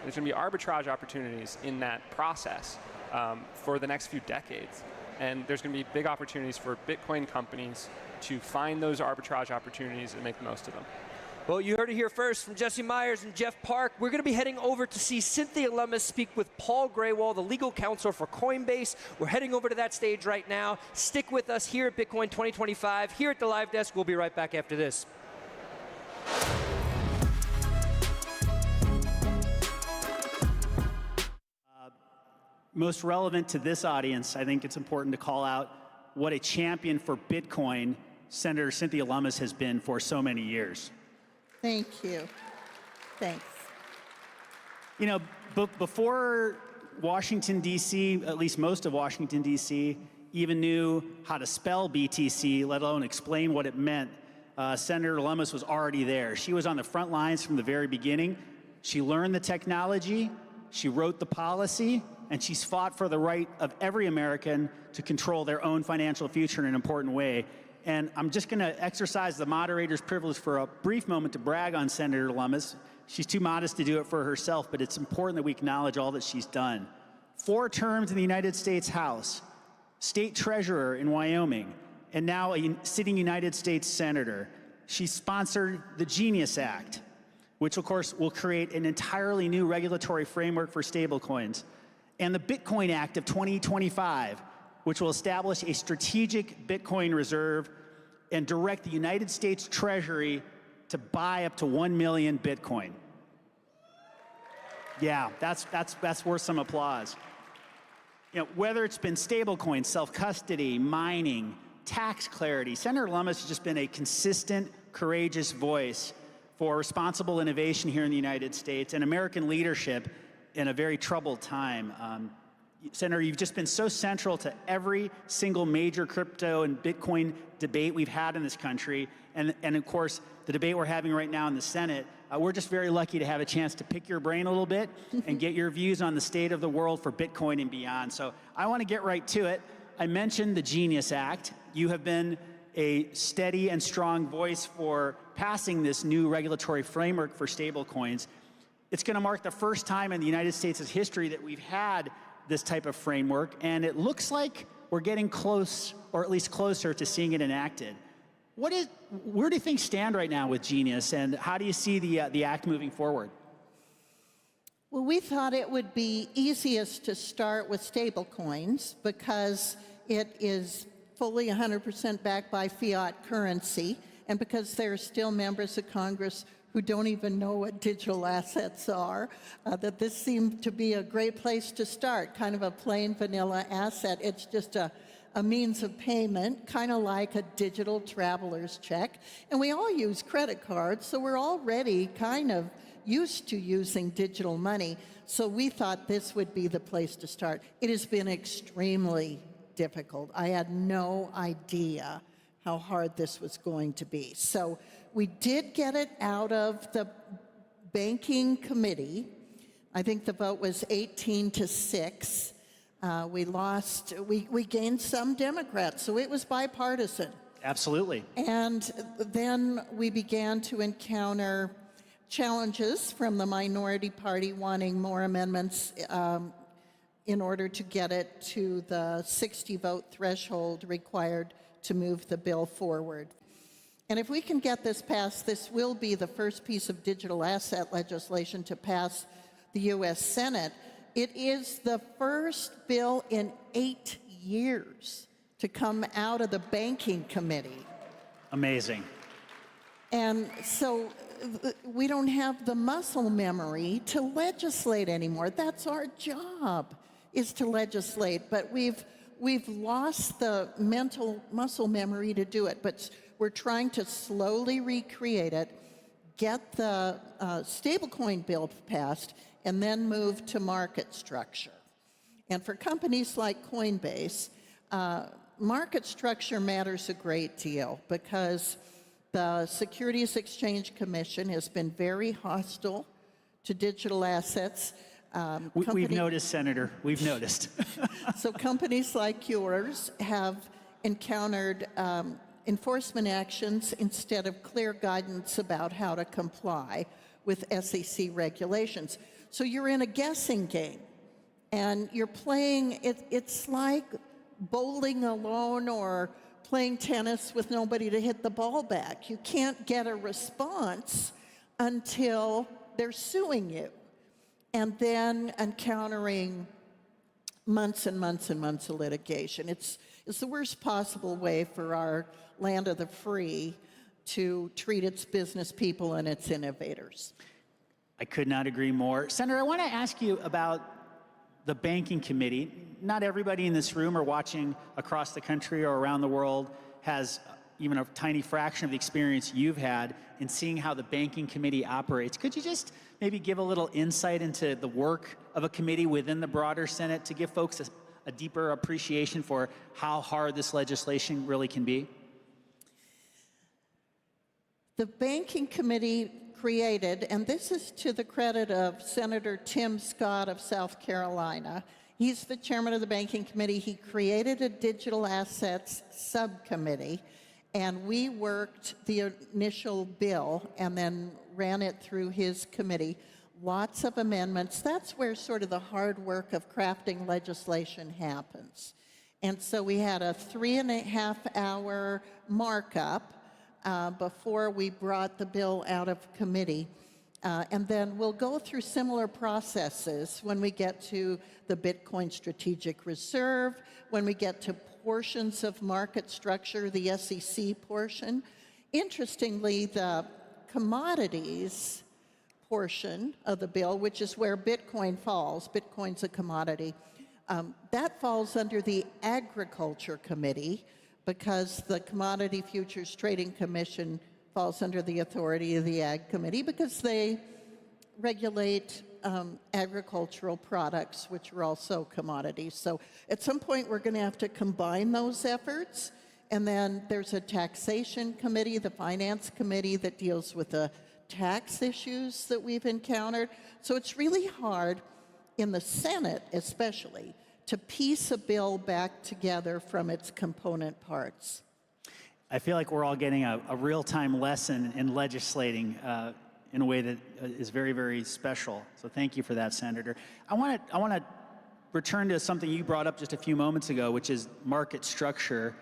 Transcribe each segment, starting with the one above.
There's going to be arbitrage opportunities in that process for the next few decades. And there's going to be big opportunities for Bitcoin companies to find those arbitrage opportunities and make the most of them. Well, you heard it here first from Jesse Myers and Jeff Park. We're going to be heading over to see Cynthia Lummis speak with Paul Graywall, the legal counsel for Coinbase. We're heading over to that stage right now. Stick with us here at Bitcoin 2025. Here at the Live Desk, we'll be right back after this. Most relevant to this audience, I think it's important to call out what a champion for Bitcoin Senator Cynthia Lummis has been for so many years. Thank you. Thanks. You know, before Washington, D.C., at least most of Washington, D.C., even knew how to spell BTC, let alone explain what it meant, Senator Lummis was already there. She was on the front lines from the very beginning. She learned the technology, she wrote the policy, and she's fought for the right of every American to control their own financial future in an important way. And I'm just going to exercise the moderator's privilege for a brief moment to brag on Senator Lummis. She's too modest to do it for herself, but it's important that we acknowledge all that she's done. 4 terms in the United States House, state treasurer in Wyoming, and now a sitting United States senator. She sponsored the Genius Act, which of course will create an entirely new regulatory framework for stablecoins, and the Bitcoin Act of 2025, which will establish a strategic Bitcoin reserve and direct the United States Treasury to buy up to 1 million Bitcoin. Yeah, that's worth some applause. You know, whether it's been stablecoins, self-custody, mining, tax clarity, Senator Lummis has just been a consistent, courageous voice for responsible innovation here in the United States and American leadership in a very troubled time. Senator, you've just been so central to every single major crypto and Bitcoin debate we've had in this country. And of course, the debate we're having right now in the Senate. We're just very lucky to have a chance to pick your brain a little bit and get your views on the state of the world for Bitcoin and beyond. So I want to get right to it. I mentioned the Genius Act. You have been a steady and strong voice for passing this new regulatory framework for stablecoins. It's going to mark the first time in the United States' history that we've had this type of framework, and it looks like we're getting close, or at least closer, to seeing it enacted. Where do things stand right now with Genius, and how do you see the act moving forward? Well, we thought it would be easiest to start with stablecoins because it is fully 100% backed by fiat currency, and because there are still members of Congress who don't even know what digital assets are, that this seemed to be a great place to start, kind of a plain vanilla asset. It's just a means of payment, kind of like a digital traveler's check. And we all use credit cards, so we're already kind of used to using digital money. So we thought this would be the place to start. It has been extremely difficult. I had no idea how hard this was going to be. So we did get it out of the banking committee. I think the vote was 18-6. We gained some Democrats, so it was bipartisan. Absolutely. And then we began to encounter challenges from the minority party wanting more amendments in order to get it to the 60-vote threshold required to move the bill forward. And if we can get this passed, this will be the first piece of digital asset legislation to pass the U.S. Senate. It is the first bill in 8 years to come out of the banking committee. Amazing. And so we don't have the muscle memory to legislate anymore. That's our job, is to legislate. But we've lost the mental muscle memory to do it. But we're trying to slowly recreate it, get the stablecoin bill passed, and then move to market structure. And for companies like Coinbase, market structure matters a great deal because the Securities Exchange Commission has been very hostile to digital assets. We've noticed, Senator. We've noticed. So companies like yours have encountered enforcement actions instead of clear guidance about how to comply with SEC regulations. So you're in a guessing game, and you're playing, it's like bowling alone or playing tennis with nobody to hit the ball back. You can't get a response until they're suing you, and then encountering months and months and months of litigation. It's the worst possible way for our land of the free to treat its business people and its innovators. I could not agree more. Senator, I want to ask you about the banking committee. Not everybody in this room or watching across the country or around the world has even a tiny fraction of the experience you've had in seeing how the banking committee operates. Could you just maybe give a little insight into the work of a committee within the broader Senate to give folks a deeper appreciation for how hard this legislation really can be? The banking committee created, and this is to the credit of Senator Tim Scott of South Carolina. He's the chairman of the banking committee. He created a digital assets subcommittee, and we worked the initial bill and then ran it through his committee. Lots of amendments. That's where sort of the hard work of crafting legislation happens. And so we had a 3.5-hour markup before we brought the bill out of committee. And then we'll go through similar processes when we get to the Bitcoin Strategic Reserve, when we get to portions of market structure, the SEC portion. Interestingly, the commodities portion of the bill, which is where Bitcoin falls, Bitcoin's a commodity, that falls under the Agriculture Committee, because the Commodity Futures Trading Commission falls under the authority of the Ag Committee because they regulate agricultural products, which are also commodities. So at some point, we're going to have to combine those efforts. And then there's a taxation committee, the finance committee, that deals with the tax issues that we've encountered. So it's really hard, in the Senate especially, to piece a bill back together from its component parts. I feel like we're all getting a real-time lesson in legislating in a way that is very, very special. So thank you for that, Senator. I want to return to something you brought up just a few moments ago, which is market structure.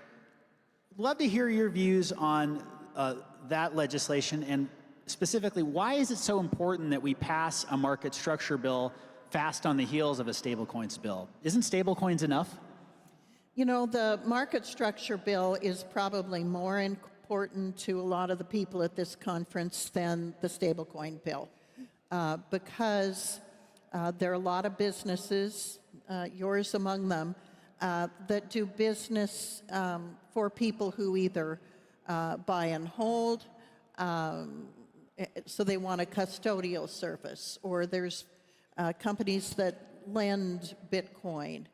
Love to hear your views on that legislation, and specifically, why is it so important that we pass a market structure bill fast on the heels of a stablecoins bill? Isn't stablecoins enough? You know, the market structure bill is probably more important to a lot of the people at this conference than the stablecoin bill, because there are a lot of businesses, yours among them, that do business for people who either buy and hold, so they want a custodial service, or there's companies that lend Bitcoin.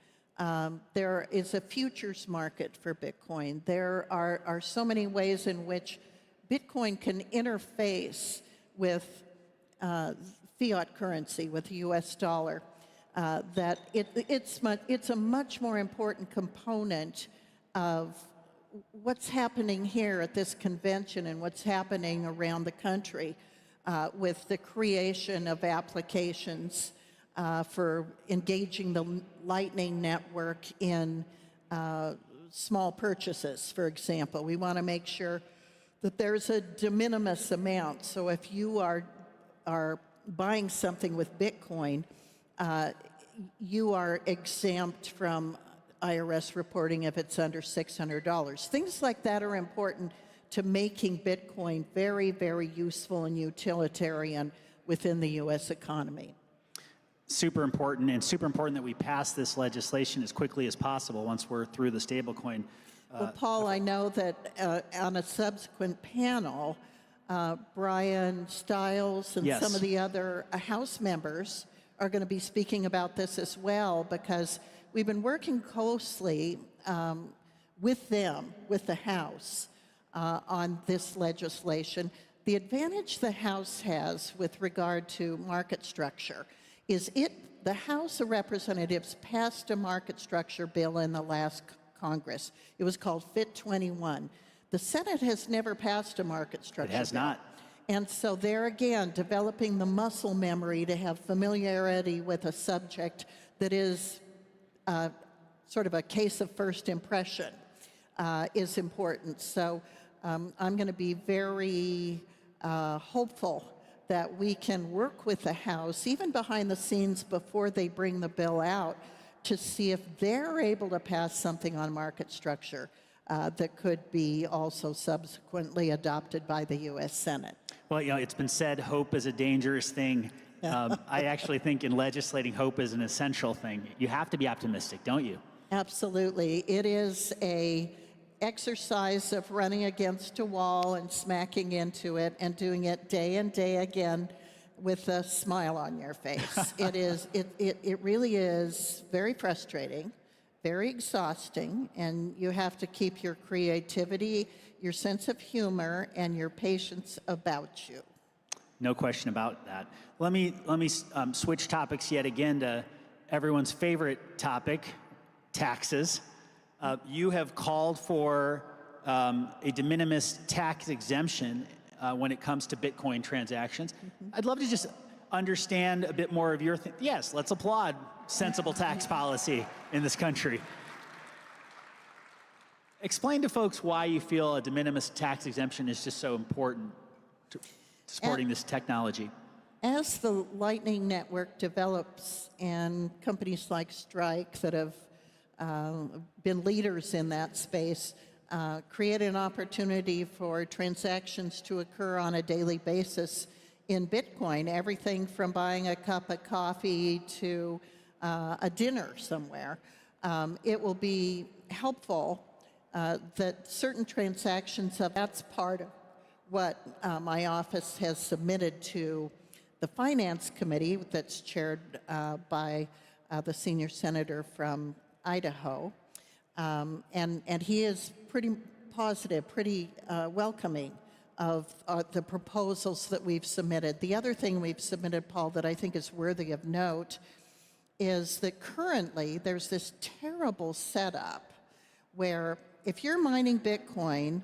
There is a futures market for Bitcoin. There are so many ways in which Bitcoin can interface with fiat currency, with the US dollar, that it's a much more important component of what's happening here at this convention and what's happening around the country with the creation of applications for engaging the Lightning Network in small purchases, for example. We want to make sure that there's a de minimis amount. So if you are buying something with Bitcoin, you are exempt from IRS reporting if it's under $600. Things like that are important to making Bitcoin very, very useful and utilitarian within the U.S. economy. Super important, and super important that we pass this legislation as quickly as possible once we're through the stablecoin. Well, Paul, I know that on a subsequent panel, Brian Stiles and Yes. some of the other House members are going to be speaking about this as well, because we've been working closely with them, with the House, on this legislation. The advantage the House has with regard to market structure is the House of Representatives passed a market structure bill in the last Congress. It was called FIT 21. The Senate has never passed a market structure bill. It has not. And so there again, developing the muscle memory to have familiarity with a subject that is sort of a case of first impression is important. So I'm going to be very hopeful that we can work with the House, even behind the scenes before they bring the bill out, to see if they're able to pass something on market structure that could be also subsequently adopted by the U.S. Senate. Well, you know, it's been said hope is a dangerous thing. I actually think in legislating, hope is an essential thing. You have to be optimistic, don't you? Absolutely. It is a exercise of running against a wall and smacking into it and doing it day and day again with a smile on your face. It really is very frustrating, very exhausting, and you have to keep your creativity, your sense of humor, and your patience about you. No question about that. Let me switch topics yet again to everyone's favorite topic, taxes. You have called for a de minimis tax exemption when it comes to Bitcoin transactions. I'd love to just understand a bit more of your yes, let's applaud sensible tax policy in this country. Explain to folks why you feel a de minimis tax exemption is just so important to supporting this technology. As the Lightning Network develops and companies like Strike that have been leaders in that space create an opportunity for transactions to occur on a daily basis in Bitcoin, everything from buying a cup of coffee to a dinner somewhere. It will be helpful that certain transactions that's part of what my office has submitted to the Finance Committee that's chaired by the senior senator from Idaho. And he is pretty positive, pretty welcoming of the proposals that we've submitted. The other thing we've submitted, Paul, that I think is worthy of note is that currently there's this terrible setup where if you're mining Bitcoin,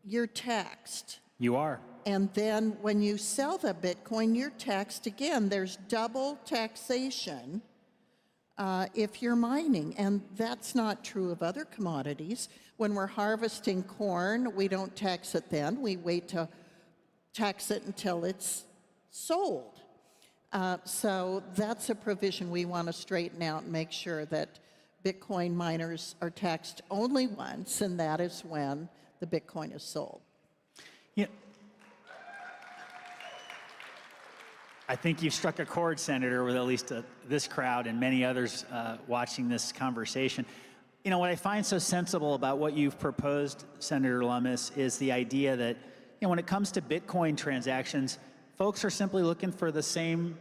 you're taxed. You are. And then when you sell the Bitcoin, you're taxed again. There's double taxation if you're mining, and that's not true of other commodities. When we're harvesting corn, we don't tax it then. We wait to tax it until it's sold. So that's a provision we want to straighten out and make sure that Bitcoin miners are taxed only once, and that is when the Bitcoin is sold. Yeah. I think you've struck a chord, Senator, with at least this crowd and many others watching this conversation. You know, what I find so sensible about what you've proposed, Senator Lummis, is the idea that, you know, when it comes to Bitcoin transactions, folks are simply looking for the same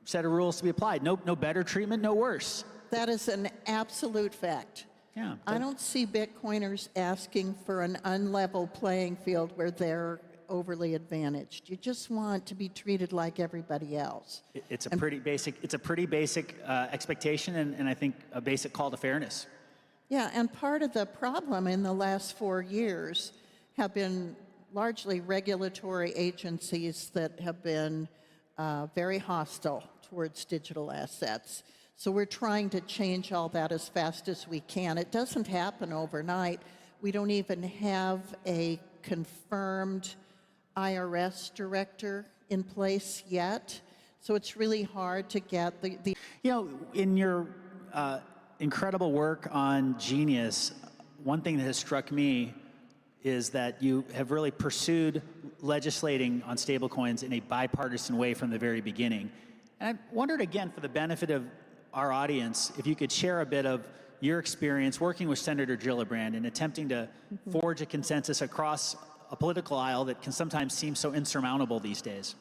set of rules to be applied. No better treatment, no worse. That is an absolute fact. Yeah. I don't see Bitcoiners asking for an unlevel playing field where they're overly advantaged. You just want to be treated like everybody else. It's a pretty basic expectation, and I think a basic call to fairness. Yeah, and part of the problem in the last 4 years have been largely regulatory agencies that have been very hostile towards digital assets. So we're trying to change all that as fast as we can. It doesn't happen overnight. We don't even have a confirmed IRS director in place yet. So it's really hard to get the You know, in your incredible work on Genius, one thing that has struck me is that you have really pursued legislating on stablecoins in a bipartisan way from the very beginning. And I wondered again, for the benefit of our audience, if you could share a bit of your experience working with Senator Gillibrand and attempting to forge a consensus across a political aisle that can sometimes seem so insurmountable these days.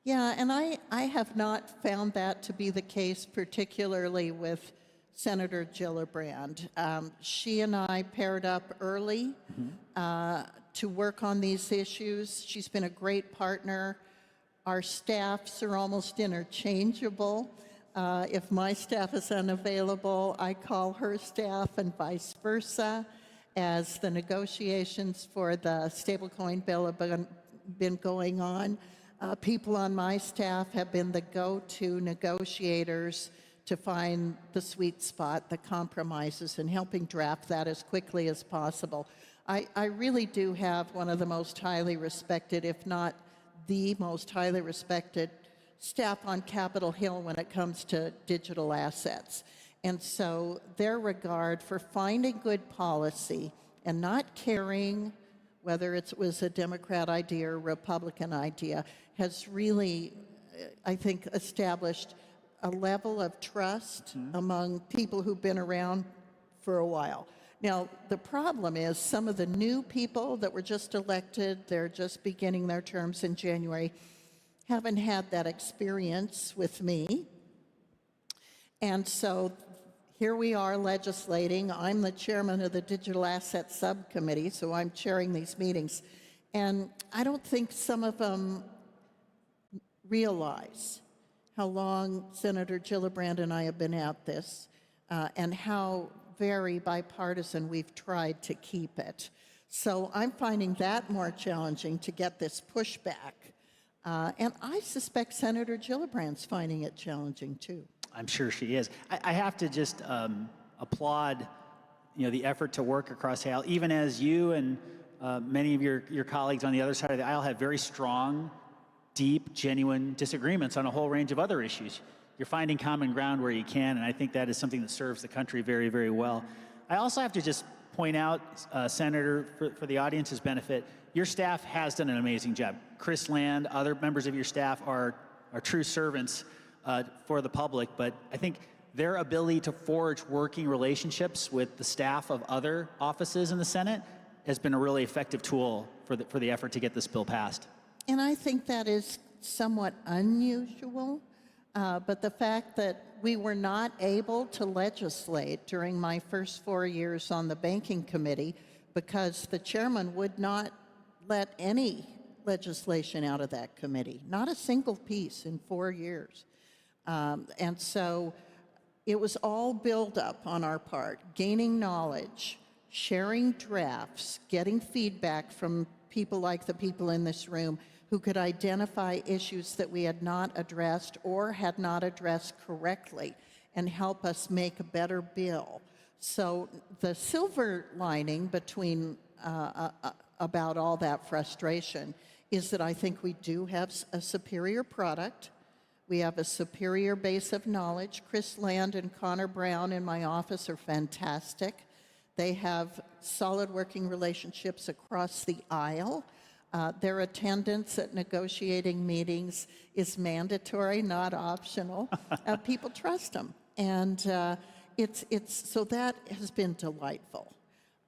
Yeah, and I have not found that to be the case, particularly with Senator Gillibrand. She and I paired up early to work on these issues. She's been a great partner. Our staffs are almost interchangeable. If my staff is unavailable, I call her staff and vice versa, as the negotiations for the stablecoin bill have been going on. People on my staff have been the go-to negotiators to find the sweet spot, the compromises, and helping draft that as quickly as possible. I really do have one of the most highly respected, if not the most highly respected, staff on Capitol Hill when it comes to digital assets. And so their regard for finding good policy and not caring whether it was a Democrat idea or Republican idea has really, I think, established a level of trust among people who've been around for a while. Now, the problem is some of the new people that were just elected, they're just beginning their terms in January, haven't had that experience with me. And so here we are legislating. I'm the chairman of the Digital Asset Subcommittee, so I'm chairing these meetings. And I don't think some of them realize how long Senator Gillibrand and I have been at this, and how very bipartisan we've tried to keep it. So I'm finding that more challenging to get this pushback. And I suspect Senator Gillibrand's finding it challenging too. I'm sure she is. I have to just applaud, the effort to work across the aisle, even as you and many of your colleagues on the other side of the aisle have very strong, deep, genuine disagreements on a whole range of other issues. You're finding common ground where you can, and I think that is something that serves the country very, very well. I also have to just point out, Senator, for the audience's benefit, your staff has done an amazing job. Chris Land, other members of your staff are true servants for the public, but I think their ability to forge working relationships with the staff of other offices in the Senate has been a really effective tool for the effort to get this bill passed. And I think that is somewhat unusual, but the fact that we were not able to legislate during my first 4 years on the Banking Committee because the chairman would not let any legislation out of that committee, not a single piece in 4 years. And so it was all build up on our part, gaining knowledge, sharing drafts, getting feedback from people like the people in this room who could identify issues that we had not addressed or had not addressed correctly and help us make a better bill. So the silver lining between about all that frustration is that I think we do have a superior product. We have a superior base of knowledge. Chris Land and Connor Brown in my office are fantastic. They have solid working relationships across the aisle. Their attendance at negotiating meetings is mandatory, not optional. People trust them, and so that has been delightful.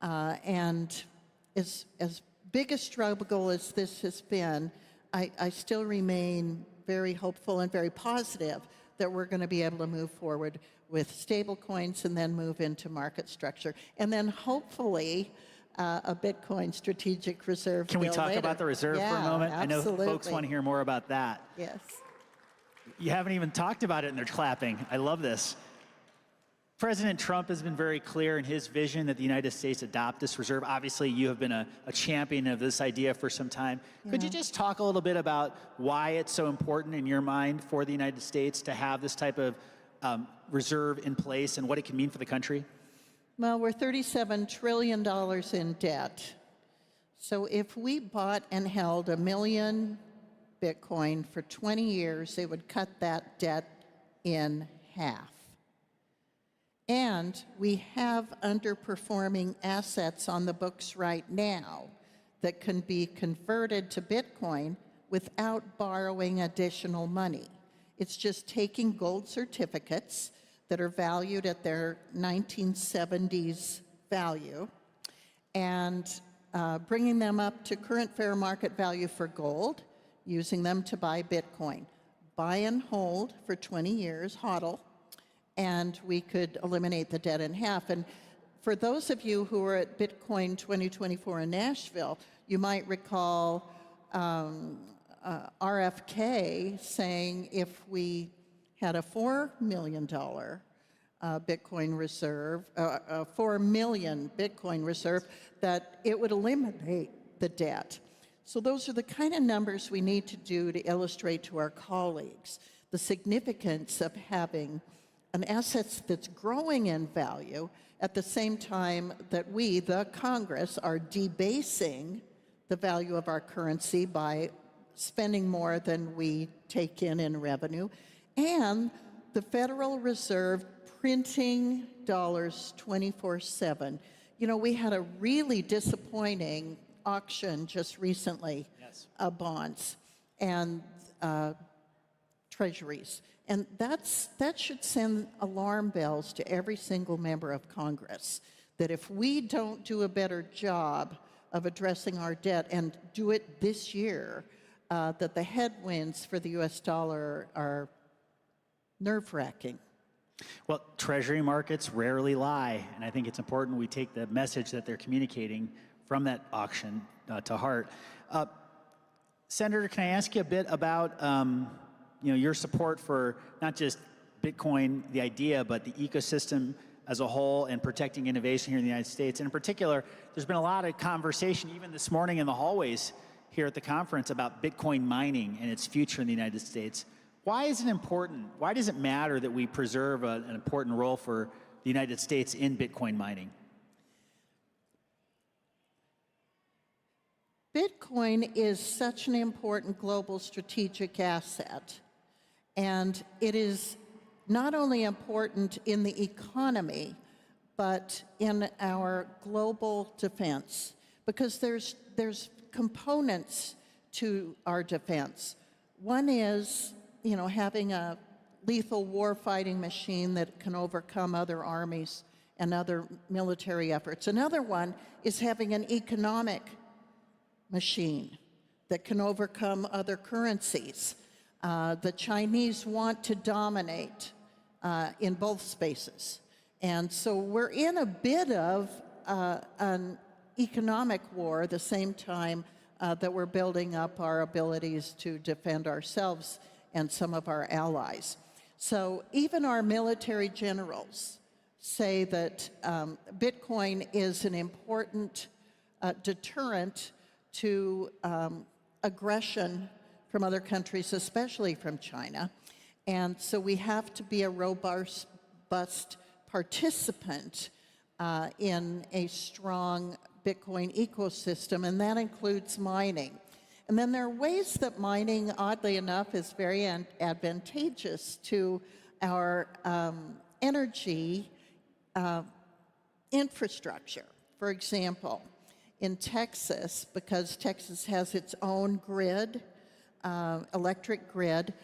And as big a struggle as this has been, I still remain very hopeful and very positive that we're going to be able to move forward with stable coins and then move into market structure, and then hopefully a Bitcoin strategic reserve. Can we bill talk later. about the reserve for a moment? Absolutely. I know folks want to hear more about that. Yes. You haven't even talked about it and they're clapping. I love this. President Trump has been very clear in his vision that the United States adopt this reserve. Obviously, you have been a champion of this idea for some time. Yeah. Could you just talk a little bit about why it's so important in your mind for the United States to have this type of reserve in place and what it can mean for the country? Well, we're $37 trillion in debt. So if we bought and held 1 million Bitcoin for 20 years, it would cut that debt in half. And we have underperforming assets on the books right now that can be converted to Bitcoin without borrowing additional money. It's just taking gold certificates that are valued at their 1970s value and bringing them up to current fair market value for gold, using them to buy Bitcoin. Buy and hold for 20 years, HODL, and we could eliminate the debt in half. And for those of you who were at Bitcoin 2024 in Nashville, you might recall RFK saying if we had a $4 million Bitcoin reserve, 4 million Bitcoin reserve, that it would eliminate the debt. So those are the kind of numbers we need to do to illustrate to our colleagues the significance of having an asset that's growing in value at the same time that we, the Congress, are debasing the value of our currency by spending more than we take in revenue, and the Federal Reserve printing dollars 24/7. You know, we had a really disappointing auction just recently of bonds and treasuries. And that should send alarm bells to every single member of Congress, that if we don't do a better job of addressing our debt and do it this year, that the headwinds for the US dollar are nerve-wracking. Well, treasury markets rarely lie, and I think it's important we take the message that they're communicating from that auction to heart. Senator, can I ask you a bit about your support for not just Bitcoin, the idea, but the ecosystem as a whole and protecting innovation here in the United States? And in particular, there's been a lot of conversation, even this morning in the hallways here at the conference, about Bitcoin mining and its future in the United States. Why is it important? Why does it matter that we preserve an important role for the United States in Bitcoin mining? Bitcoin is such an important global strategic asset, and it is not only important in the economy, but in our global defense, because there's components to our defense. One is, having a lethal war-fighting machine that can overcome other armies and other military efforts. Another one is having an economic machine that can overcome other currencies. The Chinese want to dominate in both spaces. And so we're in a bit of an economic war at the same time that we're building up our abilities to defend ourselves and some of our allies. So even our military generals say that Bitcoin is an important deterrent to aggression from other countries, especially from China. And so we have to be a robust participant in a strong Bitcoin ecosystem, and that includes mining. And then there are ways that mining, oddly enough, is very advantageous to our energy infrastructure. For example, in Texas, because Texas has its own grid, electric grid,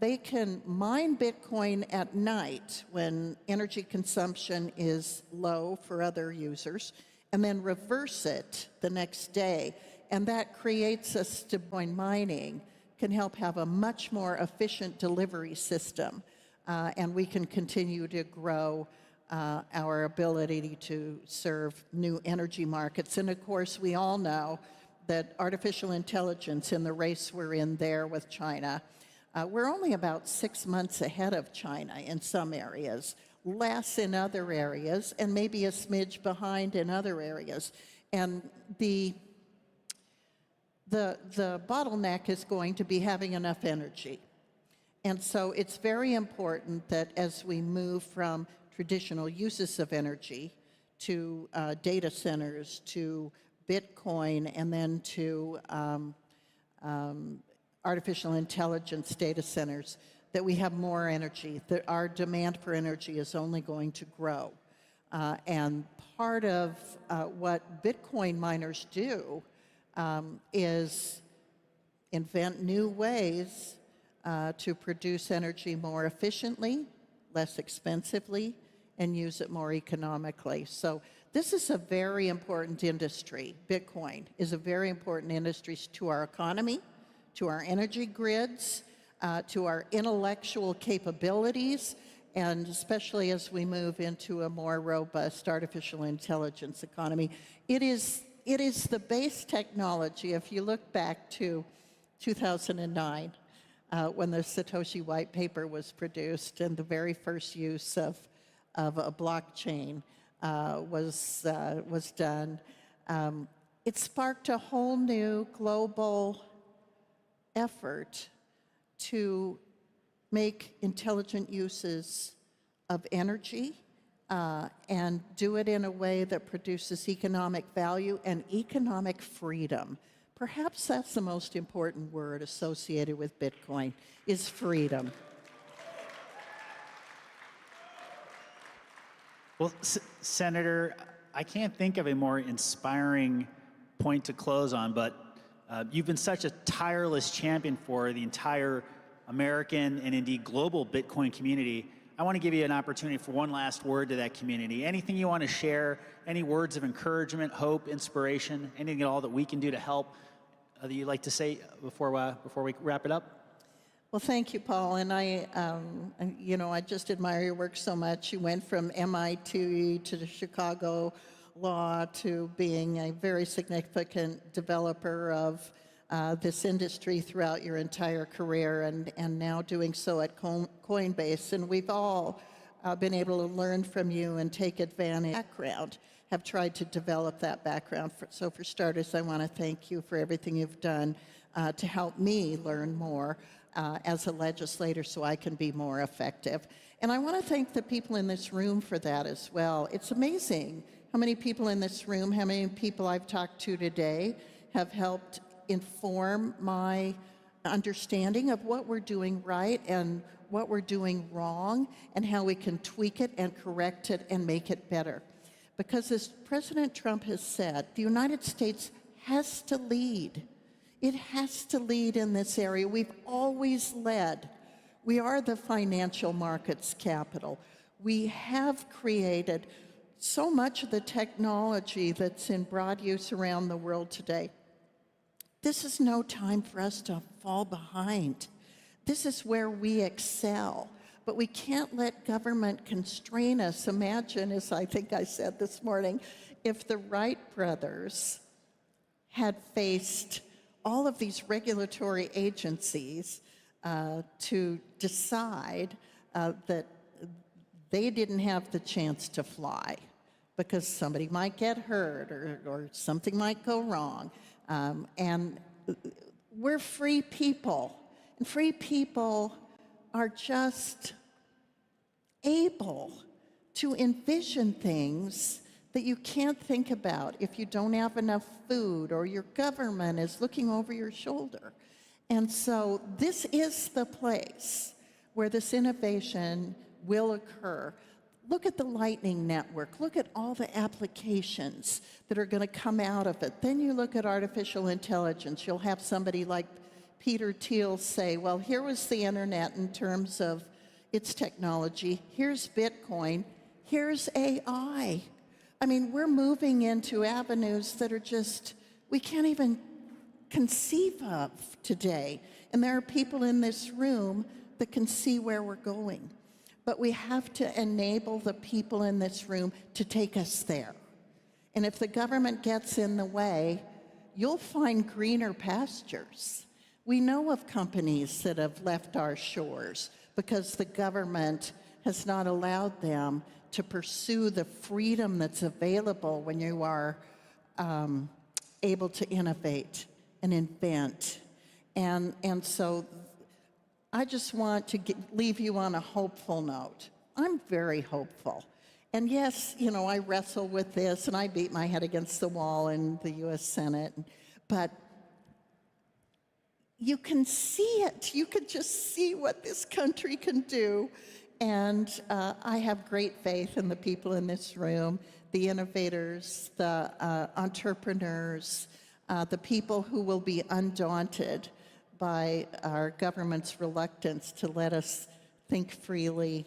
they can mine Bitcoin at night when energy consumption is low for other users, and then reverse it the next day. And that creates a Bitcoin mining can help have a much more efficient delivery system, and we can continue to grow our ability to serve new energy markets. And of course, we all know that artificial intelligence in the race we're in there with China, we're only about 6 months ahead of China in some areas, less in other areas, and maybe a smidge behind in other areas. And the bottleneck is going to be having enough energy. And so it's very important that as we move from traditional uses of energy to data centers, to Bitcoin, and then to artificial intelligence data centers, that we have more energy, that our demand for energy is only going to grow. And part of what Bitcoin miners do is invent new ways to produce energy more efficiently, less expensively, and use it more economically. So this is a very important industry. Bitcoin is a very important industry to our economy, to our energy grids, to our intellectual capabilities, and especially as we move into a more robust artificial intelligence economy. It is the base technology. If you look back to 2009, when the Satoshi white paper was produced and the very first use of a blockchain was done, it sparked a whole new global effort to make intelligent uses of energy and do it in a way that produces economic value and economic freedom. Perhaps that's the most important word associated with Bitcoin, is freedom. Well, Senator, I can't think of a more inspiring point to close on, but you've been such a tireless champion for the entire American and indeed global Bitcoin community. I want to give you an opportunity for one last word to that community. Anything you want to share, any words of encouragement, hope, inspiration, anything at all that we can do to help that you'd like to say before we wrap it up? Well, thank you, Paul. And I just admire your work so much. You went from MIT to the Chicago Law to being a very significant developer of this industry throughout your entire career, and now doing so at Coinbase. And we've all been able to learn from you and take advantage of background, have tried to develop that background. So for starters, I want to thank you for everything you've done to help me learn more as a legislator so I can be more effective. And I want to thank the people in this room for that as well. It's amazing how many people in this room, how many people I've talked to today have helped inform my understanding of what we're doing right and what we're doing wrong and how we can tweak it and correct it and make it better. Because as President Trump has said, the United States has to lead. It has to lead in this area. We've always led. We are the financial markets capital. We have created so much of the technology that's in broad use around the world today. This is no time for us to fall behind. This is where we excel. But we can't let government constrain us. Imagine, as I think I said this morning, if the Wright brothers had faced all of these regulatory agencies to decide that they didn't have the chance to fly because somebody might get hurt or something might go wrong. And we're free people. And free people are just able to envision things that you can't think about if you don't have enough food or your government is looking over your shoulder. And so this is the place where this innovation will occur. Look at the Lightning Network. Look at all the applications that are going to come out of it. Then you look at artificial intelligence. You'll have somebody like Peter Thiel say, well, here was the internet in terms of its technology. Here's Bitcoin. Here's AI. I mean, we're moving into avenues that are just, we can't even conceive of today. And there are people in this room that can see where we're going. But we have to enable the people in this room to take us there. And if the government gets in the way, you'll find greener pastures. We know of companies that have left our shores because the government has not allowed them to pursue the freedom that's available when you are able to innovate and invent. And so I just want to leave you on a hopeful note. I'm very hopeful. And yes, you know, I wrestle with this and I beat my head against the wall in the US Senate, but you can see it. You can just see what this country can do. And I have great faith in the people in this room, the innovators, the entrepreneurs, the people who will be undaunted by our government's reluctance to let us think freely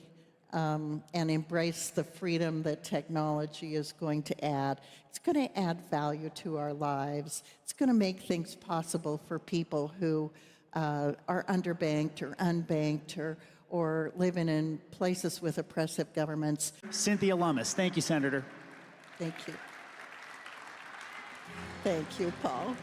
and embrace the freedom that technology is going to add. It's going to add value to our lives. It's going to make things possible for people who are underbanked or unbanked or living in places with oppressive governments. Cynthia Lummis. Thank you, Senator. Thank you. Thank you, Paul.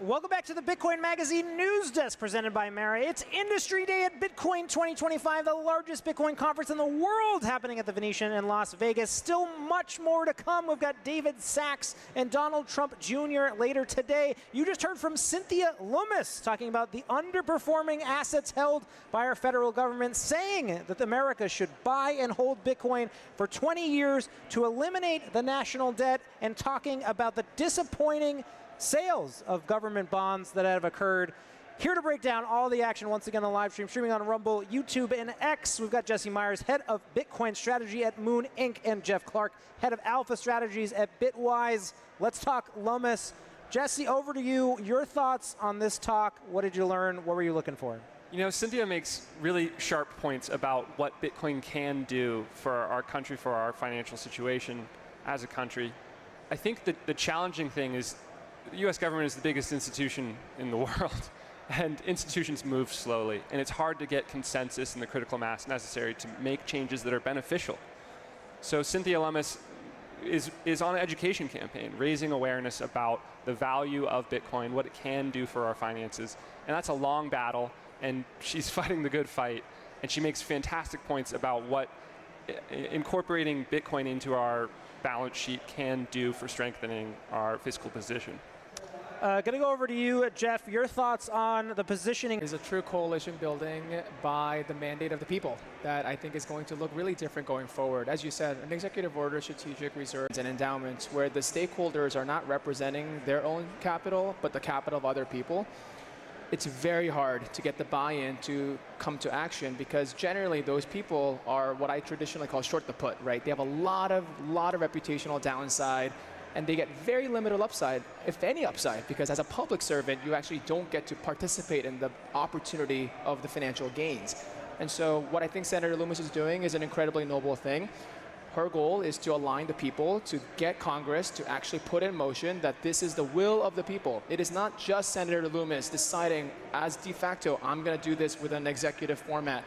Welcome back to the Bitcoin Magazine News Desk presented by Mara. It's Industry Day at Bitcoin 2025, the largest Bitcoin conference in the world happening at the Venetian in Las Vegas. Still much more to come. We've got David Sachs and Donald Trump Jr. later today. You just heard from Cynthia Lummis talking about the underperforming assets held by our federal government, saying that America should buy and hold Bitcoin for 20 years to eliminate the national debt, and talking about the disappointing sales of government bonds that have occurred. Here to break down all the action once again on live stream, streaming on Rumble, YouTube, and X. We've got Jesse Myers, head of Bitcoin strategy at Moon Inc., and Jeff Clark, head of Alpha strategies at Bitwise. Let's talk Lummis. Jesse, over to you. Your thoughts on this talk. What did you learn? What were you looking for? You know, Cynthia makes really sharp points about what Bitcoin can do for our country, for our financial situation as a country. I think that the challenging thing is the US government is the biggest institution in the world, and institutions move slowly, and it's hard to get consensus and the critical mass necessary to make changes that are beneficial. So Cynthia Lummis is on an education campaign, raising awareness about the value of Bitcoin, what it can do for our finances, and that's a long battle, and she's fighting the good fight, and she makes fantastic points about what incorporating Bitcoin into our balance sheet can do for strengthening our fiscal position. Going to go over to you, Jeff. Your thoughts on the positioning. Is a true coalition building by the mandate of the people that I think is going to look really different going forward. As you said, an executive order, strategic reserves, and endowments where the stakeholders are not representing their own capital, but the capital of other people. It's very hard to get the buy-in to come to action, because generally those people are what I traditionally call short the put, right? They have a lot of reputational downside, and they get very limited upside, if any upside, because as a public servant, you actually don't get to participate in the opportunity of the financial gains. And so what I think Senator Lummis is doing is an incredibly noble thing. Her goal is to align the people, to get Congress to actually put in motion that this is the will of the people. It is not just Senator Lummis deciding as de facto, I'm going to do this with an executive format.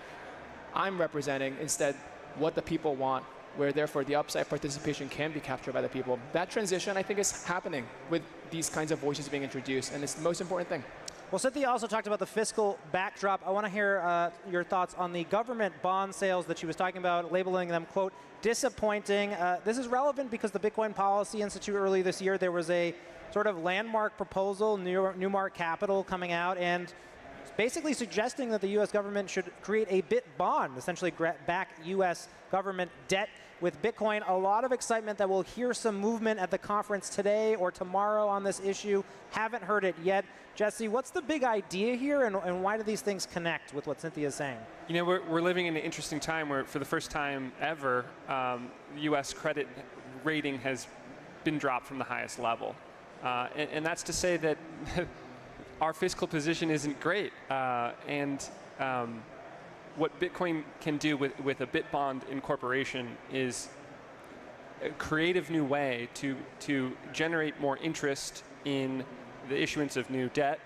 I'm representing instead what the people want, where therefore the upside participation can be captured by the people. That transition, I think, is happening with these kinds of voices being introduced, and it's the most important thing. Well, Cynthia also talked about the fiscal backdrop. I want to hear your thoughts on the government bond sales that she was talking about, labeling them, quote, disappointing. This is relevant because the Bitcoin Policy Institute early this year, there was a sort of landmark proposal, Newmark Capital, coming out, and basically suggesting that the U.S. government should create a bit bond, essentially back U.S. government debt with Bitcoin. A lot of excitement that we'll hear some movement at the conference today or tomorrow on this issue. Haven't heard it yet. Jesse, what's the big idea here, and why do these things connect with what Cynthia is saying? You know, we're living in an interesting time where, for the first time ever, U.S. credit rating has been dropped from the highest level. And that's to say that our fiscal position isn't great. What Bitcoin can do with a bit bond incorporation is a creative new way to generate more interest in the issuance of new debt,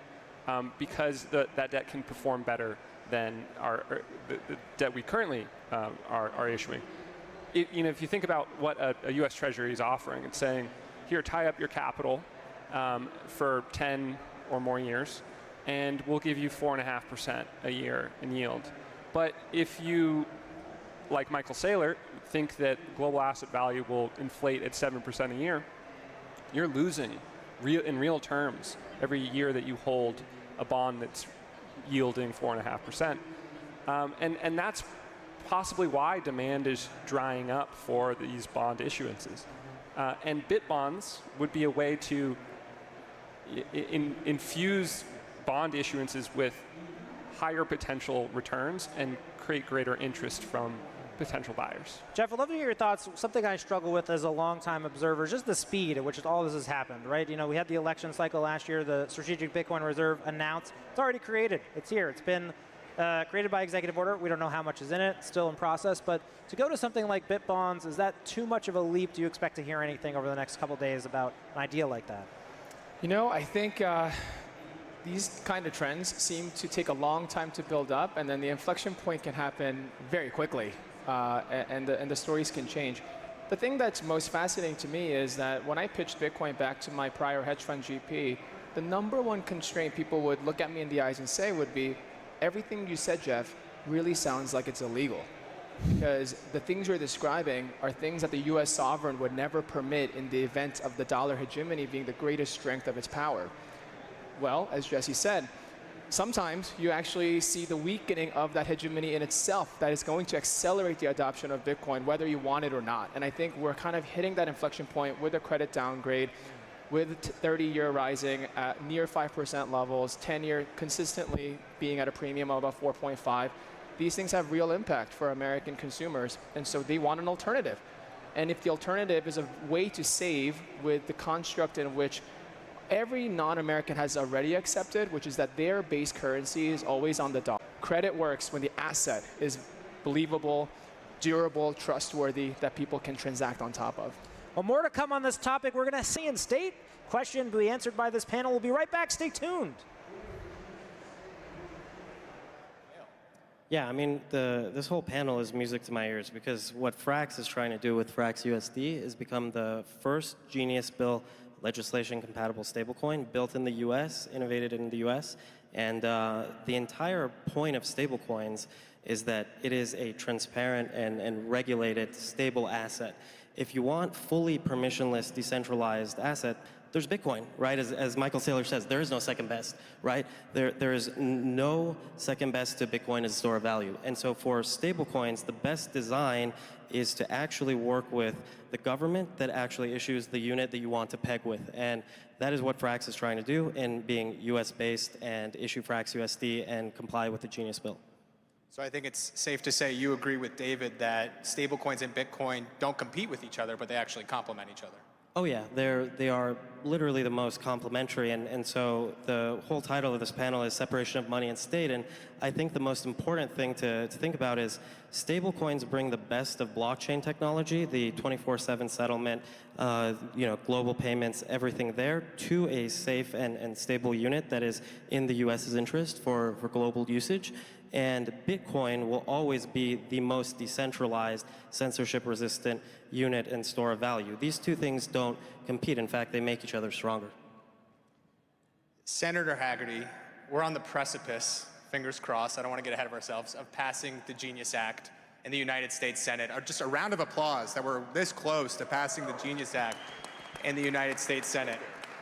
because that debt can perform better than the debt we currently are issuing. If you think about what a U.S. Treasury is offering, it's saying, here, tie up your capital for 10 or more years, and we'll give you 4.5% a year in yield. But if you, like Michael Saylor, think that global asset value will inflate at 7% a year, you're losing in real terms every year that you hold a bond that's yielding 4.5%. And that's possibly why demand is drying up for these bond issuances. And bit bonds would be a way to infuse bond issuances with higher potential returns and create greater interest from potential buyers. Jeff, I'd love to hear your thoughts. Something I struggle with as a longtime observer, just the speed at which all this has happened, right? You know, we had the election cycle last year, the Strategic Bitcoin Reserve announced. It's already created. It's here. It's been created by executive order. We don't know how much is in it. It's still in process. But to go to something like bit bonds, is that too much of a leap? Do you expect to hear anything over the next couple days about an idea like that? You know, I think these kind of trends seem to take a long time to build up, and then the inflection point can happen very quickly, and the stories can change. The thing that's most fascinating to me is that when I pitched Bitcoin back to my prior hedge fund GP, the number one constraint people would look at me in the eyes and say would be, everything you said, Jeff, really sounds like it's illegal. Because the things you're describing are things that the US sovereign would never permit in the event of the dollar hegemony being the greatest strength of its power. Well, as Jesse said, sometimes you actually see the weakening of that hegemony in itself that is going to accelerate the adoption of Bitcoin, whether you want it or not. And I think we're kind of hitting that inflection point with a credit downgrade, with 30-year rising at near 5% levels, 10-year consistently being at a premium of about 4.5. These things have real impact for American consumers, and so they want an alternative. And if the alternative is a way to save with the construct in which every non-American has already accepted, which is that their base currency is always on the dollar. Credit works when the asset is believable, durable, trustworthy, that people can transact on top of. Well, more to come on this topic. We're going to see in state. Question will be answered by this panel. We'll be right back. Stay tuned. Yeah, I mean, this whole panel is music to my ears, because what Frax is trying to do with Frax USD is become the first Genius Bill legislation-compatible stablecoin built in the US, innovated in the US. And the entire point of stablecoins is that it is a transparent and regulated, stable asset. If you want fully permissionless, decentralized asset, there's Bitcoin, right? As Michael Saylor says, there is no second best, right? There is no second best to Bitcoin as a store of value. And so for stablecoins, the best design is to actually work with the government that actually issues the unit that you want to peg with. And that is what Frax is trying to do in being US-based and issue Frax USD and comply with the Genius Bill. So I think it's safe to say you agree with David that stablecoins and Bitcoin don't compete with each other, but they actually complement each other. Oh yeah, they are literally the most complementary, and so the whole title of this panel is Separation of Money and State, and I think the most important thing to think about is stablecoins bring the best of blockchain technology, the 24/7 settlement, global payments, everything there, to a safe and stable unit that is in the US's interest for global usage. And Bitcoin will always be the most decentralized, censorship-resistant unit and store of value. These two things don't compete. In fact, they make each other stronger. Senator Haggerty, we're on the precipice, fingers crossed, I don't want to get ahead of ourselves, of passing the Genius Act in the United States Senate. Just a round of applause that we're this close to passing the Genius Act in the United States Senate.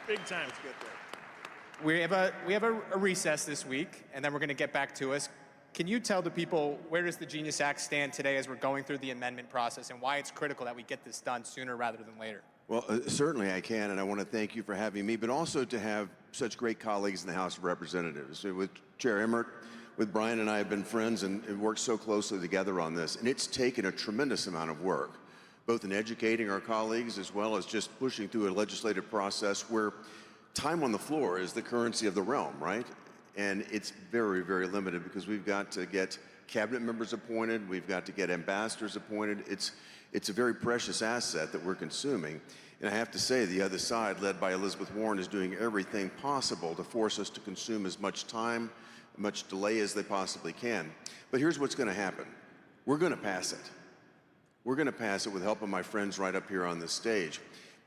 Big time to get there. We have a recess this week, and then we're going to get back to us. Can you tell the people where does the Genius Act stand today as we're going through the amendment process, and why it's critical that we get this done sooner rather than later? Well, certainly I can, and I want to thank you for having me, but also to have such great colleagues in the House of Representatives. With Chair Emmert, with Brian and I have been friends and worked so closely together on this, and it's taken a tremendous amount of work, both in educating our colleagues as well as just pushing through a legislative process where time on the floor is the currency of the realm, right? And it's very, very limited because we've got to get cabinet members appointed, we've got to get ambassadors appointed. It's a very precious asset that we're consuming. And I have to say, the other side, led by Elizabeth Warren, is doing everything possible to force us to consume as much time, much delay as they possibly can. But here's what's going to happen. We're going to pass it. We're going to pass it with help of my friends right up here on this stage.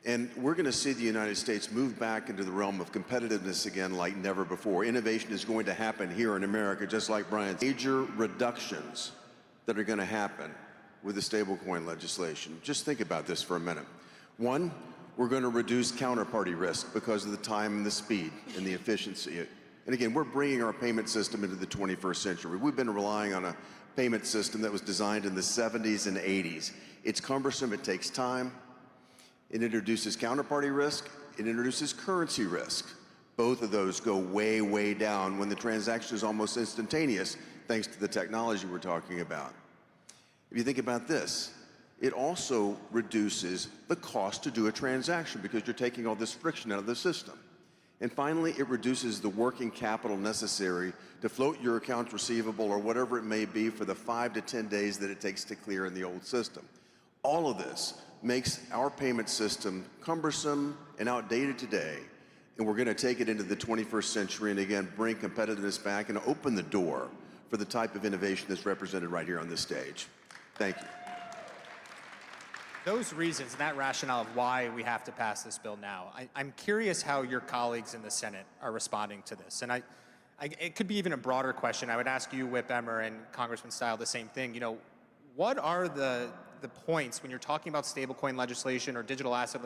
And we're going to see the United States move back into the realm of competitiveness again like never before. Innovation is going to happen here in America, just like Brian's. Major reductions that are going to happen with the stablecoin legislation. Just think about this for a minute. One, we're going to reduce counterparty risk because of the time and the speed and the efficiency. And again, we're bringing our payment system into the 21st century. We've been relying on a payment system that was designed in the 70s and 80s. It's cumbersome, it takes time. It introduces counterparty risk, it introduces currency risk. Both of those go way, way down when the transaction is almost instantaneous, thanks to the technology we're talking about. If you think about this, it also reduces the cost to do a transaction because you're taking all this friction out of the system. And finally, it reduces the working capital necessary to float your accounts receivable or whatever it may be for the 5 to 10 days that it takes to clear in the old system. All of this makes our payment system cumbersome and outdated today, and we're going to take it into the 21st century and again bring competitiveness back and open the door for the type of innovation that's represented right here on this stage. Thank you. Those reasons and that rationale of why we have to pass this bill now, I'm curious how your colleagues in the Senate are responding to this. And it could be even a broader question. I would ask you, Whip Emmer and Congressman Style, the same thing. You know, what are the points when you're talking about stablecoin legislation or digital asset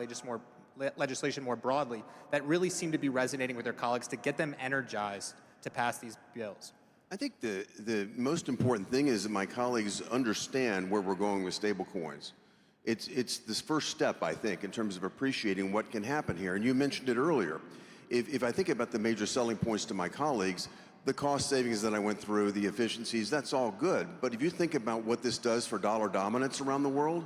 legislation more broadly that really seem to be resonating with their colleagues to get them energized to pass these bills? I think the most important thing is that my colleagues understand where we're going with stablecoins. It's this first step, I think, in terms of appreciating what can happen here. And you mentioned it earlier. If I think about the major selling points to my colleagues, the cost savings that I went through, the efficiencies, that's all good. But if you think about what this does for dollar dominance around the world,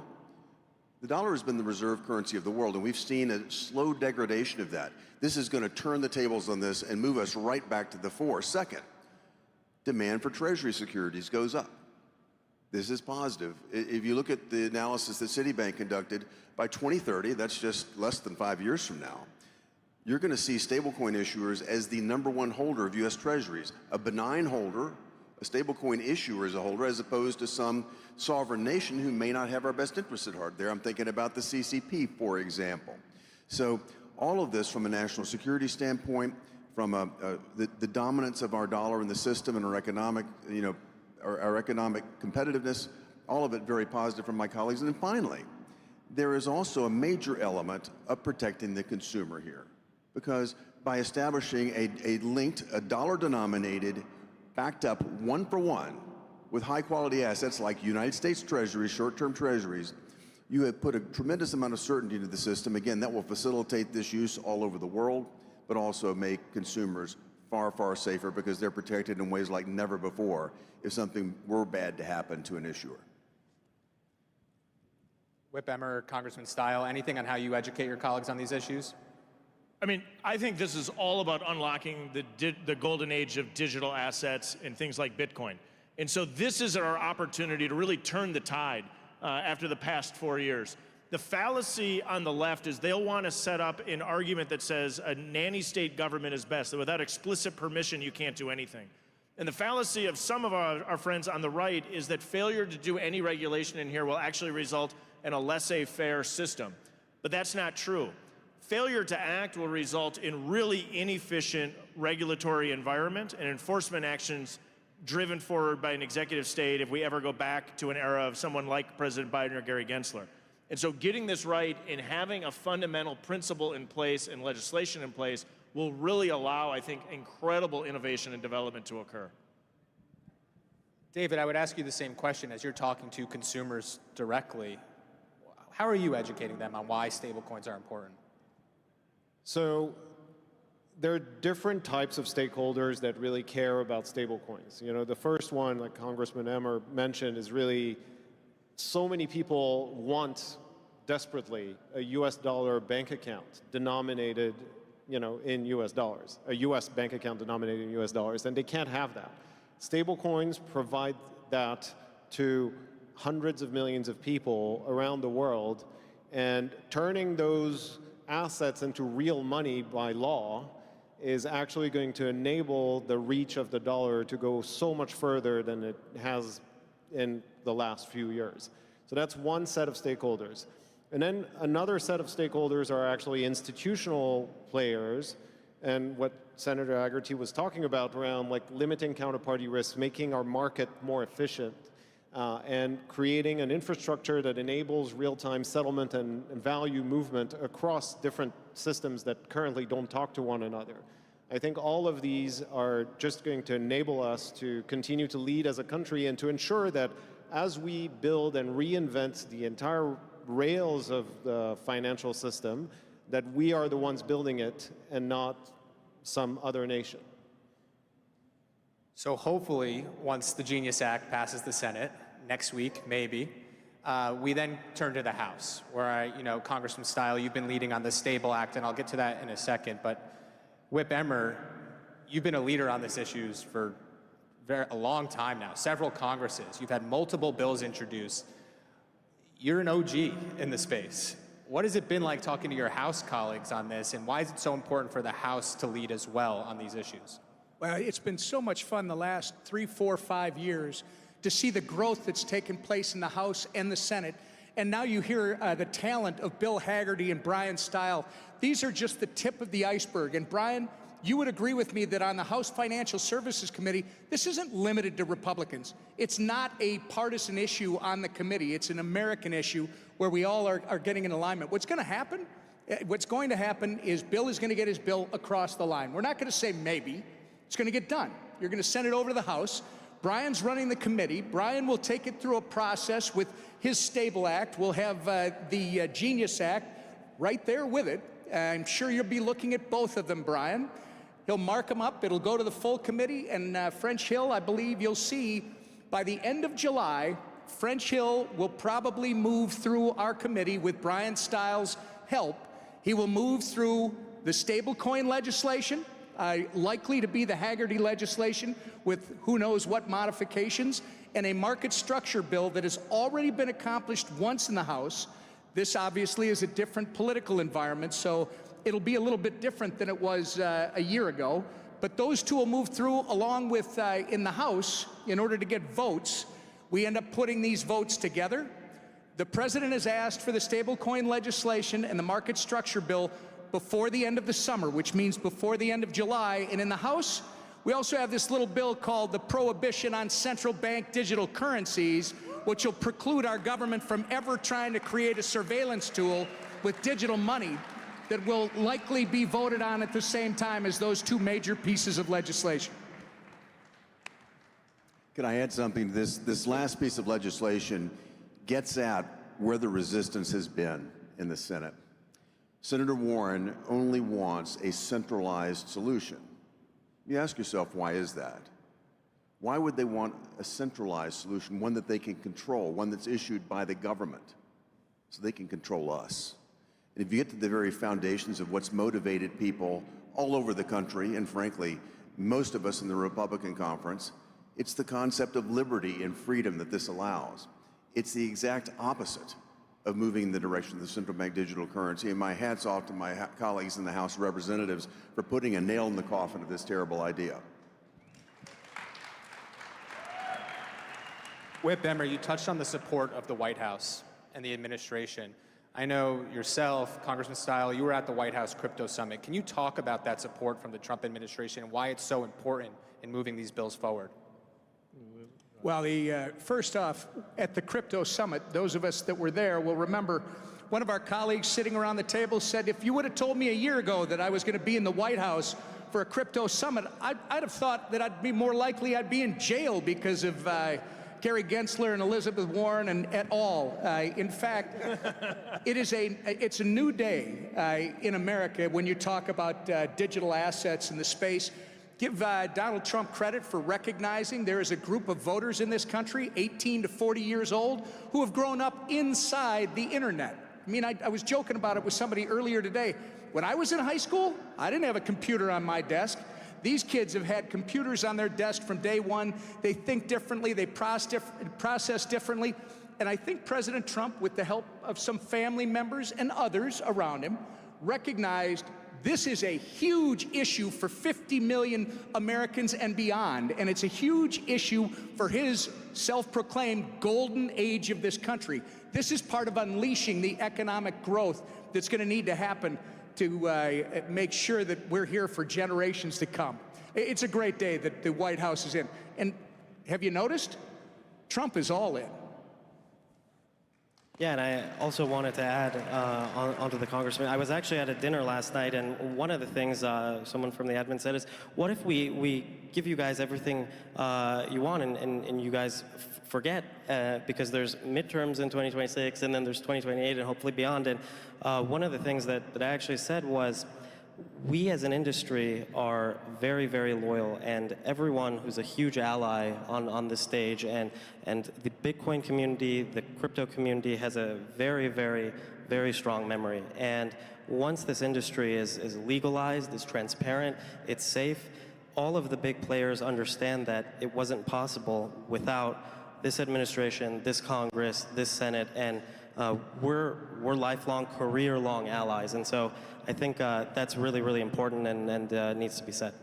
the dollar has been the reserve currency of the world, and we've seen a slow degradation of that. This is going to turn the tables on this and move us right back to the fore. Second, demand for Treasury securities goes up. This is positive. If you look at the analysis that Citibank conducted, by 2030, that's just less than 5 years from now, you're going to see stablecoin issuers as the #1 holder of U.S. Treasuries, a benign holder, a stablecoin issuer as a holder, as opposed to some sovereign nation who may not have our best interests at heart. There, I'm thinking about the CCP, for example. So all of this from a national security standpoint, from the dominance of our dollar in the system and our economic, our economic competitiveness, all of it very positive from my colleagues. And then finally, there is also a major element of protecting the consumer here, because by establishing a dollar-denominated, backed up one-for-one with high-quality assets like United States Treasuries, short-term Treasuries, you have put a tremendous amount of certainty into the system. Again, that will facilitate this use all over the world, but also make consumers far, far safer because they're protected in ways like never before if something were bad to happen to an issuer. Whip Emmer, Congressman Style, anything on how you educate your colleagues on these issues? I mean, I think this is all about unlocking the golden age of digital assets and things like Bitcoin. And so this is our opportunity to really turn the tide after the past 4 years. The fallacy on the left is they'll want to set up an argument that says a nanny state government is best, that without explicit permission you can't do anything. And the fallacy of some of our friends on the right is that failure to do any regulation in here will actually result in a laissez-faire system. But that's not true. Failure to act will result in really inefficient regulatory environment and enforcement actions driven forward by an executive state if we ever go back to an era of someone like President Biden or Gary Gensler. And so getting this right and having a fundamental principle in place and legislation in place will really allow, I think, incredible innovation and development to occur. David, I would ask you the same question as you're talking to consumers directly. How are you educating them on why stablecoins are important? So there are different types of stakeholders that really care about stablecoins. You know, the first one, like Congressman Emmer mentioned, is really so many people want desperately a US dollar bank account denominated, in US dollars, a US bank account denominated in US dollars, and they can't have that. Stablecoins provide that to hundreds of millions of people around the world, and turning those assets into real money by law is actually going to enable the reach of the dollar to go so much further than it has in the last few years. So that's one set of stakeholders. And then another set of stakeholders are actually institutional players, and what Senator Haggerty was talking about around like limiting counterparty risk, making our market more efficient, and creating an infrastructure that enables real-time settlement and value movement across different systems that currently don't talk to one another. I think all of these are just going to enable us to continue to lead as a country and to ensure that as we build and reinvent the entire rails of the financial system, that we are the ones building it and not some other nation. So hopefully, once the Genius Act passes the Senate, next week, maybe, we then turn to the House, where Congressman Style, you've been leading on the Stable Act, and I'll get to that in a second, but Whip Emmer, you've been a leader on these issues for a long time now, several Congresses. You've had multiple bills introduced. You're an OG in the space. What has it been like talking to your House colleagues on this, and why is it so important for the House to lead as well on these issues? Well, it's been so much fun the last 3, 4, 5 years to see the growth that's taken place in the House and the Senate And now you hear the talent of Bill Hagerty and Brian Stile. These are just the tip of the iceberg. And Brian, you would agree with me that on the House Financial Services Committee, this isn't limited to Republicans. It's not a partisan issue on the committee. It's an American issue where we all are getting in alignment. What's going to happen is Bill is going to get his bill across the line. We're not going to say maybe. It's going to get done. You're going to send it over to the House. Brian's running the committee. Brian will take it through a process with his Stable Act. We'll have the Genius Act right there with it. I'm sure you'll be looking at both of them, Brian. He'll mark them up. It'll go to the full committee. And French Hill, I believe you'll see by the end of July, French Hill will probably move through our committee with Brian Stiles' help. He will move through the stablecoin legislation, likely to be the Hagerty legislation with who knows what modifications, and a market structure bill that has already been accomplished once in the House. This obviously is a different political environment, so it'll be a little bit different than it was a year ago. But those two will move through along with in the House in order to get votes. We end up putting these votes together. The president has asked for the stablecoin legislation and the market structure bill before the end of the summer, which means before the end of July. And in the House, we also have this little bill called the Prohibition on Central Bank Digital Currencies, which will preclude our government from ever trying to create a surveillance tool with digital money that will likely be voted on at the same time as those two major pieces of legislation. Can I add something to this? This last piece of legislation gets at where the resistance has been in the Senate. Senator Warren only wants a centralized solution. You ask yourself, why is that? Why would they want a centralized solution, one that they can control, one that's issued by the government, so they can control us? And if you get to the very foundations of what's motivated people all over the country, and frankly, most of us in the Republican conference, it's the concept of liberty and freedom that this allows. It's the exact opposite of moving in the direction of the central bank digital currency. And my hat's off to my colleagues in the House of Representatives for putting a nail in the coffin of this terrible idea. Whip Emmer, you touched on the support of the White House and the administration. I know yourself, Congressman Stile, you were at the White House Crypto Summit. Can you talk about that support from the Trump administration and why it's so important in moving these bills forward? Well, first off, at the Crypto Summit, those of us that were there will remember one of our colleagues sitting around the table said, if you would have told me a year ago that I was going to be in the White House for a Crypto Summit, I'd have thought that I'd be more likely I'd be in jail because of Gary Gensler and Elizabeth Warren and et al. In fact, it's a new day in America when you talk about digital assets in the space. Give Donald Trump credit for recognizing there is a group of voters in this country, 18 to 40 years old, who have grown up inside the internet. I mean, I was joking about it with somebody earlier today. When I was in high school, I didn't have a computer on my desk. These kids have had computers on their desk from day one. They think differently, they process differently. And I think President Trump, with the help of some family members and others around him, recognized this is a huge issue for 50 million Americans and beyond, and it's a huge issue for his self-proclaimed golden age of this country. This is part of unleashing the economic growth that's going to need to happen to make sure that we're here for generations to come. It's a great day that the White House is in. And have you noticed? Trump is all in. Yeah, and I also wanted to add onto the congressman. I was actually at a dinner last night, and one of the things someone from the admin said is, what if we give you guys everything you want and you guys forget, because there's midterms in 2026, and then there's 2028 and hopefully beyond. And one of the things that I actually said was, we as an industry are very, very loyal, and everyone who's a huge ally on this stage, and the Bitcoin community, the crypto community has a very, very, very strong memory. And once this industry is legalized, is transparent, it's safe, all of the big players understand that it wasn't possible without this administration, this Congress, this Senate, and we're lifelong, career-long allies. And so I think that's really, really important and needs to be said.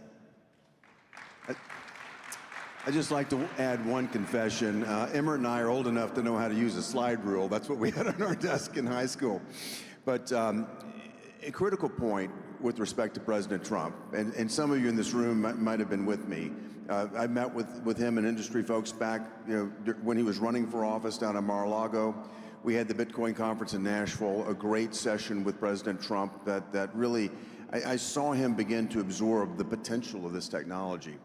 I'd just like to add one confession. Emmert and I are old enough to know how to use a slide rule. That's what we had on our desk in high school. But a critical point with respect to President Trump, and some of you in this room might have been with me. I met with him and industry folks back, when he was running for office down in Mar-a-Lago. We had the Bitcoin conference in Nashville, a great session with President Trump that really, I saw him begin to absorb the potential of this technology.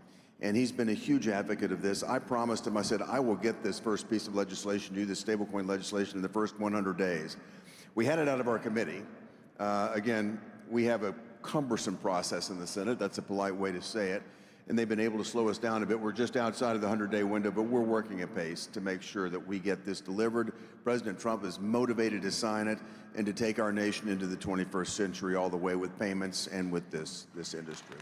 And he's been a huge advocate of this. I promised him, I said, I will get this first piece of legislation, do this stablecoin legislation in the first 100 days. We had it out of our committee. Again, we have a cumbersome process in the Senate. That's a polite way to say it. And they've been able to slow us down a bit. We're just outside of the 100-day window, but we're working at pace to make sure that we get this delivered. President Trump is motivated to sign it and to take our nation into the 21st century all the way with payments and with this industry.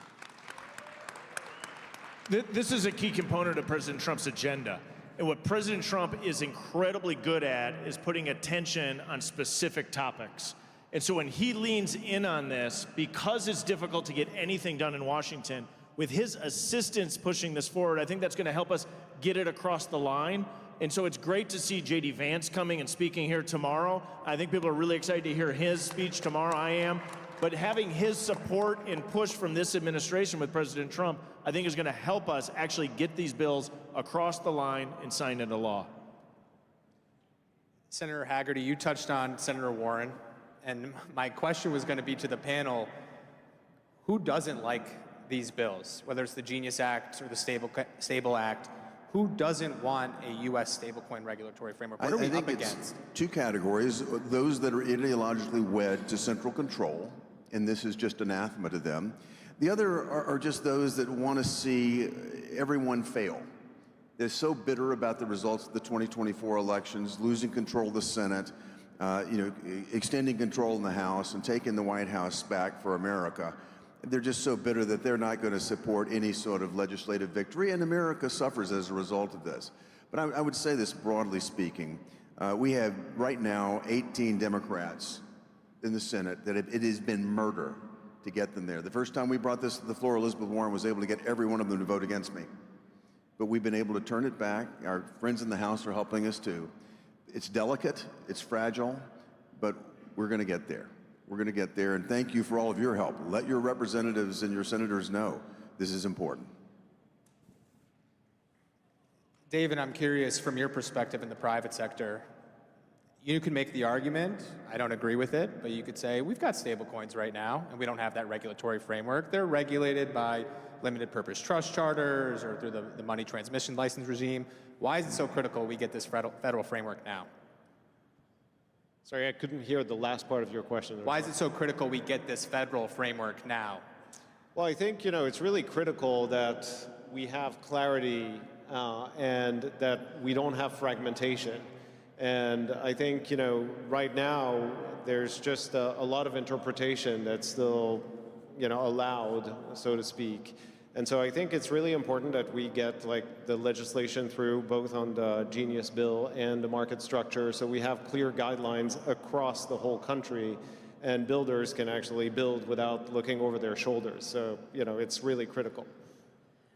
This is a key component of President Trump's agenda. And what President Trump is incredibly good at is putting attention on specific topics. And so when he leans in on this, because it's difficult to get anything done in Washington, with his assistance pushing this forward, I think that's going to help us get it across the line. And so it's great to see J.D. Vance coming and speaking here tomorrow. I think people are really excited to hear his speech tomorrow. I am. But having his support and push from this administration with President Trump, I think is going to help us actually get these bills across the line and signed into law. Senator Hagerty, you touched on Senator Warren, and my question was going to be to the panel, who doesn't like these bills, whether it's the Genius Act or the Stable Act? Who doesn't want a U.S. stablecoin regulatory framework? What are we up against? It's two categories. Those that are ideologically wed to central control, and this is just anathema to them. The other are just those that want to see everyone fail. They're so bitter about the results of the 2024 elections, losing control of the Senate, extending control in the House and taking the White House back for America. They're just so bitter that they're not going to support any sort of legislative victory, and America suffers as a result of this. But I would say this broadly speaking. We have right now 18 Democrats in the Senate that it has been murder to get them there. The first time we brought this to the floor, Elizabeth Warren was able to get every one of them to vote against me. But we've been able to turn it back. Our friends in the House are helping us too. It's delicate, it's fragile, but we're going to get there. We're going to get there, and thank you for all of your help. Let your representatives and your senators know this is important. David, I'm curious from your perspective in the private sector, you can make the argument, I don't agree with it, but you could say, we've got stablecoins right now, and we don't have that regulatory framework. They're regulated by limited purpose trust charters or through the money transmission license regime. Why is it so critical we get this federal framework now? Sorry, I couldn't hear the last part of your question. Why is it so critical we get this federal framework now? Well, I think, it's really critical that we have clarity and that we don't have fragmentation. And I think, right now, there's just a lot of interpretation that's still, allowed, so to speak. And so I think it's really important that we get the legislation through both on the Genius bill and the market structure, so we have clear guidelines across the whole country and builders can actually build without looking over their shoulders. So, it's really critical.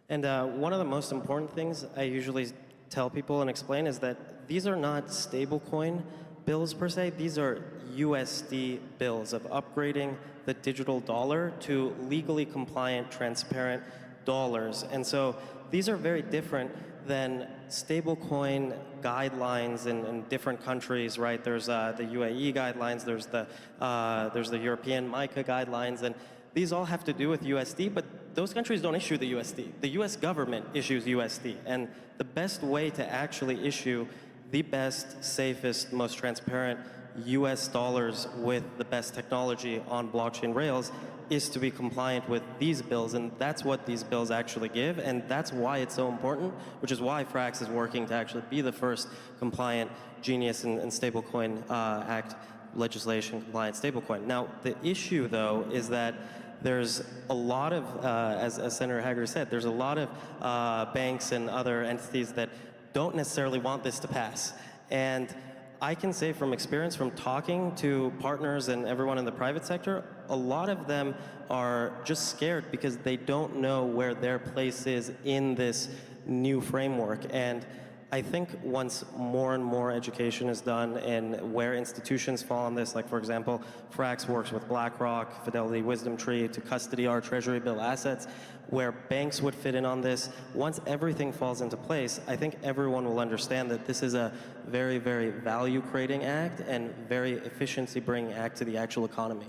And one of the most important things I usually tell people and explain is that these are not stablecoin bills per se, these are USD bills of upgrading the digital dollar to legally compliant, transparent dollars. And so these are very different than stablecoin guidelines in different countries, right? There's the UAE guidelines, there's the European MiCA guidelines, and these all have to do with USD, but those countries don't issue the USD. The US government issues USD, and the best way to actually issue the best, safest, most transparent US dollars with the best technology on blockchain rails is to be compliant with these bills, and that's what these bills actually give, and that's why it's so important, which is why Frax is working to actually be the first compliant Genius and Stablecoin Act legislation compliant stablecoin. Now, the issue, though, is that there's a lot of, as Senator Hagerty said, there's a lot of banks and other entities that don't necessarily want this to pass. And I can say from experience, from talking to partners and everyone in the private sector, a lot of them are just scared because they don't know where their place is in this new framework. And I think once more and more education is done and where institutions fall on this, like for example, Frax works with BlackRock, Fidelity Wisdom Tree to custody our treasury bill assets, where banks would fit in on this. Once everything falls into place, I think everyone will understand that this is a very, very value-creating act and very efficiency-bringing act to the actual economy.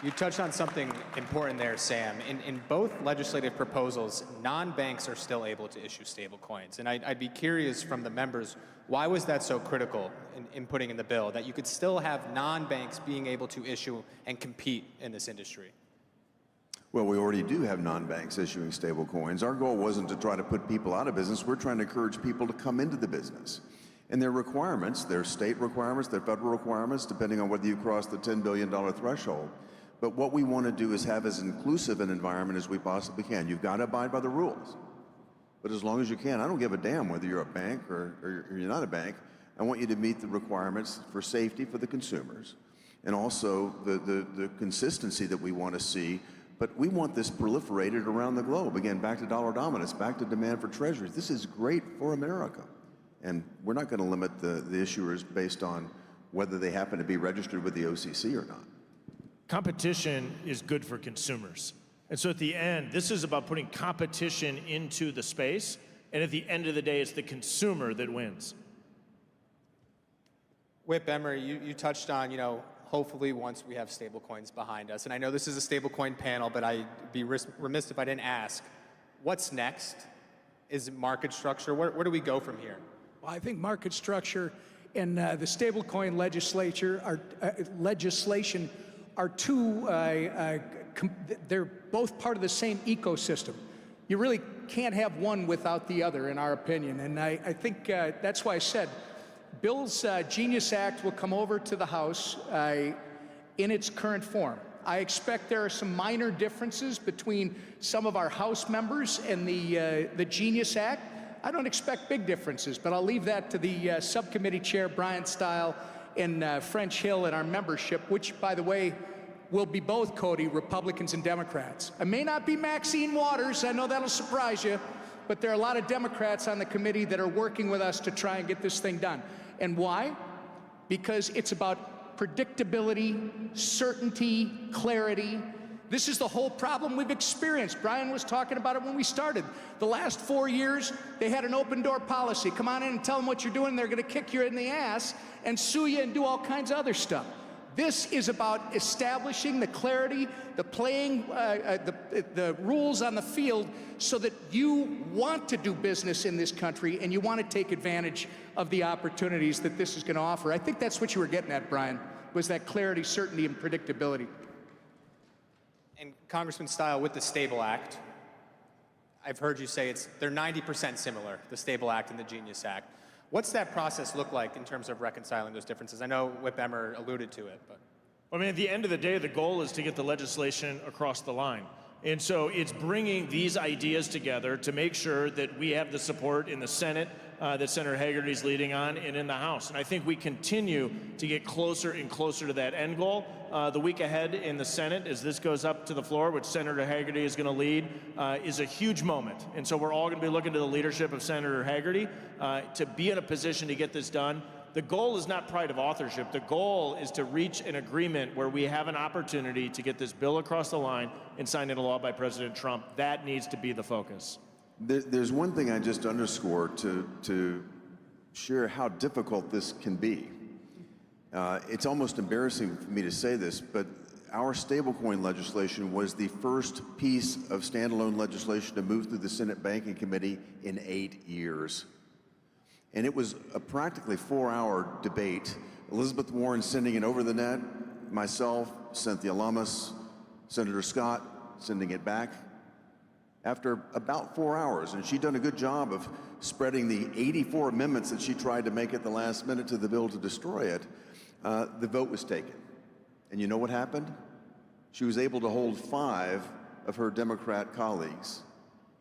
You touched on something important there, Sam. In both legislative proposals, non-banks are still able to issue stable coins. And I'd be curious from the members, why was that so critical in putting in the bill, that you could still have non-banks being able to issue and compete in this industry? Well, we already do have non-banks issuing stable coins. Our goal wasn't to try to put people out of business. We're trying to encourage people to come into the business. And their requirements, their state requirements, their federal requirements, depending on whether you cross the $10 billion threshold. But what we want to do is have as inclusive an environment as we possibly can. You've got to abide by the rules. But as long as you can, I don't give a damn whether you're a bank or you're not a bank. I want you to meet the requirements for safety for the consumers and also the consistency that we want to see. But we want this proliferated around the globe. Again, back to dollar dominance, back to demand for treasuries. This is great for America. And we're not going to limit the issuers based on whether they happen to be registered with the OCC or not. Competition is good for consumers. And so at the end, this is about putting competition into the space, and at the end of the day, it's the consumer that wins. Whip Emery, you touched on, hopefully once we have stablecoins behind us, and I know this is a stablecoin panel, but I'd be remiss if I didn't ask, what's next? Is it market structure? Where do we go from here? Well, I think market structure and the stablecoin legislation are two, they're both part of the same ecosystem. You really can't have one without the other, in our opinion. And I think that's why I said Bill's Genius Act will come over to the House in its current form. I expect there are some minor differences between some of our House members and the Genius Act. I don't expect big differences, but I'll leave that to the subcommittee chair, Brian Stile, and French Hill and our membership, which, by the way, will be both, Cody, Republicans and Democrats. I may not be Maxine Waters, I know that'll surprise you, but there are a lot of Democrats on the committee that are working with us to try and get this thing done. And why? Because it's about predictability, certainty, clarity. This is the whole problem we've experienced. Brian was talking about it when we started. The last 4 years, they had an open door policy. Come on in and tell them what you're doing. They're going to kick you in the ass and sue you and do all kinds of other stuff. This is about establishing the clarity, the playing, the rules on the field so that you want to do business in this country and you want to take advantage of the opportunities that this is going to offer. I think that's what you were getting at, Brian, was that clarity, certainty, and predictability. And Congressman Stile, with the Stable Act, I've heard you say they're 90% similar, the Stable Act and the Genius Act. What's that process look like in terms of reconciling those differences? I know Whip Emmer alluded to it, but. I mean, at the end of the day, the goal is to get the legislation across the line. And so it's bringing these ideas together to make sure that we have the support in the Senate that Senator Hagerty's leading on and in the House. And I think we continue to get closer and closer to that end goal. The week ahead in the Senate, as this goes up to the floor, which Senator Hagerty is going to lead, is a huge moment. And so we're all going to be looking to the leadership of Senator Hagerty to be in a position to get this done. The goal is not pride of authorship. The goal is to reach an agreement where we have an opportunity to get this bill across the line and signed into law by President Trump. That needs to be the focus. There's one thing I just underscore to share how difficult this can be. It's almost embarrassing for me to say this, but our stablecoin legislation was the first piece of standalone legislation to move through the Senate Banking Committee in 8 years. And it was a practically 4-hour debate. Elizabeth Warren sending it over the net, myself, Cynthia Lummis, Senator Scott sending it back. After about 4 hours, and she'd done a good job of spreading the 84 amendments that she tried to make at the last minute to the bill to destroy it, the vote was taken. And you know what happened? She was able to hold 5 of her Democrat colleagues,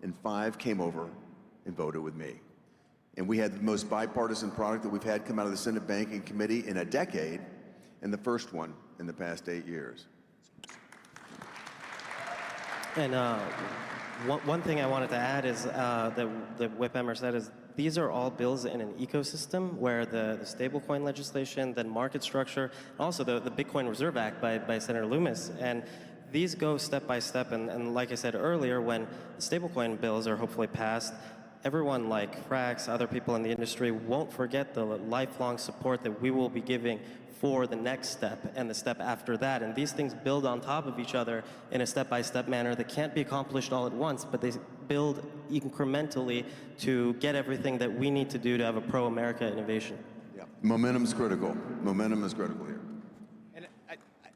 and 5 came over and voted with me. And we had the most bipartisan product that we've had come out of the Senate Banking Committee in a decade, and the first one in the past 8 years. And one thing I wanted to add is that Whip Emmer said is these are all bills in an ecosystem where the stablecoin legislation, then market structure, and also the Bitcoin Reserve Act by Senator Lummis. And these go step by step. And like I said earlier, when the stablecoin bills are hopefully passed, everyone like Frax, other people in the industry won't forget the lifelong support that we will be giving for the next step and the step after that. And these things build on top of each other in a step-by-step manner that can't be accomplished all at once, but they build incrementally to get everything that we need to do to have a pro-America innovation. Yeah. Momentum's critical. Momentum is critical here. And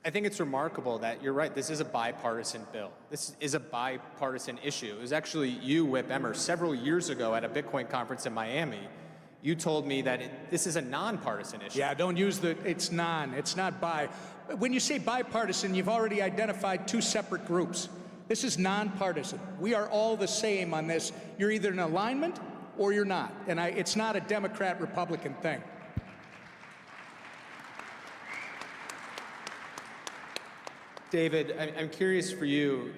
I think it's remarkable that you're right, this is a bipartisan bill. This is a bipartisan issue. It was actually you, Whip Emmer, several years ago at a Bitcoin conference in Miami. You told me that this is a nonpartisan issue. Yeah, don't use it's not bi. When you say bipartisan, you've already identified two separate groups. This is nonpartisan. We are all the same on this. You're either in alignment or you're not. And it's not a Democrat-Republican thing. David, I'm curious for you,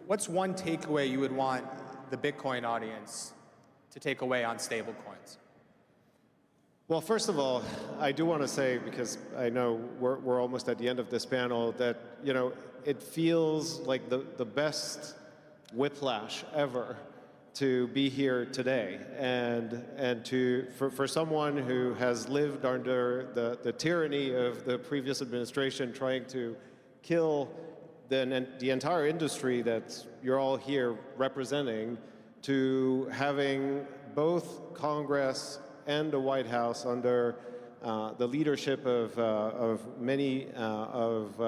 what's one takeaway you would want the Bitcoin audience to take away on stablecoins? Well, first of all, I do want to say, because I know we're almost at the end of this panel, that it feels like the best whiplash ever to be here today, and for someone who has lived under the tyranny of the previous administration trying to kill the entire industry that you're all here representing, to having both Congress and the White House under the leadership of many of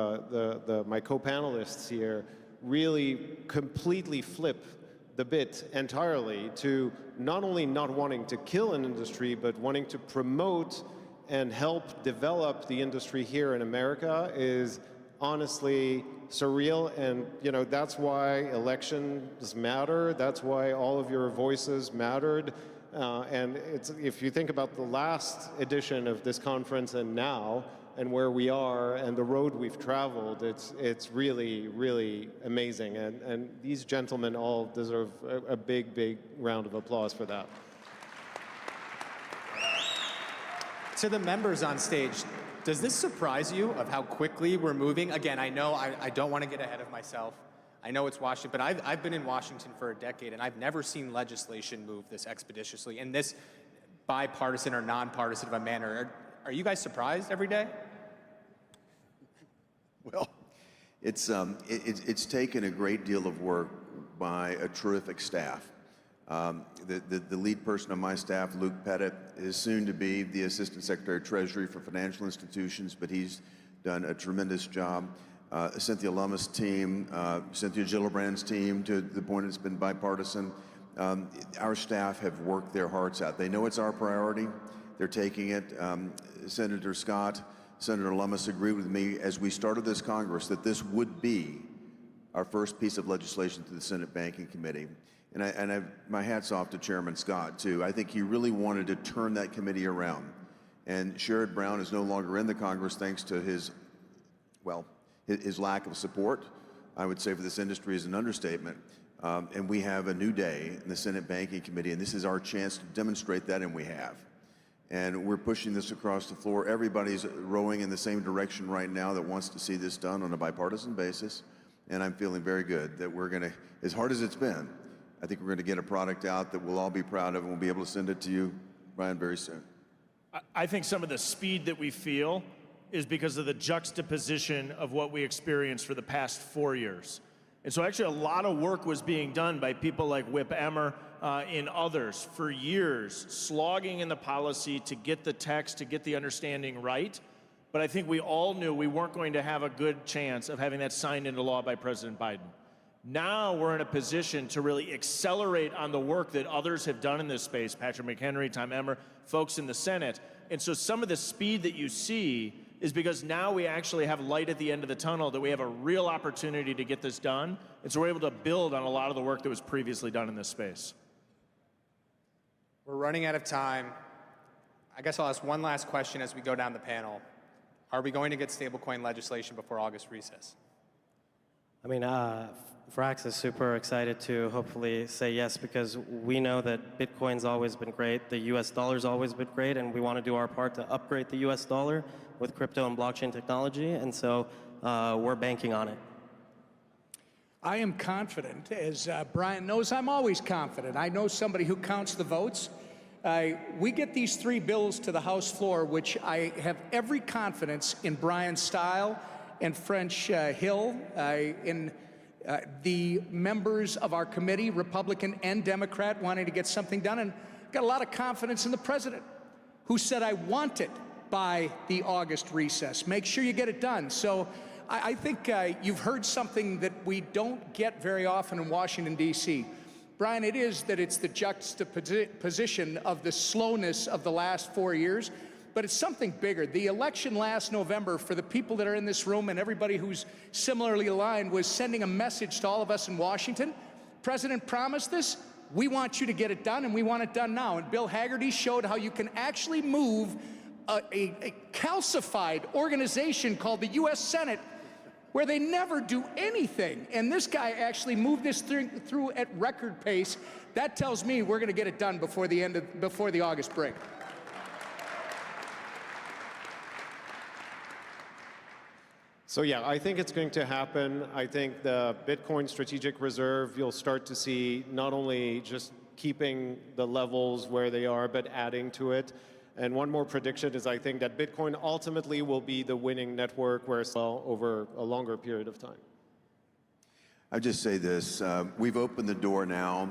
my co-panelists here really completely flip the bit entirely to not only not wanting to kill an industry, but wanting to promote and help develop the industry here in America is honestly surreal. And that's why elections matter. That's why all of your voices mattered. And if you think about the last edition of this conference and now, and where we are and the road we've traveled, it's really, really amazing. And these gentlemen all deserve a big, big round of applause for that. To the members on stage, does this surprise you of how quickly we're moving? Again, I know I don't want to get ahead of myself. I know it's Washington, but I've been in Washington for a decade, and I've never seen legislation move this expeditiously in this bipartisan or nonpartisan of a manner. Are you guys surprised every day? Well, it's taken a great deal of work by a terrific staff. The lead person on my staff, Luke Pettit, is soon to be the Assistant Secretary of Treasury for Financial Institutions, but he's done a tremendous job. Cynthia Lummis' team, Cynthia Gillibrand's team, to the point it's been bipartisan. Our staff have worked their hearts out. They know it's our priority. They're taking it. Senator Scott, Senator Lummis agreed with me as we started this Congress that this would be our first piece of legislation to the Senate Banking Committee. And my hat's off to Chairman Scott, too. I think he really wanted to turn that committee around. And Sherrod Brown is no longer in the Congress thanks to his lack of support, I would say, for this industry is an understatement. And we have a new day in the Senate Banking Committee, and this is our chance to demonstrate that, and we have. And we're pushing this across the floor. Everybody's rowing in the same direction right now that wants to see this done on a bipartisan basis. And I'm feeling very good that we're going to, as hard as it's been, I think we're going to get a product out that we'll all be proud of, and we'll be able to send it to you, Brian, very soon. I think some of the speed that we feel is because of the juxtaposition of what we experienced for the past 4 years. And so actually a lot of work was being done by people like Whip Emmer and others for years, slogging in the policy to get the text, to get the understanding right. But I think we all knew we weren't going to have a good chance of having that signed into law by President Biden. Now we're in a position to really accelerate on the work that others have done in this space, Patrick McHenry, Tom Emmer, folks in the Senate. And so some of the speed that you see is because now we actually have light at the end of the tunnel, that we have a real opportunity to get this done. And so we're able to build on a lot of the work that was previously done in this space. We're running out of time. I guess I'll ask one last question as we go down the panel. Are we going to get stablecoin legislation before August recess? I mean, Frax is super excited to hopefully say yes, because we know that Bitcoin's always been great, the US dollar's always been great, and we want to do our part to upgrade the US dollar with crypto and blockchain technology, and so we're banking on it. I am confident. As Brian knows, I'm always confident. I know somebody who counts the votes. We get these 3 bills to the House floor, which I have every confidence in Brian's style and French Hill, in the members of our committee, Republican and Democrat, wanting to get something done, and got a lot of confidence in the president, who said, I want it by the August recess. Make sure you get it done. So I think you've heard something that we don't get very often in Washington, D.C. Brian, it is that it's the juxtaposition of the slowness of the last 4 years, but it's something bigger. The election last November, for the people that are in this room and everybody who's similarly aligned, was sending a message to all of us in Washington. President promised this. We want you to get it done, and we want it done now. And Bill Hagerty showed how you can actually move a calcified organization called the U.S. Senate, where they never do anything. And this guy actually moved this through at record pace. That tells me we're going to get it done before the August break. So yeah, I think it's going to happen. I think the Bitcoin Strategic Reserve, you'll start to see not only just keeping the levels where they are, but adding to it. And one more prediction is I think that Bitcoin ultimately will be the winning network where it's over a longer period of time. I'll just say this, we've opened the door now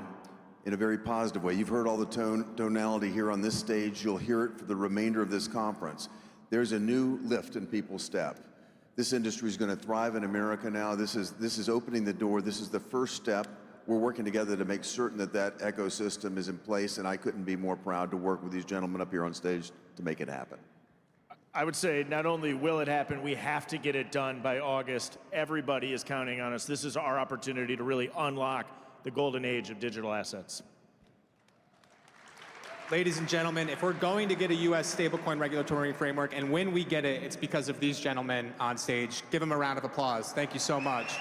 in a very positive way. You've heard all the tonality here on this stage. You'll hear it for the remainder of this conference. There's a new lift in people's step. This industry is going to thrive in America now. This is opening the door. This is the first step. We're working together to make certain that that ecosystem is in place, and I couldn't be more proud to work with these gentlemen up here on stage to make it happen. I would say not only will it happen, we have to get it done by August. Everybody is counting on us. This is our opportunity to really unlock the golden age of digital assets. Ladies and gentlemen, if we're going to get a U.S. stablecoin regulatory framework, and when we get it, it's because of these gentlemen on stage. Give them a round of applause. Thank you so much.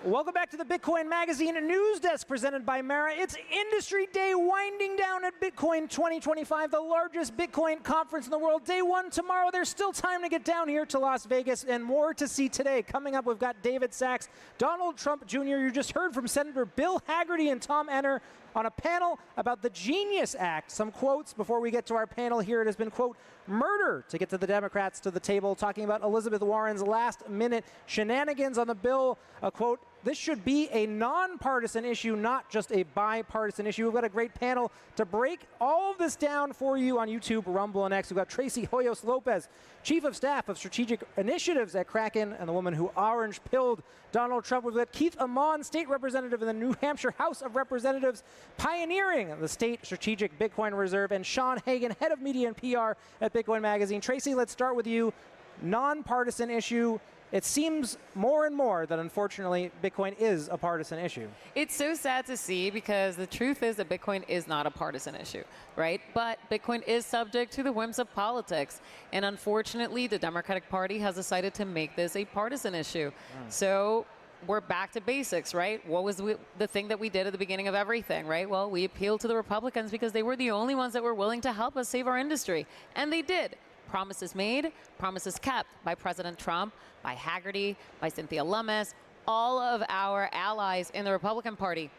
Welcome back to the Bitcoin Magazine news desk presented by Mara. It's Industry Day winding down at Bitcoin 2025, the largest Bitcoin conference in the world. Day 1 tomorrow. There's still time to get down here to Las Vegas and more to see today. Coming up, we've got David Sachs, Donald Trump Jr. You just heard from Senator Bill Hagerty and Tom Enner on a panel about the Genius Act. Some quotes before we get to our panel here. It has been, quote, murder to get to the Democrats to the table, talking about Elizabeth Warren's last-minute shenanigans on the bill. Quote, this should be a nonpartisan issue, not just a bipartisan issue. We've got a great panel to break all of this down for you on YouTube, Rumble, and X. We've got Tracy Hoyos Lopez, Chief of Staff of Strategic Initiatives at Kraken, and the woman who orange-pilled Donald Trump. We've got Keith Amon, State Representative in the New Hampshire House of Representatives, pioneering the State Strategic Bitcoin Reserve, and Sean Hagan, Head of Media and PR at Bitcoin Magazine. Tracy, let's start with you. Nonpartisan issue. It seems more and more that, unfortunately, Bitcoin is a partisan issue. It's so sad to see, because the truth is that Bitcoin is not a partisan issue, right? But Bitcoin is subject to the whims of politics. And unfortunately, the Democratic Party has decided to make this a partisan issue. So we're back to basics, right? What was the thing that we did at the beginning of everything, right? Well, we appealed to the Republicans because they were the only ones that were willing to help us save our industry. And they did. Promises made, promises kept by President Trump, by Hagerty, by Cynthia Lummis, all of our allies in the Republican Party.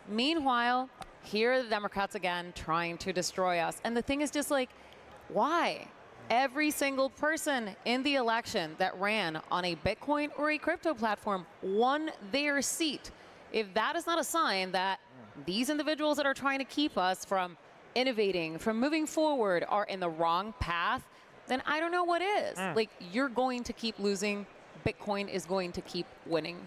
Meanwhile, here are the Democrats again trying to destroy us. And the thing is just like, why? Every single person in the election that ran on a Bitcoin or a crypto platform won their seat. If that is not a sign that these individuals that are trying to keep us from innovating, from moving forward, are in the wrong path, then I don't know what is. Like, you're going to keep losing. Bitcoin is going to keep winning.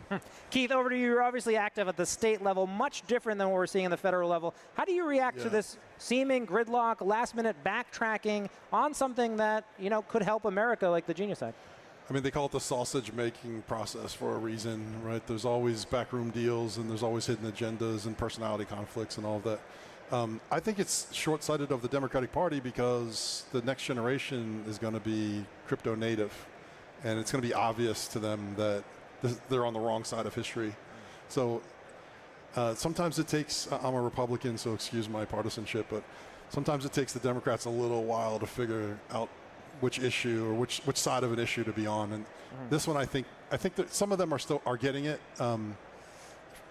Keith, over to you. You're obviously active at the state level, much different than what we're seeing in the federal level. How do you react to this seeming gridlock, last-minute backtracking on something that, you know, could help America, like the Genius Act? I mean, they call it the sausage-making process for a reason, right? There's always backroom deals, and there's always hidden agendas and personality conflicts and all of that. I think it's short-sighted of the Democratic Party because the next generation is going to be crypto native. And it's going to be obvious to them that they're on the wrong side of history. So sometimes it takes, I'm a Republican, so excuse my partisanship, but sometimes it takes the Democrats a little while to figure out which issue or which side of an issue to be on. And this one, I think that some of them are getting it,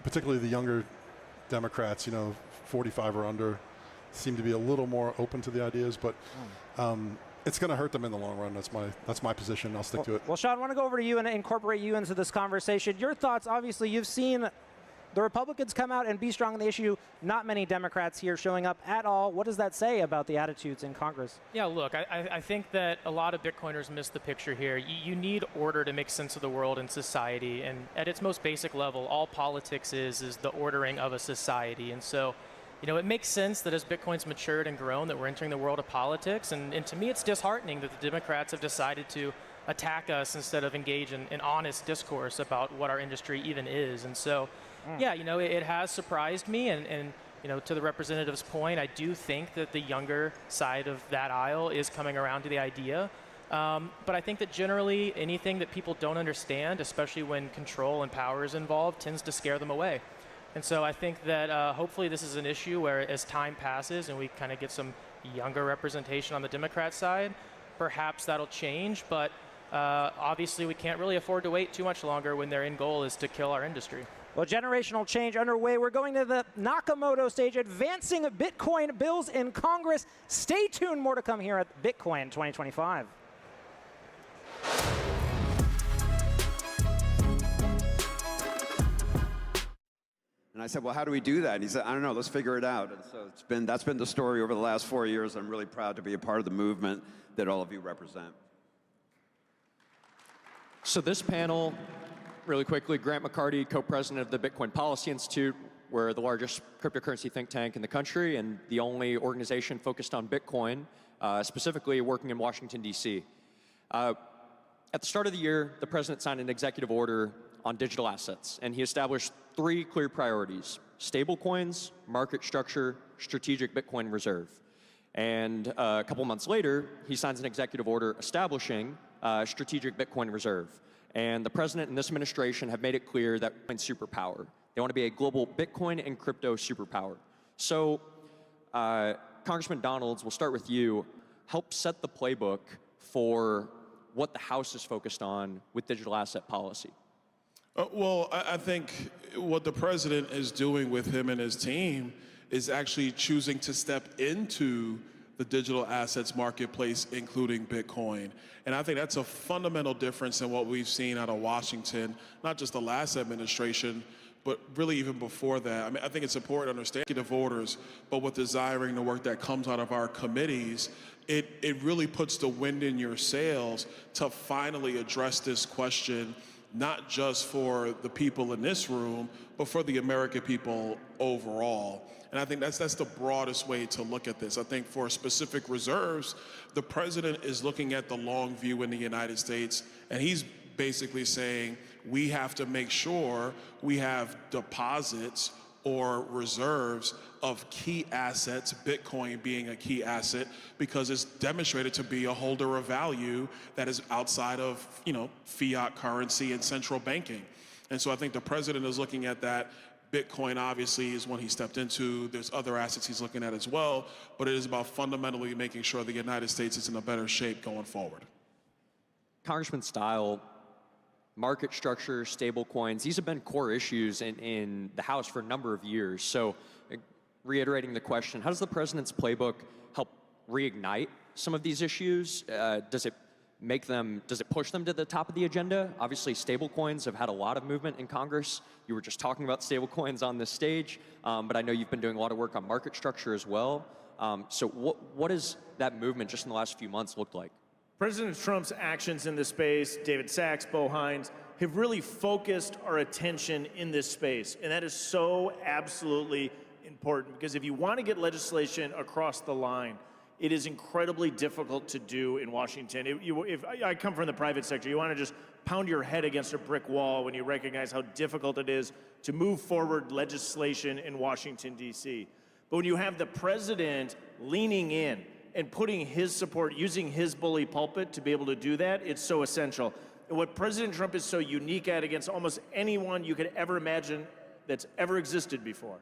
particularly the younger Democrats, you know, 45 or under, seem to be a little more open to the ideas, but it's going to hurt them in the long run. That's my position. I'll stick to it. Well, Sean, I want to go over to you and incorporate you into this conversation. Your thoughts, obviously, you've seen the Republicans come out and be strong on the issue. Not many Democrats here showing up at all. What does that say about the attitudes in Congress? Yeah, look, I think that a lot of Bitcoiners miss the picture here. You need order to make sense of the world and society. And at its most basic level, all politics is the ordering of a society. And so, you know, it makes sense that as Bitcoin's matured and grown that we're entering the world of politics. And to me, it's disheartening that the Democrats have decided to attack us instead of engage in honest discourse about what our industry even is. And so, yeah, you know, it has surprised me. And you know, to the representative's point, I do think that the younger side of that aisle is coming around to the idea. But I think that generally anything that people don't understand, especially when control and power is involved, tends to scare them away. And so I think that hopefully this is an issue where as time passes and we kind of get some younger representation on the Democrat side, perhaps that'll change. But obviously we can't really afford to wait too much longer when their end goal is to kill our industry. Well, generational change underway. We're going to the Nakamoto stage, advancing Bitcoin bills in Congress. Stay tuned, more to come here at Bitcoin 2025. And I said, well, how do we do that? And he said, I don't know, let's figure it out. And so that's been the story over the last 4 years. I'm really proud to be a part of the movement that all of you represent. So this panel, really quickly, Grant McCarty, co-president of the Bitcoin Policy Institute. We're the largest cryptocurrency think tank in the country and the only organization focused on Bitcoin, specifically working in Washington, D.C. At the start of the year, the president signed an executive order on digital assets, and he established 3 clear priorities: stablecoins, market structure, strategic Bitcoin reserve. And a couple months later, he signs an executive order establishing strategic Bitcoin reserve. And the president and this administration have made it clear that Bitcoin superpower. They want to be a global Bitcoin and crypto superpower. So, Congressman Donalds, we'll start with you. Help set the playbook for what the House is focused on with digital asset policy. Well, I think what the president is doing with him and his team is actually choosing to step into the digital assets marketplace, including Bitcoin. And I think that's a fundamental difference in what we've seen out of Washington, not just the last administration, but really even before that. I mean, I think it's important to understand executive orders, but with desiring the work that comes out of our committees, it really puts the wind in your sails to finally address this question, not just for the people in this room, but for the American people overall. And I think that's the broadest way to look at this. I think for specific reserves, the president is looking at the long view in the United States, and he's basically saying we have to make sure we have deposits or reserves of key assets, Bitcoin being a key asset, because it's demonstrated to be a holder of value that is outside of, you know, fiat currency and central banking. And so I think the president is looking at that. Bitcoin obviously is one he stepped into. There's other assets he's looking at as well, but it is about fundamentally making sure the United States is in a better shape going forward. Congressman Style, market structure, stable coins, these have been core issues in the House for a number of years. So reiterating the question, how does the president's playbook help reignite some of these issues? Does it push them to the top of the agenda? Obviously, stablecoins have had a lot of movement in Congress. You were just talking about stablecoins on this stage, but I know you've been doing a lot of work on market structure as well. So what has that movement just in the last few months looked like? President Trump's actions in this space, David Sachs, Bo Hines, have really focused our attention in this space. And that is so absolutely important, because if you want to get legislation across the line, it is incredibly difficult to do in Washington. If I come from the private sector, you want to just pound your head against a brick wall when you recognize how difficult it is to move forward legislation in Washington, D.C. But when you have the president leaning in and putting his support, using his bully pulpit to be able to do that, it's so essential. And what President Trump is so unique at against almost anyone you could ever imagine that's ever existed before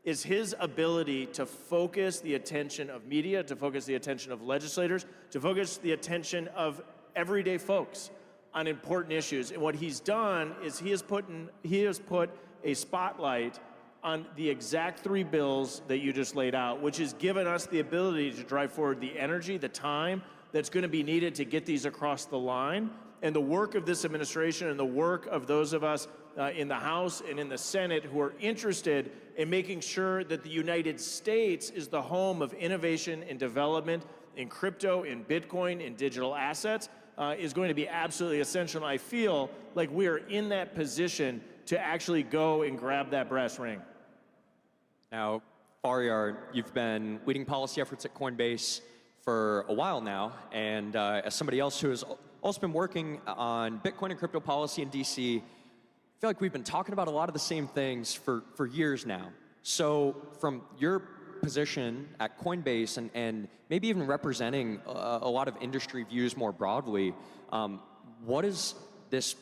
is his ability to focus the attention of media, to focus the attention of legislators, to focus the attention of everyday folks on important issues. And what he's done is he has put a spotlight on the exact 3 bills that you just laid out, which has given us the ability to drive forward the energy, the time that's going to be needed to get these across the line. And the work of this administration and the work of those of us in the House and in the Senate who are interested in making sure that the United States is the home of innovation and development in crypto, in Bitcoin, in digital assets, is going to be absolutely essential. And I feel like we are in that position to actually go and grab that brass ring. Now, Faryar, you've been leading policy efforts at Coinbase for a while now, and as somebody else who has also been working on Bitcoin and crypto policy in DC, I feel like we've been talking about a lot of the same things for years now. So from your position at Coinbase and maybe even representing a lot of industry views more broadly, what is this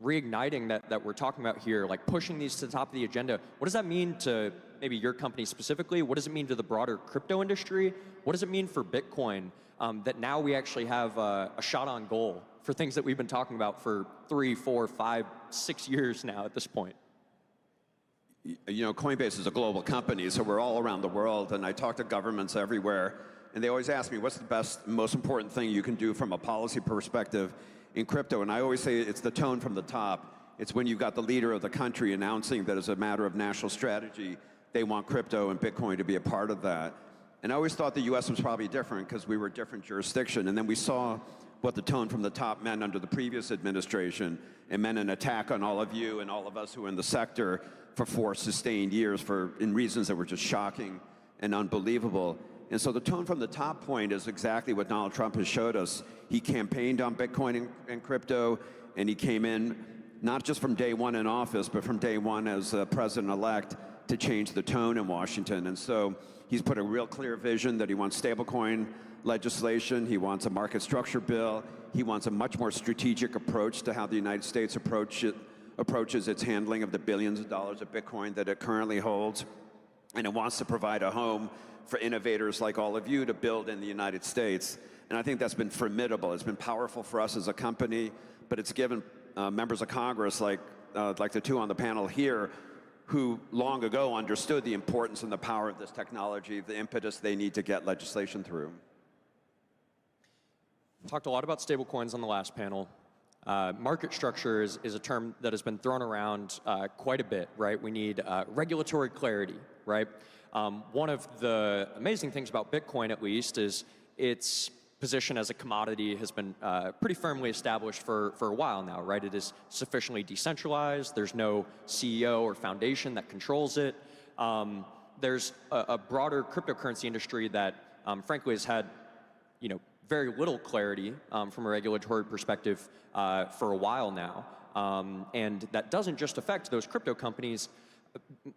reigniting that we're talking about here, like pushing these to the top of the agenda, what does that mean to maybe your company specifically? What does it mean to the broader crypto industry? What does it mean for Bitcoin that now we actually have a shot on goal for things that we've been talking about for 3, 4, 5, 6 years now at this point? You know, Coinbase is a global company, so we're all around the world, and I talk to governments everywhere, and they always ask me, what's the best, most important thing you can do from a policy perspective in crypto? And I always say it's the tone from the top. It's when you've got the leader of the country announcing that as a matter of national strategy, they want crypto and Bitcoin to be a part of that. And I always thought the US was probably different because we were a different jurisdiction. And then we saw what the tone from the top meant under the previous administration. It meant an attack on all of you and all of us who are in the sector for 4 sustained years in reasons that were just shocking and unbelievable. And so the tone from the top point is exactly what Donald Trump has showed us. He campaigned on Bitcoin and crypto, and he came in not just from day one in office, but from day one as president-elect to change the tone in Washington. And so he's put a real clear vision that he wants stablecoin legislation, he wants a market structure bill, he wants a much more strategic approach to how the United States approaches its handling of the billions of dollars of Bitcoin that it currently holds. And it wants to provide a home for innovators like all of you to build in the United States. And I think that's been formidable. It's been powerful for us as a company, but it's given members of Congress like the 2 on the panel here who long ago understood the importance and the power of this technology, the impetus they need to get legislation through. Talked a lot about stablecoins on the last panel. Market structure is a term that has been thrown around quite a bit, right? We need regulatory clarity, right? One of the amazing things about Bitcoin, at least, is its position as a commodity has been pretty firmly established for a while now, right? It is sufficiently decentralized. There's no CEO or foundation that controls it. There's a broader cryptocurrency industry that, frankly, has had, very little clarity from a regulatory perspective for a while now. And that doesn't just affect those crypto companies.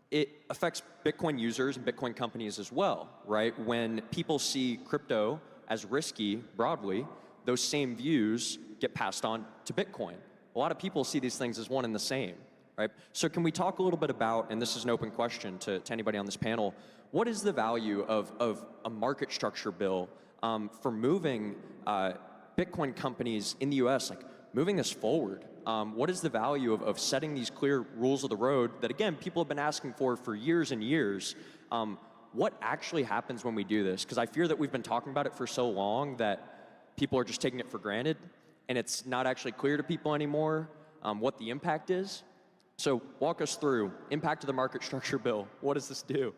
It affects Bitcoin users and Bitcoin companies as well, right? When people see crypto as risky broadly, those same views get passed on to Bitcoin. A lot of people see these things as one and the same, right? So can we talk a little bit about, and this is an open question to anybody on this panel, what is the value of a market structure bill for moving Bitcoin companies in the US, like moving this forward? What is the value of setting these clear rules of the road that, again, people have been asking for years and years? What actually happens when we do this? Because I fear that we've been talking about it for so long that people are just taking it for granted, and it's not actually clear to people anymore what the impact is. So walk us through impact of the market structure bill. What does this do?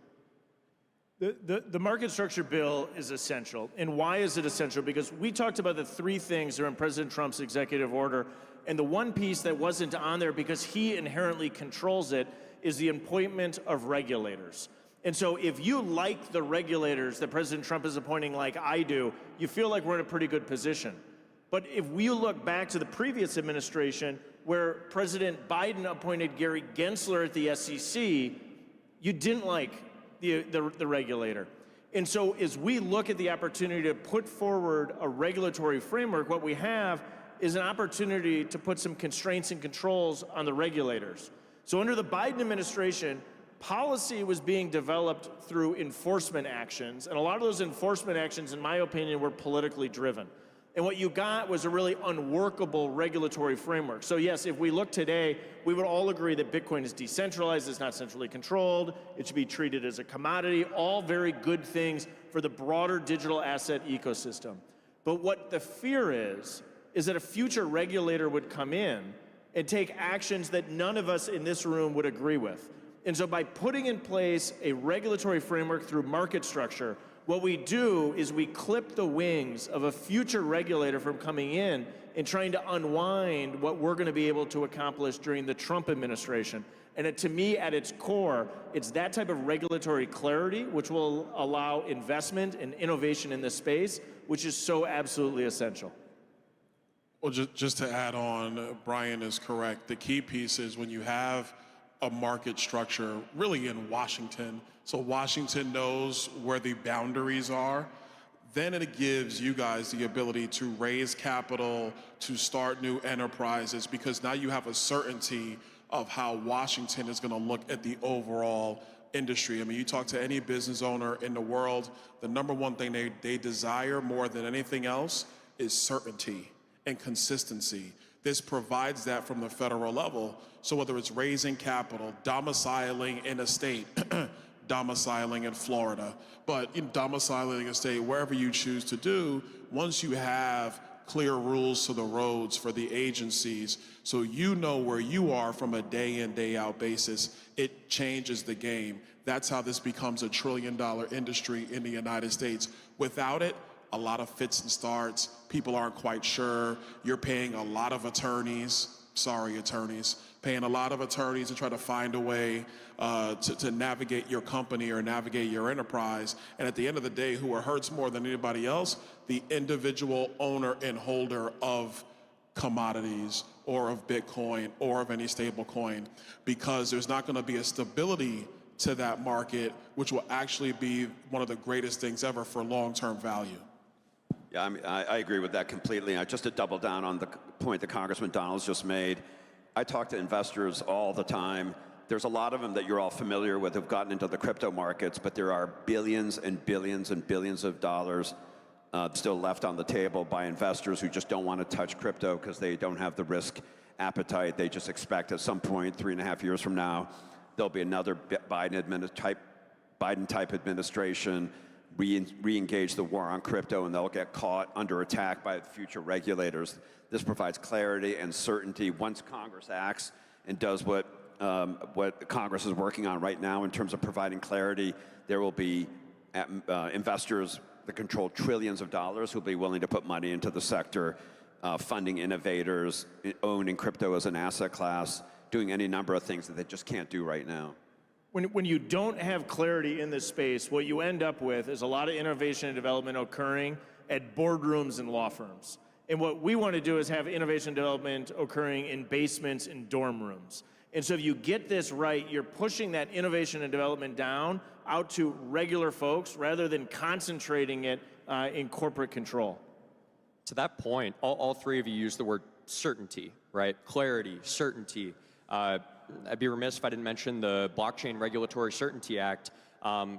The market structure bill is essential. And why is it essential? Because we talked about the three things that are in President Trump's executive order, and the one piece that wasn't on there because he inherently controls it is the appointment of regulators. And so if you like the regulators that President Trump is appointing like I do, you feel like we're in a pretty good position. But if we look back to the previous administration where President Biden appointed Gary Gensler at the SEC, you didn't like the regulator. And so as we look at the opportunity to put forward a regulatory framework, what we have is an opportunity to put some constraints and controls on the regulators. So under the Biden administration, policy was being developed through enforcement actions, and a lot of those enforcement actions, in my opinion, were politically driven. And what you got was a really unworkable regulatory framework. So yes, if we look today, we would all agree that Bitcoin is decentralized, it's not centrally controlled, it should be treated as a commodity, all very good things for the broader digital asset ecosystem. But what the fear is that a future regulator would come in and take actions that none of us in this room would agree with. And so by putting in place a regulatory framework through market structure, what we do is we clip the wings of a future regulator from coming in and trying to unwind what we're going to be able to accomplish during the Trump administration. And to me, at its core, it's that type of regulatory clarity which will allow investment and innovation in this space, which is so absolutely essential. Well, just to add on, Brian is correct. The key piece is when you have a market structure really in Washington, so Washington knows where the boundaries are, then it gives you guys the ability to raise capital, to start new enterprises, because now you have a certainty of how Washington is going to look at the overall industry. I mean, you talk to any business owner in the world, the number one thing they desire more than anything else is certainty and consistency. This provides that from the federal level. So whether it's raising capital, domiciling in a state, domiciling in Florida, but in domiciling a state, wherever you choose to do, once you have clear rules to the roads for the agencies, so you know where you are from a day in, day out basis, it changes the game. That's how this becomes a $1 trillion industry in the United States. Without it, a lot of fits and starts. People aren't quite sure. You're paying a lot of attorneys, sorry attorneys, paying a lot of attorneys to try to find a way to navigate your company or navigate your enterprise. And at the end of the day, who hurts more than anybody else? The individual owner and holder of commodities or of Bitcoin or of any stable coin, because there's not going to be a stability to that market, which will actually be one of the greatest things ever for long-term value. Yeah, I agree with that completely. Just to double down on the point that Congressman Donalds just made, I talk to investors all the time. There's a lot of them that you're all familiar with who've gotten into the crypto markets, but there are billions and billions and billions of dollars still left on the table by investors who just don't want to touch crypto because they don't have the risk appetite. They just expect at some point, 3.5 years from now, there'll be another Biden-type administration, re-engage the war on crypto, and they'll get caught under attack by future regulators. This provides clarity and certainty. Once Congress acts and does what Congress is working on right now in terms of providing clarity, there will be investors that control trillions of dollars who'll be willing to put money into the sector, funding innovators, owning crypto as an asset class, doing any number of things that they just can't do right now. When you don't have clarity in this space, what you end up with is a lot of innovation and development occurring at boardrooms and law firms. And what we want to do is have innovation and development occurring in basements and dorm rooms. And so if you get this right, you're pushing that innovation and development down out to regular folks rather than concentrating it in corporate control. To that point, all three of you used the word certainty, right? Clarity, certainty. I'd be remiss if I didn't mention the Blockchain Regulatory Certainty Act,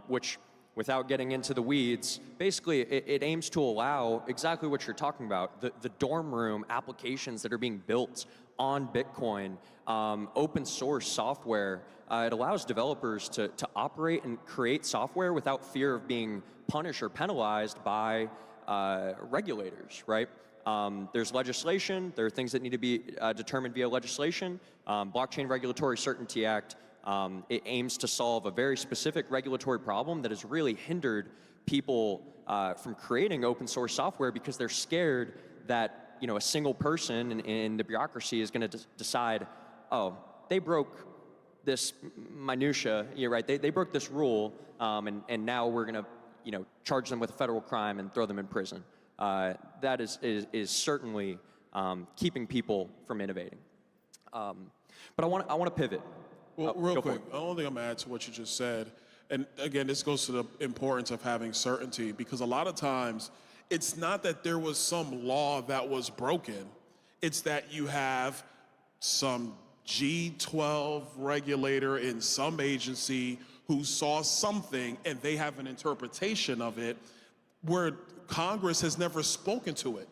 which, without getting into the weeds, basically it aims to allow exactly what you're talking about, the dorm room applications that are being built on Bitcoin, open source software. It allows developers to operate and create software without fear of being punished or penalized by regulators, right? There's legislation. There are things that need to be determined via legislation. Blockchain Regulatory Certainty Act, it aims to solve a very specific regulatory problem that has really hindered people from creating open source software because they're scared that a single person in the bureaucracy is going to decide, oh, they broke this minutia, right? They broke this rule, and now we're going to charge them with a federal crime and throw them in prison. That is certainly keeping people from innovating. But I want to pivot. Well, real quick, the only thing I'm going to add to what you just said, and again, this goes to the importance of having certainty, because a lot of times, it's not that there was some law that was broken. It's that you have some G12 regulator in some agency who saw something and they have an interpretation of it where Congress has never spoken to it.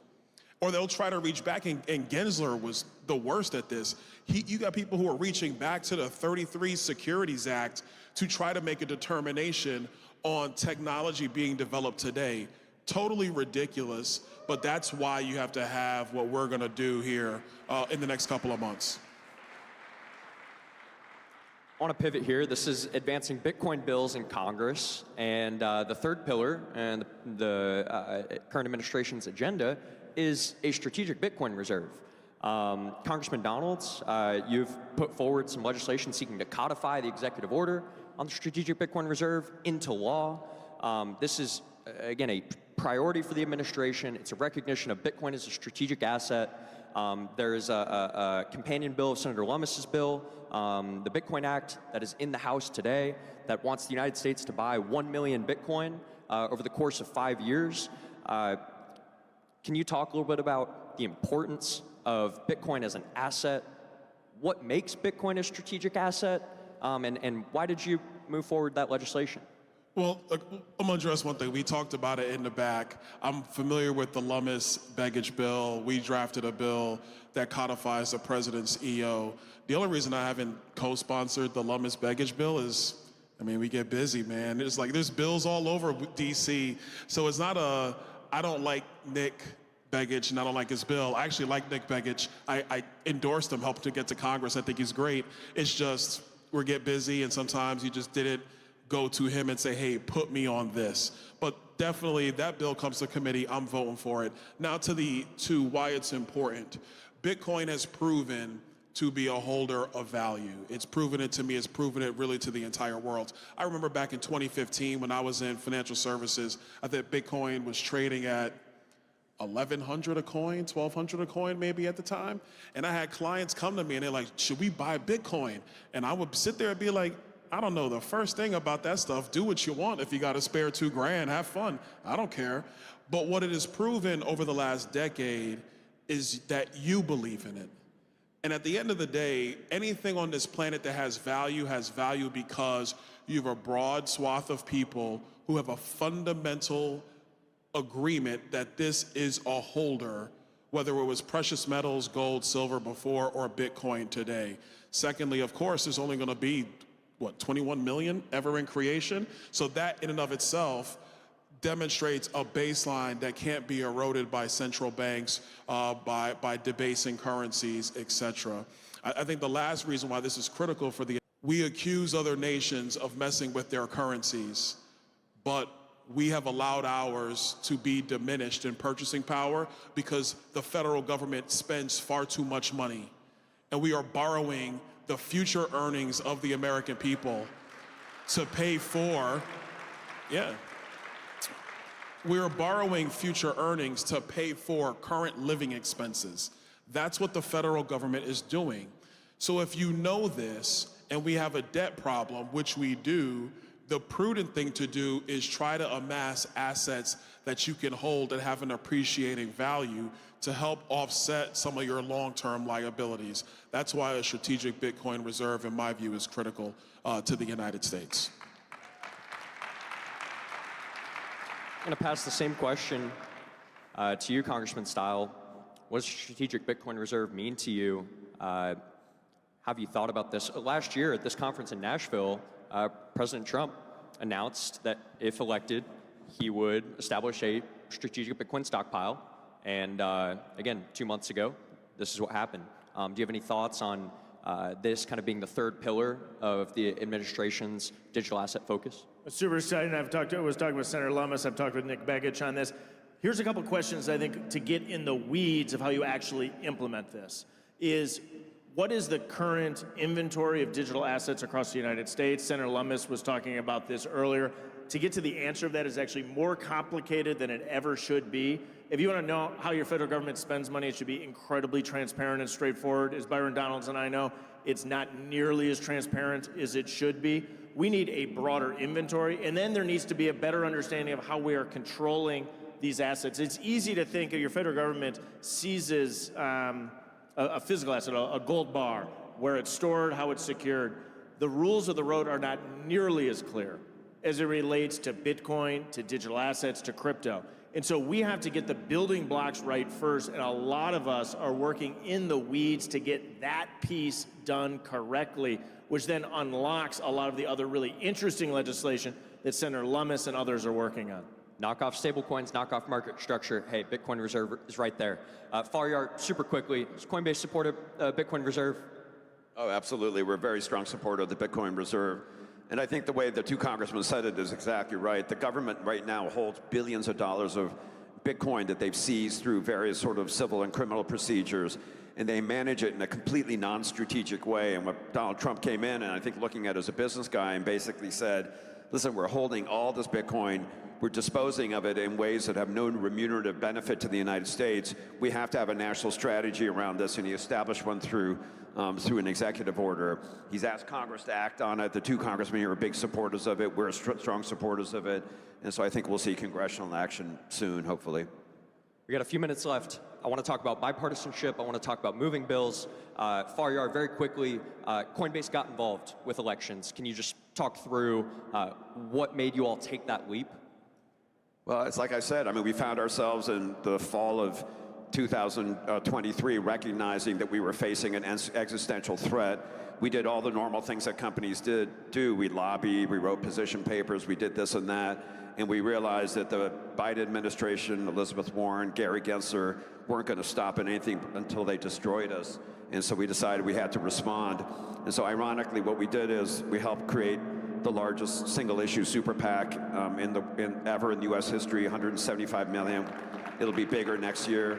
Or they'll try to reach back, and Gensler was the worst at this. You got people who are reaching back to the 33 Securities Act to try to make a determination on technology being developed today. Totally ridiculous, but that's why you have to have what we're going to do here in the next couple of months. I want to pivot here. This is advancing Bitcoin bills in Congress, and the third pillar and the current administration's agenda is a strategic Bitcoin reserve. Congressman Donalds, you've put forward some legislation seeking to codify the executive order on the strategic Bitcoin reserve into law. This is, again, a priority for the administration. It's a recognition of Bitcoin as a strategic asset. There is a companion bill of Senator Lummis's bill, the Bitcoin Act, that is in the House today, that wants the United States to buy 1 million Bitcoin over the course of 5 years. Can you talk a little bit about the importance of Bitcoin as an asset? What makes Bitcoin a strategic asset? And why did you move forward that legislation? Well, I'm going to address one thing. We talked about it in the back. I'm familiar with the Lummis baggage bill. We drafted a bill that codifies the president's EO. The only reason I haven't co-sponsored the Lummis baggage bill is, we get busy, man. There's bills all over DC. So it's not I don't like Nick Begich and I don't like his bill. I actually like Nick Begich. I endorsed him, helped to get to Congress. I think he's great. It's just we get busy, and sometimes you just didn't go to him and say, hey, put me on this. But definitely that bill comes to committee, I'm voting for it. Now to why it's important. Bitcoin has proven to be a holder of value. It's proven it to me, it's proven it really to the entire world. I remember back in 2015 when I was in financial services, I think Bitcoin was trading at 1,100 a coin, 1,200 a coin maybe at the time. And I had clients come to me and they're like, should we buy Bitcoin? And I would sit there and be like, I don't know, the first thing about that stuff, do what you want. If you got to spare $2 grand, have fun. I don't care. But what it has proven over the last decade is that you believe in it. And at the end of the day, anything on this planet that has value because you have a broad swath of people who have a fundamental agreement that this is a holder, whether it was precious metals, gold, silver before, or Bitcoin today. Secondly, of course, there's only going to be 21 million ever in creation? So that in and of itself demonstrates a baseline that can't be eroded by central banks, by debasing currencies, etc. I think the last reason why this is critical we accuse other nations of messing with their currencies, but we have allowed ours to be diminished in purchasing power because the federal government spends far too much money. And we are borrowing the future earnings of the American people to pay for, we're borrowing future earnings to pay for current living expenses. That's what the federal government is doing. So if you know this and we have a debt problem, which we do, the prudent thing to do is try to amass assets that you can hold that have an appreciating value to help offset some of your long-term liabilities. That's why a strategic Bitcoin reserve, in my view, is critical to the United States. I'm going to pass the same question to you, Congressman Style. what does strategic Bitcoin reserve mean to you? Have you thought about this? Last year at this conference in Nashville, President Trump announced that if elected, he would establish a strategic Bitcoin stockpile. And again, 2 months ago, this is what happened. Do you have any thoughts on this kind of being the third pillar of the administration's digital asset focus? It's super exciting. I was talking with Senator Lummis. I've talked with Nick Begich on this. Here's a couple questions, I think, to get in the weeds of how you actually implement this. What is the current inventory of digital assets across the United States? Senator Lummis was talking about this earlier. To get to the answer of that is actually more complicated than it ever should be. If you want to know how your federal government spends money, it should be incredibly transparent and straightforward. As Byron Donalds and I know, it's not nearly as transparent as it should be. We need a broader inventory, and then there needs to be a better understanding of how we are controlling these assets. It's easy to think if your federal government seizes a physical asset, a gold bar, where it's stored, how it's secured. The rules of the road are not nearly as clear as it relates to Bitcoin, to digital assets, to crypto. And so we have to get the building blocks right first, and a lot of us are working in the weeds to get that piece done correctly, which then unlocks a lot of the other really interesting legislation that Senator Lummis and others are working on. Knock off stablecoins, knock off market structure. Hey, Bitcoin Reserve is right there. Faryar, super quickly, does Coinbase support a Bitcoin Reserve? Oh, absolutely. We're a very strong supporter of the Bitcoin Reserve. And I think the way the two congressmen said it is exactly right. The government right now holds billions of dollars of Bitcoin that they've seized through various sort of civil and criminal procedures, and they manage it in a completely non-strategic way. And when Donald Trump came in, and I think looking at it as a business guy, and basically said, listen, we're holding all this Bitcoin, we're disposing of it in ways that have no remunerative benefit to the United States. We have to have a national strategy around this, and he established one through an executive order. He's asked Congress to act on it. The two congressmen here are big supporters of it. We're strong supporters of it. And so I think we'll see congressional action soon, hopefully. We got a few minutes left. I want to talk about bipartisanship. I want to talk about moving bills. Faryar, very quickly, Coinbase got involved with elections. Can you just talk through what made you all take that leap? Well, it's like I said, I mean, we found ourselves in the fall of 2023 recognizing that we were facing an existential threat. We did all the normal things that companies do. We lobbied, we wrote position papers, we did this and that, and we realized that the Biden administration, Elizabeth Warren, Gary Gensler, weren't going to stop at anything until they destroyed us. And so we decided we had to respond. And so ironically, what we did is we helped create the largest single-issue super PAC ever in U.S. history, 175 million. It'll be bigger next year.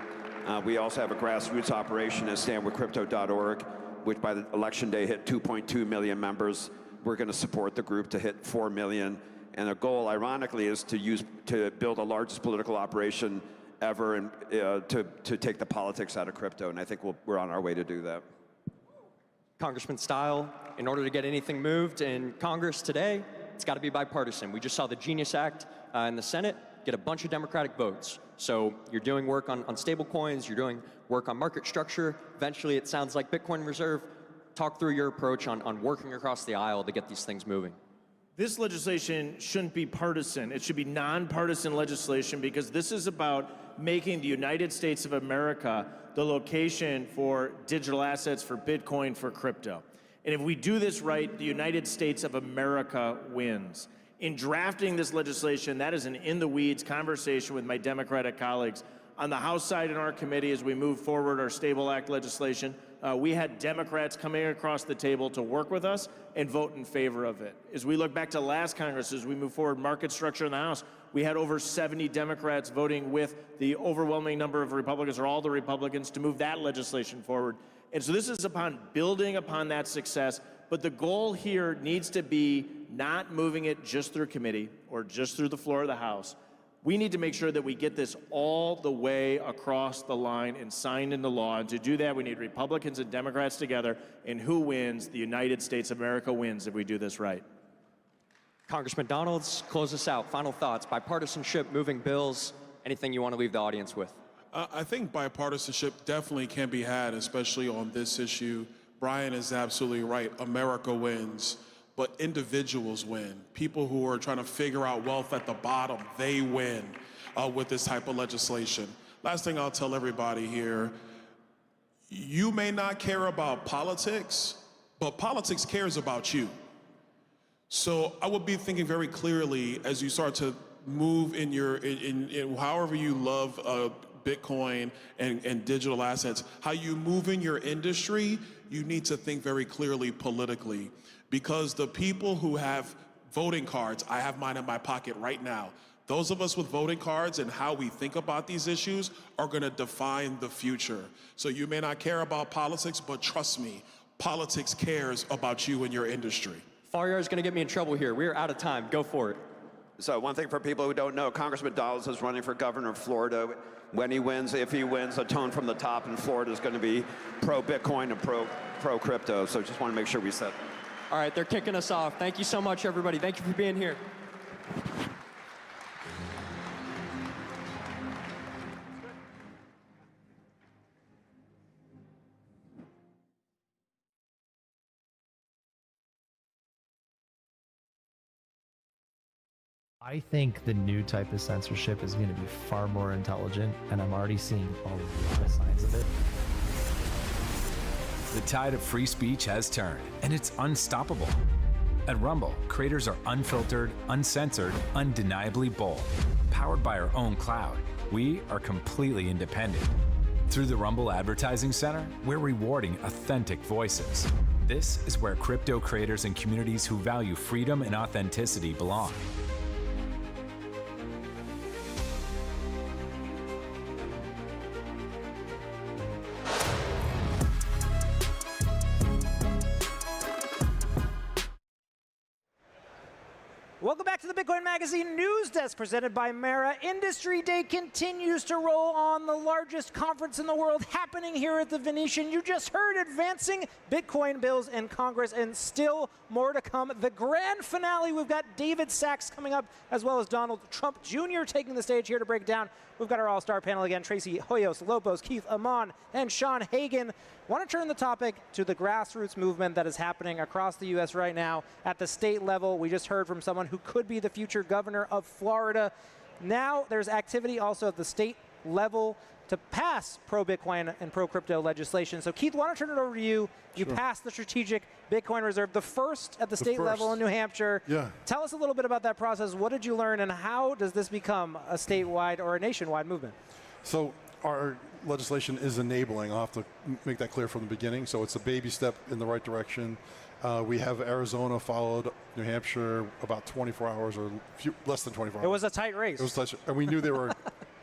We also have a grassroots operation at standwithcrypto.org, which by the election day hit 2.2 million members. We're going to support the group to hit 4 million. And our goal, ironically, is to build the largest political operation ever and to take the politics out of crypto. And I think we're on our way to do that. Congressman Style, in order to get anything moved in Congress today, it's got to be bipartisan. We just saw the Genius Act in the Senate get a bunch of Democratic votes. So you're doing work on stable coins, you're doing work on market structure. Eventually, it sounds like Bitcoin Reserve. Talk through your approach on working across the aisle to get these things moving. This legislation shouldn't be partisan. It should be nonpartisan legislation because this is about making the United States of America the location for digital assets, for Bitcoin, for crypto. And if we do this right, the United States of America wins. In drafting this legislation, that is an in-the-weeds conversation with my Democratic colleagues. On the House side in our committee, as we move forward our Stable Act legislation, we had Democrats coming across the table to work with us and vote in favor of it. As we look back to last Congress, as we move forward market structure in the House, we had over 70 Democrats voting with the overwhelming number of Republicans, or all the Republicans, to move that legislation forward. And so this is upon building upon that success, but the goal here needs to be not moving it just through committee or just through the floor of the House. We need to make sure that we get this all the way across the line and signed into law. And to do that, we need Republicans and Democrats together. And who wins? The United States of America wins if we do this right. Congressman Donalds, close us out. Final thoughts, bipartisanship, moving bills, anything you want to leave the audience with? I think bipartisanship definitely can be had, especially on this issue. Brian is absolutely right. America wins, but individuals win. People who are trying to figure out wealth at the bottom, they win with this type of legislation. last thing I'll tell everybody here, you may not care about politics, but politics cares about you. So I would be thinking very clearly as you start to move in your, in however you love Bitcoin and digital assets, how you move in your industry, you need to think very clearly politically. Because the people who have voting cards, I have mine in my pocket right now, those of us with voting cards and how we think about these issues are going to define the future. So you may not care about politics, but trust me, politics cares about you and your industry. Faryar is going to get me in trouble here. We are out of time. Go for it. So one thing for people who don't know, Congressman Dawes is running for governor of Florida. When he wins, if he wins, a tone from the top in Florida is going to be pro-Bitcoin and pro-crypto. So just want to make sure we set. All right, they're kicking us off. Thank you so much, everybody. Thank you for being here. I think the new type of censorship is going to be far more intelligent, and I'm already seeing a lot of signs of it. The tide of free speech has turned, and it's unstoppable. At Rumble, creators are unfiltered, uncensored, undeniably bold. Powered by our own cloud, we are completely independent. Through the Rumble Advertising Center, we're rewarding authentic voices. This is where crypto creators and communities who value freedom and authenticity belong. Welcome back to the Bitcoin Magazine News Desk presented by Mara. Industry Day continues to roll on, the largest conference in the world happening here at the Venetian. You just heard advancing Bitcoin bills in Congress and still more to come. The grand finale, we've got David Sachs coming up as well as Donald Trump Jr. taking the stage here to break down. We've got our all-star panel again, Tracy Hoyos, Lopez, Keith Amon, and Sean Hagan. Want to turn the topic to the grassroots movement that is happening across the U.S. right now at the state level. We just heard from someone who could be the future governor of Florida. Now there's activity also at the state level to pass pro-Bitcoin and pro-crypto legislation. So Keith, why don't I turn it over to you? You passed the strategic Bitcoin reserve, the first at the state level in New Hampshire. Yeah. Tell us a little bit about that process. What did you learn, and how does this become a statewide or a nationwide movement? So our legislation is enabling. I'll have to make that clear from the beginning. So it's a baby step in the right direction. We have Arizona followed, New Hampshire about 24 hours or less than 24 hours. It was a tight race. It was tight, and we knew they were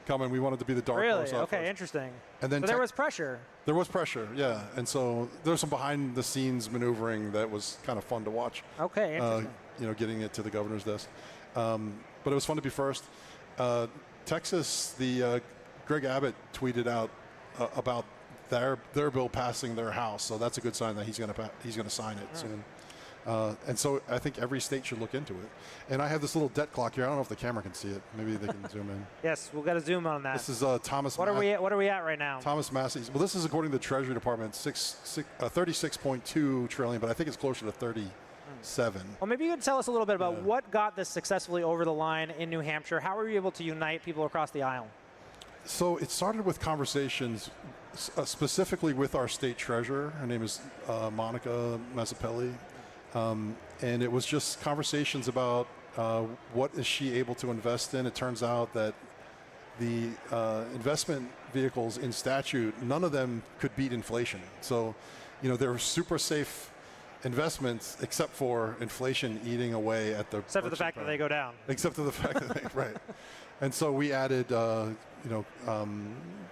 coming. We wanted to be the dark horse. Really? Okay, interesting. And then so there was pressure. There was pressure, yeah. And so there was some behind-the-scenes maneuvering that was kind of fun to watch. Okay, interesting. You know, getting it to the governor's desk. But it was fun to be first. Texas, Greg Abbott tweeted out about their bill passing their house, so that's a good sign that he's going to sign it soon. And so I think every state should look into it. And I have this little debt clock here. I don't know if the camera can see it. Maybe they can zoom in. Yes, we've got to zoom on that. This is Thomas. What are we at right now? Thomas Massey's. Well, this is according to the Treasury Department, 36.2 trillion, but I think it's closer to 37. Well, maybe you could tell us a little bit about what got this successfully over the line in New Hampshire. How were you able to unite people across the aisle? So it started with conversations specifically with our state treasurer. Her name is Monica Mazzapelli. And it was just conversations about what is she able to invest in. It turns out that the investment vehicles in statute, none of them could beat inflation. So, you know, they're super safe investments except for inflation eating away at the... Except for the fact that they go down. Except for the fact that they, right. And so we added,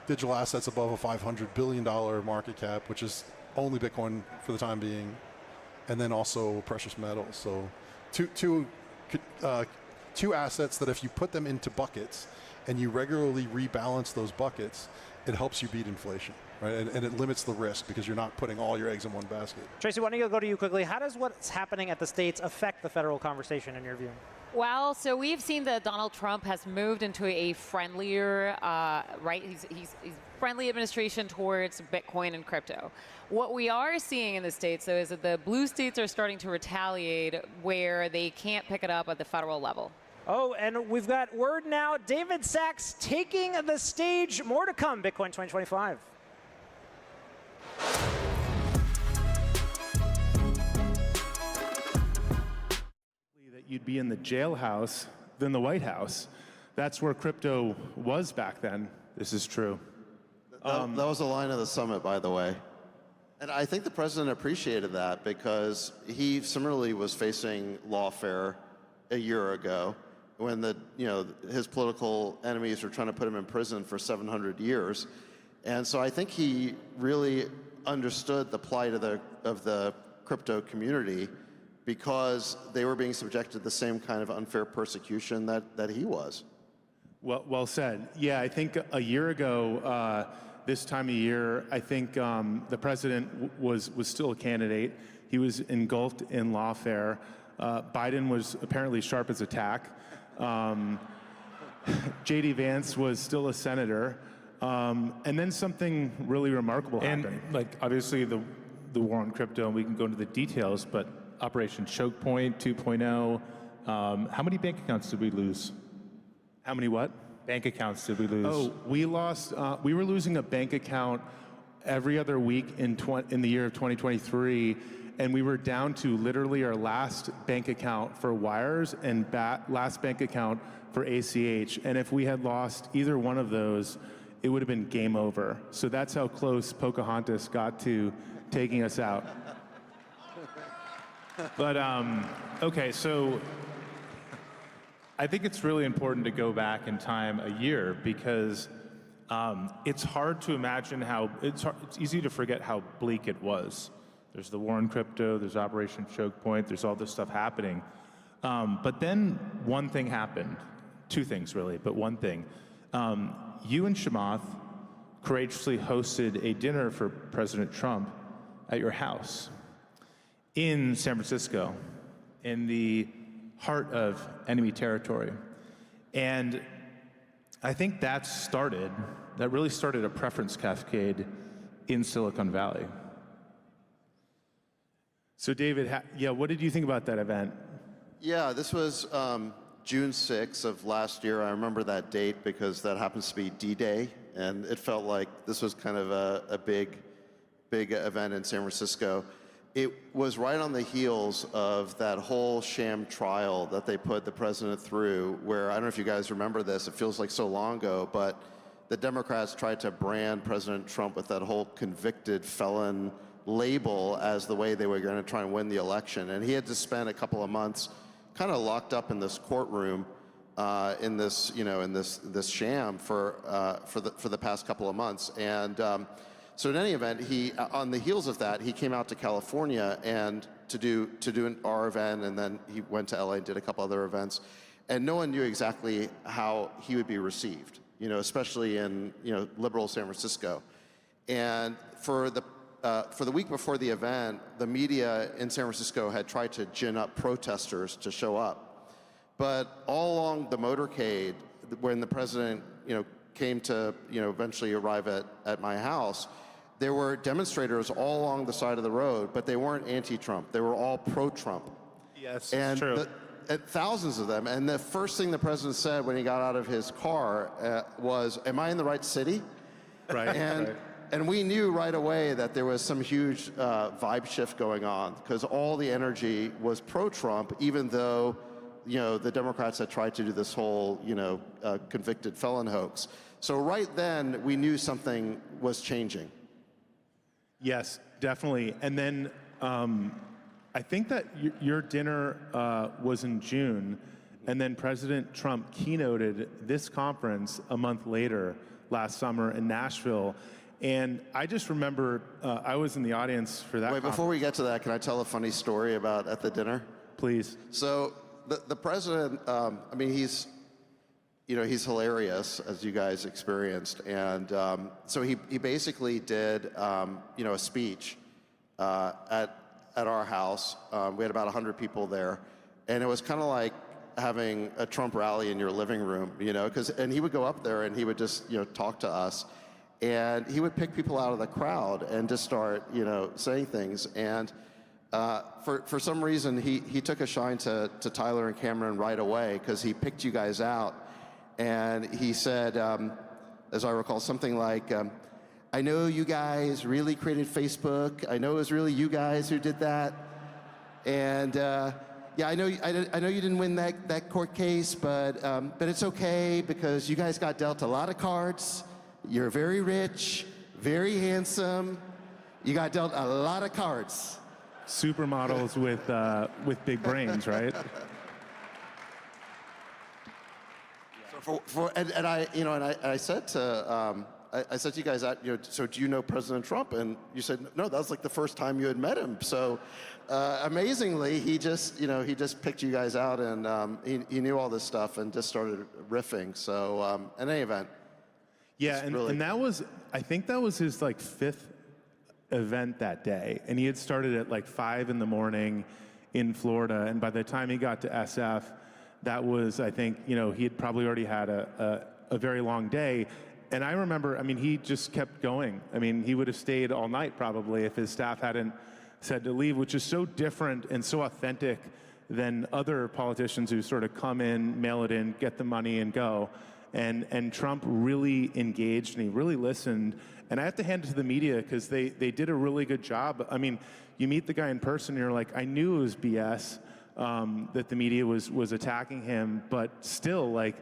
digital assets above a $500 billion market cap, which is only Bitcoin for the time being, and then also precious metals. So two assets that if you put them into buckets and you regularly rebalance those buckets, it helps you beat inflation, right? And it limits the risk because you're not putting all your eggs in one basket. Tracy, why don't you go to you quickly? How does what's happening at the states affect the federal conversation in your view? Well, so we've seen that Donald Trump has moved into a friendlier, he's friendly administration towards Bitcoin and crypto. What we are seeing in the states, though, is that the blue states are starting to retaliate where they can't pick it up at the federal level. Oh, and we've got word now, David Sachs taking the stage. More to come, Bitcoin 2025. That you'd be in the jailhouse than the White House. That's where crypto was back then. This is true. That was the line of the summit, by the way. And I think the president appreciated that because he similarly was facing lawfare a year ago when his political enemies were trying to put him in prison for 700 years. And so I think he really understood the plight of the crypto community because they were being subjected to the same kind of unfair persecution that he was. Well said. Yeah, I think a year ago, this time of year, I think the president was still a candidate. He was engulfed in lawfare. Biden was apparently sharp as a tack. J.D. Vance was still a senator. And then something really remarkable happened. Like, obviously, the war on crypto, and we can go into the details, but Operation Choke Point 2.0, how many bank accounts did we lose? How many what? Bank accounts did we lose? Oh, we lost, we were losing a bank account every other week in the year of 2023, and we were down to literally our last bank account for wires and last bank account for ACH. And if we had lost either one of those, it would have been game over. So that's how close Pocahontas got to taking us out. But, okay, so I think it's really important to go back in time a year because it's hard to imagine it's easy to forget how bleak it was. There's the war on crypto, there's Operation Choke Point, there's all this stuff happening. But then one thing happened, two things really, but one thing. You and Chamath courageously hosted a dinner for President Trump at your house in San Francisco, in the heart of enemy territory. And I think that really started a preference cascade in Silicon Valley. So David, what did you think about that event? Yeah, this was June 6th of last year. I remember that date because that happens to be D-Day, and it felt like this was kind of a big event in San Francisco. It was right on the heels of that whole sham trial that they put the president through, where, I don't know if you guys remember this, it feels like so long ago, but the Democrats tried to brand President Trump with that whole convicted felon label as the way they were going to try and win the election. And he had to spend a couple of months kind of locked up in this courtroom in this sham for the past couple of months. And so in any event, on the heels of that, he came out to California and to do our event, and then he went to LA and did a couple other events. And no one knew exactly how he would be received, especially in liberal San Francisco. And for the week before the event, the media in San Francisco had tried to gin up protesters to show up. But all along the motorcade, when the president came to eventually arrive at my house, there were demonstrators all along the side of the road, but they weren't anti-Trump. They were all pro-Trump. Yes, and true. Thousands of them. And the first thing the president said when he got out of his car was, "Am I in the right city?" Right. And we knew right away that there was some huge vibe shift going on because all the energy was pro-Trump, even though the Democrats had tried to do this whole convicted felon hoax. So right then we knew something was changing. Yes, definitely. And then I think that your dinner was in June, and then President Trump keynoted this conference a month later last summer in Nashville. And I just remember I was in the audience for that. Wait, before we get to that, can I tell a funny story about at the dinner? Please. So the president, he's hilarious, as you guys experienced, and so he basically did a speech at our house. We had about 100 people there, and it was kind of like having a Trump rally in your living room, and he would go up there and he would just talk to us. And he would pick people out of the crowd and just start, saying things. And For some reason, he took a shine to Tyler and Cameron right away because he picked you guys out. And he said, as I recall, something like, I know you guys really created Facebook. I know it was really you guys who did that. And yeah, I know you didn't win that court case, but it's okay because you guys got dealt a lot of cards. You're very rich, very handsome. You got dealt a lot of cards. Supermodels with big brains, right? And I said to I said to you guys, so do you know President Trump? And you said no. That was like the first time you had met him. So amazingly, he just picked you guys out, and he knew all this stuff and just started riffing. So in any event, yeah, and that was, I think that was his like 5th event that day, and he had started at like 5 in the morning in Florida, and by the time he got to SF, that was, I think, he had probably already had a very long day. And I remember, I mean, he just kept going. I mean, he would have stayed all night probably if his staff hadn't said to leave, which is so different and so authentic than other politicians who sort of come in, mail it in, get the money and go. And Trump really engaged and he really listened. And I have to hand it to the media because they did a really good job. I mean, you meet the guy in person and you're like, I knew it was BS that the media was attacking him, but still, like,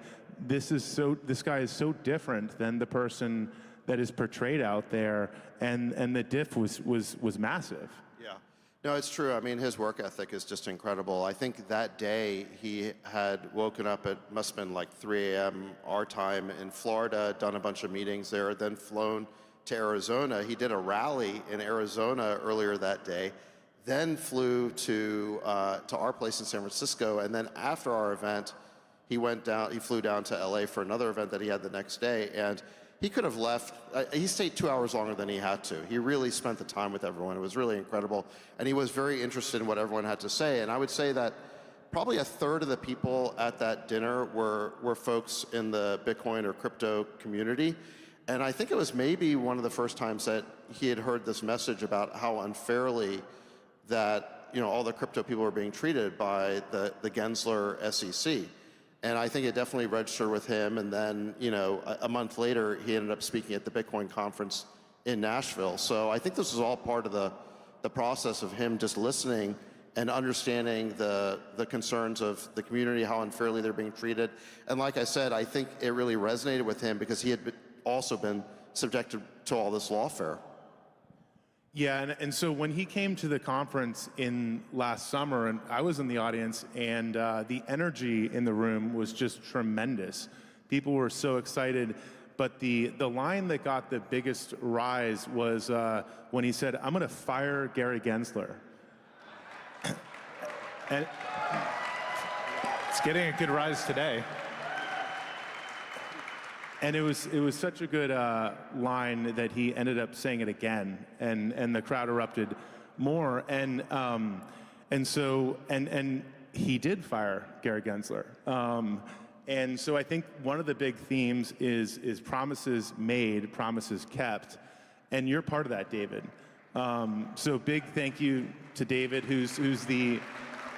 this guy is so different than the person that is portrayed out there, and the diff was massive. Yeah, no, it's true. I mean, his work ethic is just incredible. I think that day he had woken up at must have been like 3 a.m. our time in Florida, done a bunch of meetings there, then flown to Arizona. He did a rally in Arizona earlier that day, then flew to our place in San Francisco, and then after our event, he flew down to LA for another event that he had the next day, and he could have left. He stayed 2 hours longer than he had to. He really spent the time with everyone. It was really incredible, and he was very interested in what everyone had to say. And I would say that probably 1/3 of the people at that dinner were folks in the Bitcoin or crypto community. And I think it was maybe one of the first times that he had heard this message about how unfairly that all the crypto people were being treated by the Gensler SEC. And I think it definitely registered with him. And then, a month later, he ended up speaking at the Bitcoin conference in Nashville. So I think this was all part of the process of him just listening and understanding the concerns of the community, how unfairly they're being treated. And like I said, I think it really resonated with him because he had also been subjected to all this lawfare. Yeah, and so when he came to the conference in last summer, and I was in the audience, and the energy in the room was just tremendous. People were so excited, but the line that got the biggest rise was when he said, "I'm going to fire Gary Gensler." And it's getting a good rise today. And it was such a good line that he ended up saying it again, and the crowd erupted more, and he did fire Gary Gensler, and so I think one of the big themes is promises made, promises kept, and you're part of that, David. So big thank you to David, who's the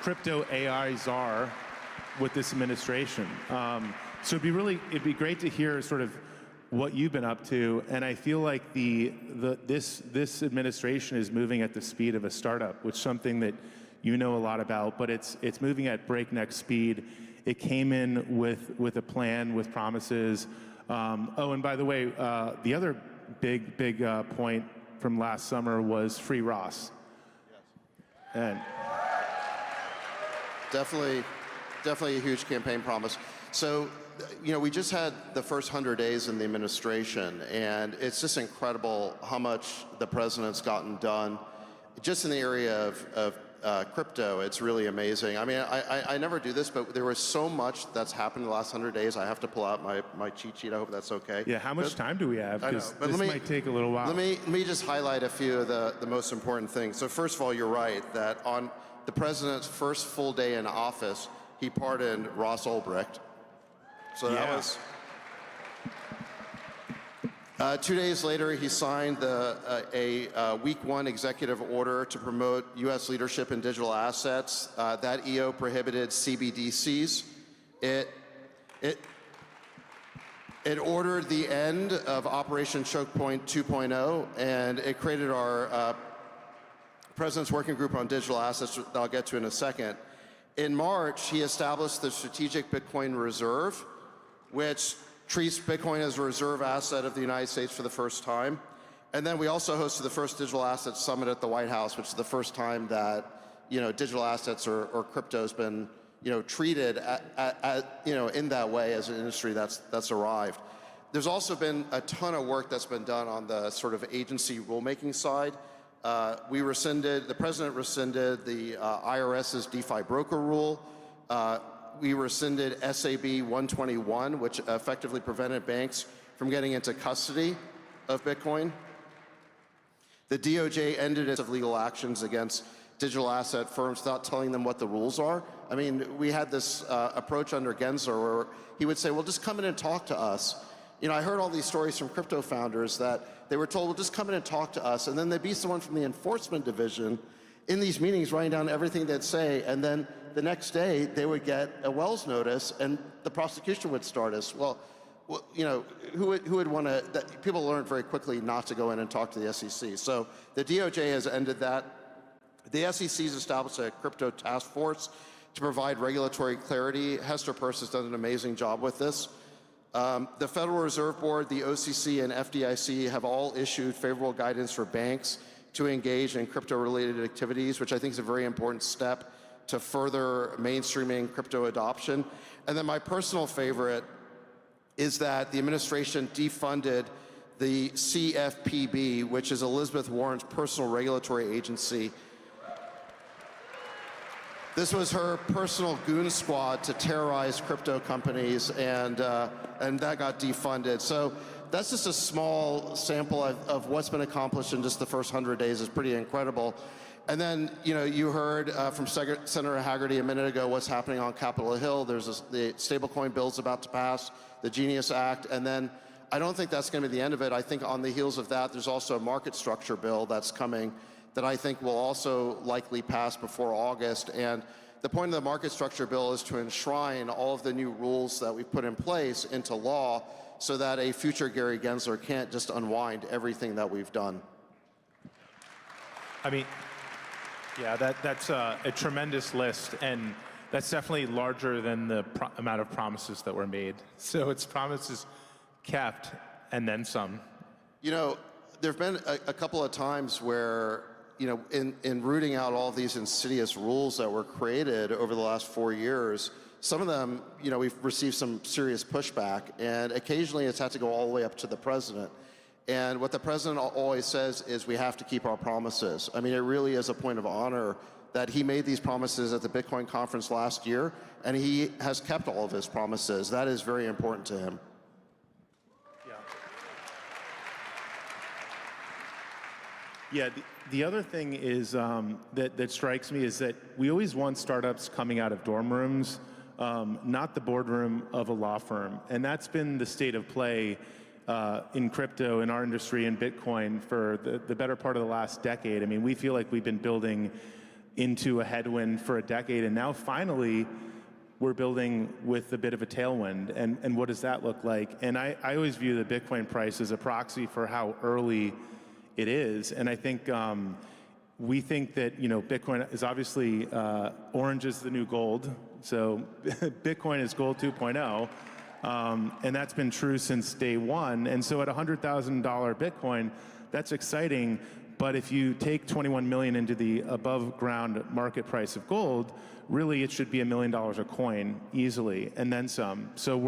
crypto AI czar with this administration. So it'd be great to hear sort of what you've been up to, and I feel like this administration is moving at the speed of a startup, which is something that you know a lot about, but it's moving at breakneck speed. It came in with a plan, with promises. Oh, and by the way, the other big point from last summer was free Ross. Yes. And definitely a huge campaign promise. So, we just had the first 100 days in the administration, and it's just incredible how much the president's gotten done just in the area of crypto. It's really amazing. I mean, I never do this, but there was so much that's happened in the last 100 days. I have to pull out my cheat sheet. I hope that's okay. Yeah, how much time do we have? Because this might take a little while. Let me just highlight a few of the most important things. So first of all, you're right that on the president's first full day in office, he pardoned Ross Ulbricht. So that was, 2 days later, he signed a week one executive order to promote U.S. leadership in digital assets. That EO prohibited CBDCs. It ordered the end of Operation Choke Point 2.0, and it created our President's Working Group on Digital Assets that I'll get to in a second. In March, he established the Strategic Bitcoin Reserve, which treats Bitcoin as a reserve asset of the United States for the first time. And then we also hosted the first Digital Assets Summit at the White House, which is the first time that digital assets or crypto has been treated in that way as an industry that's arrived. There's also been a ton of work that's been done on the sort of agency rulemaking side. The president rescinded the IRS's DeFi broker rule. We rescinded SAB 121, which effectively prevented banks from getting into custody of Bitcoin. The DOJ ended its legal actions against digital asset firms without telling them what the rules are. I mean, we had this approach under Gensler where he would say, well, just come in and talk to us. I heard all these stories from crypto founders that they were told, well, just come in and talk to us. And then there'd be someone from the enforcement division in these meetings writing down everything they'd say. And then the next day, they would get a Wells notice and the prosecution would start us. Well, who would want to, people learned very quickly not to go in and talk to the SEC. So the DOJ has ended that. The SEC has established a crypto task force to provide regulatory clarity. Hester Peirce has done an amazing job with this. The Federal Reserve Board, the OCC, and FDIC have all issued favorable guidance for banks to engage in crypto-related activities, which I think is a very important step to further mainstreaming crypto adoption. And then my personal favorite is that the administration defunded the CFPB, which is Elizabeth Warren's personal regulatory agency. This was her personal goon squad to terrorize crypto companies, and that got defunded. So that's just a small sample of what's been accomplished in just the first 100 days. Is pretty incredible. And then, you heard from Senator Hagerty a minute ago what's happening on Capitol Hill. There's the stablecoin bill's about to pass, the Genius Act, and then I don't think that's going to be the end of it. I think on the heels of that, there's also a market structure bill that's coming that I think will also likely pass before August. And the point of the market structure bill is to enshrine all of the new rules that we've put in place into law so that a future Gary Gensler can't just unwind everything that we've done. I mean, yeah, that's a tremendous list, and that's definitely larger than the amount of promises that were made. So it's promises kept and then some. There have been a couple of times where, in rooting out all these insidious rules that were created over the last 4 years, some of them, we've received some serious pushback, and occasionally it's had to go all the way up to the president. And what the president always says is we have to keep our promises. I mean, it really is a point of honor that he made these promises at the Bitcoin conference last year, and he has kept all of his promises. That is very important to him. Yeah, the other thing is that strikes me is that we always want startups coming out of dorm rooms, not the boardroom of a law firm. And that's been the state of play in crypto, in our industry, in Bitcoin for the better part of the last decade. I mean, we feel like we've been building into a headwind for a decade, and now finally we're building with a bit of a tailwind. And what does that look like? And I always view the Bitcoin price as a proxy for how early it is. And I think we think that Bitcoin is obviously orange is the new gold. So Bitcoin is gold 2.0. And that's been true since day one. And so at $100,000 Bitcoin, that's exciting. But if you take 21 million into the above ground market price of gold, really it should be $1 million a coin easily, and then some. So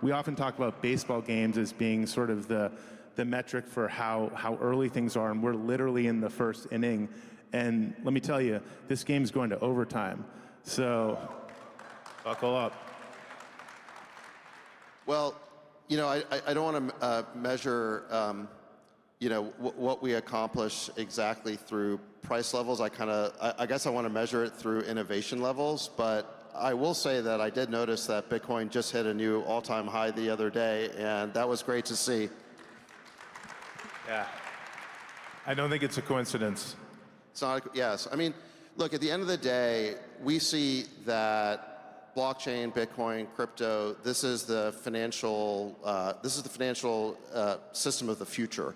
we often talk about baseball games as being sort of the metric for how early things are, and we're literally in the first inning. And let me tell you, this game's going to overtime. So buckle up. Well, I don't want to measure, what we accomplish exactly through price levels. I guess I want to measure it through innovation levels. But I will say that I did notice that Bitcoin just hit a new all-time high the other day, and that was great to see. Yeah. I don't think it's a coincidence. It's not, yes. I mean, look, at the end of the day, we see that blockchain, Bitcoin, crypto, this is the financial system of the future.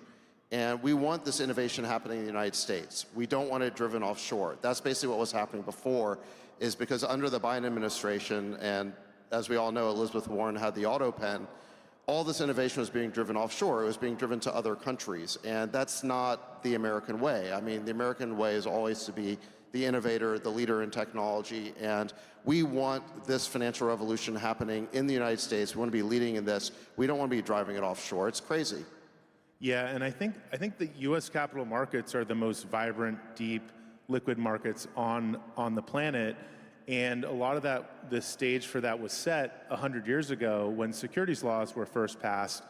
And we want this innovation happening in the United States. We don't want it driven offshore. That's basically what was happening before, is because under the Biden administration, and as we all know, Elizabeth Warren had the auto pen, all this innovation was being driven offshore. It was being driven to other countries. And that's not the American way. I mean, the American way is always to be the innovator, the leader in technology. And we want this financial revolution happening in the United States. We want to be leading in this. We don't want to be driving it offshore. It's crazy. Yeah, and I think the U.S. capital markets are the most vibrant, deep, liquid markets on the planet. And a lot of that, the stage for that was set 100 years ago when securities laws were first passed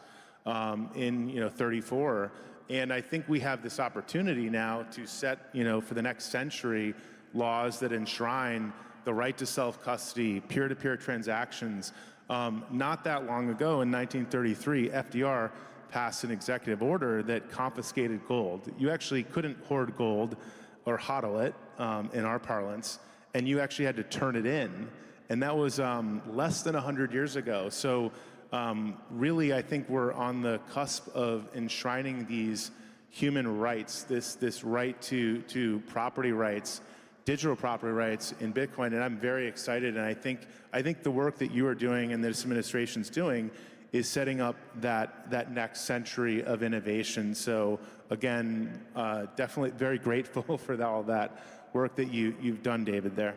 in 34. And I think we have this opportunity now to set, for the next century, laws that enshrine the right to self-custody, peer-to-peer transactions. Not that long ago, in 1933, FDR passed an executive order that confiscated gold. You actually couldn't hoard gold or hodl it, in our parlance, and you actually had to turn it in. And that was less than 100 years ago. So really, I think we're on the cusp of enshrining these human rights, this right to property rights, digital property rights in Bitcoin. And I'm very excited. And I think the work that you are doing and this administration's doing is setting up that next century of innovation. So again, definitely very grateful for all that work that you've done, David, there.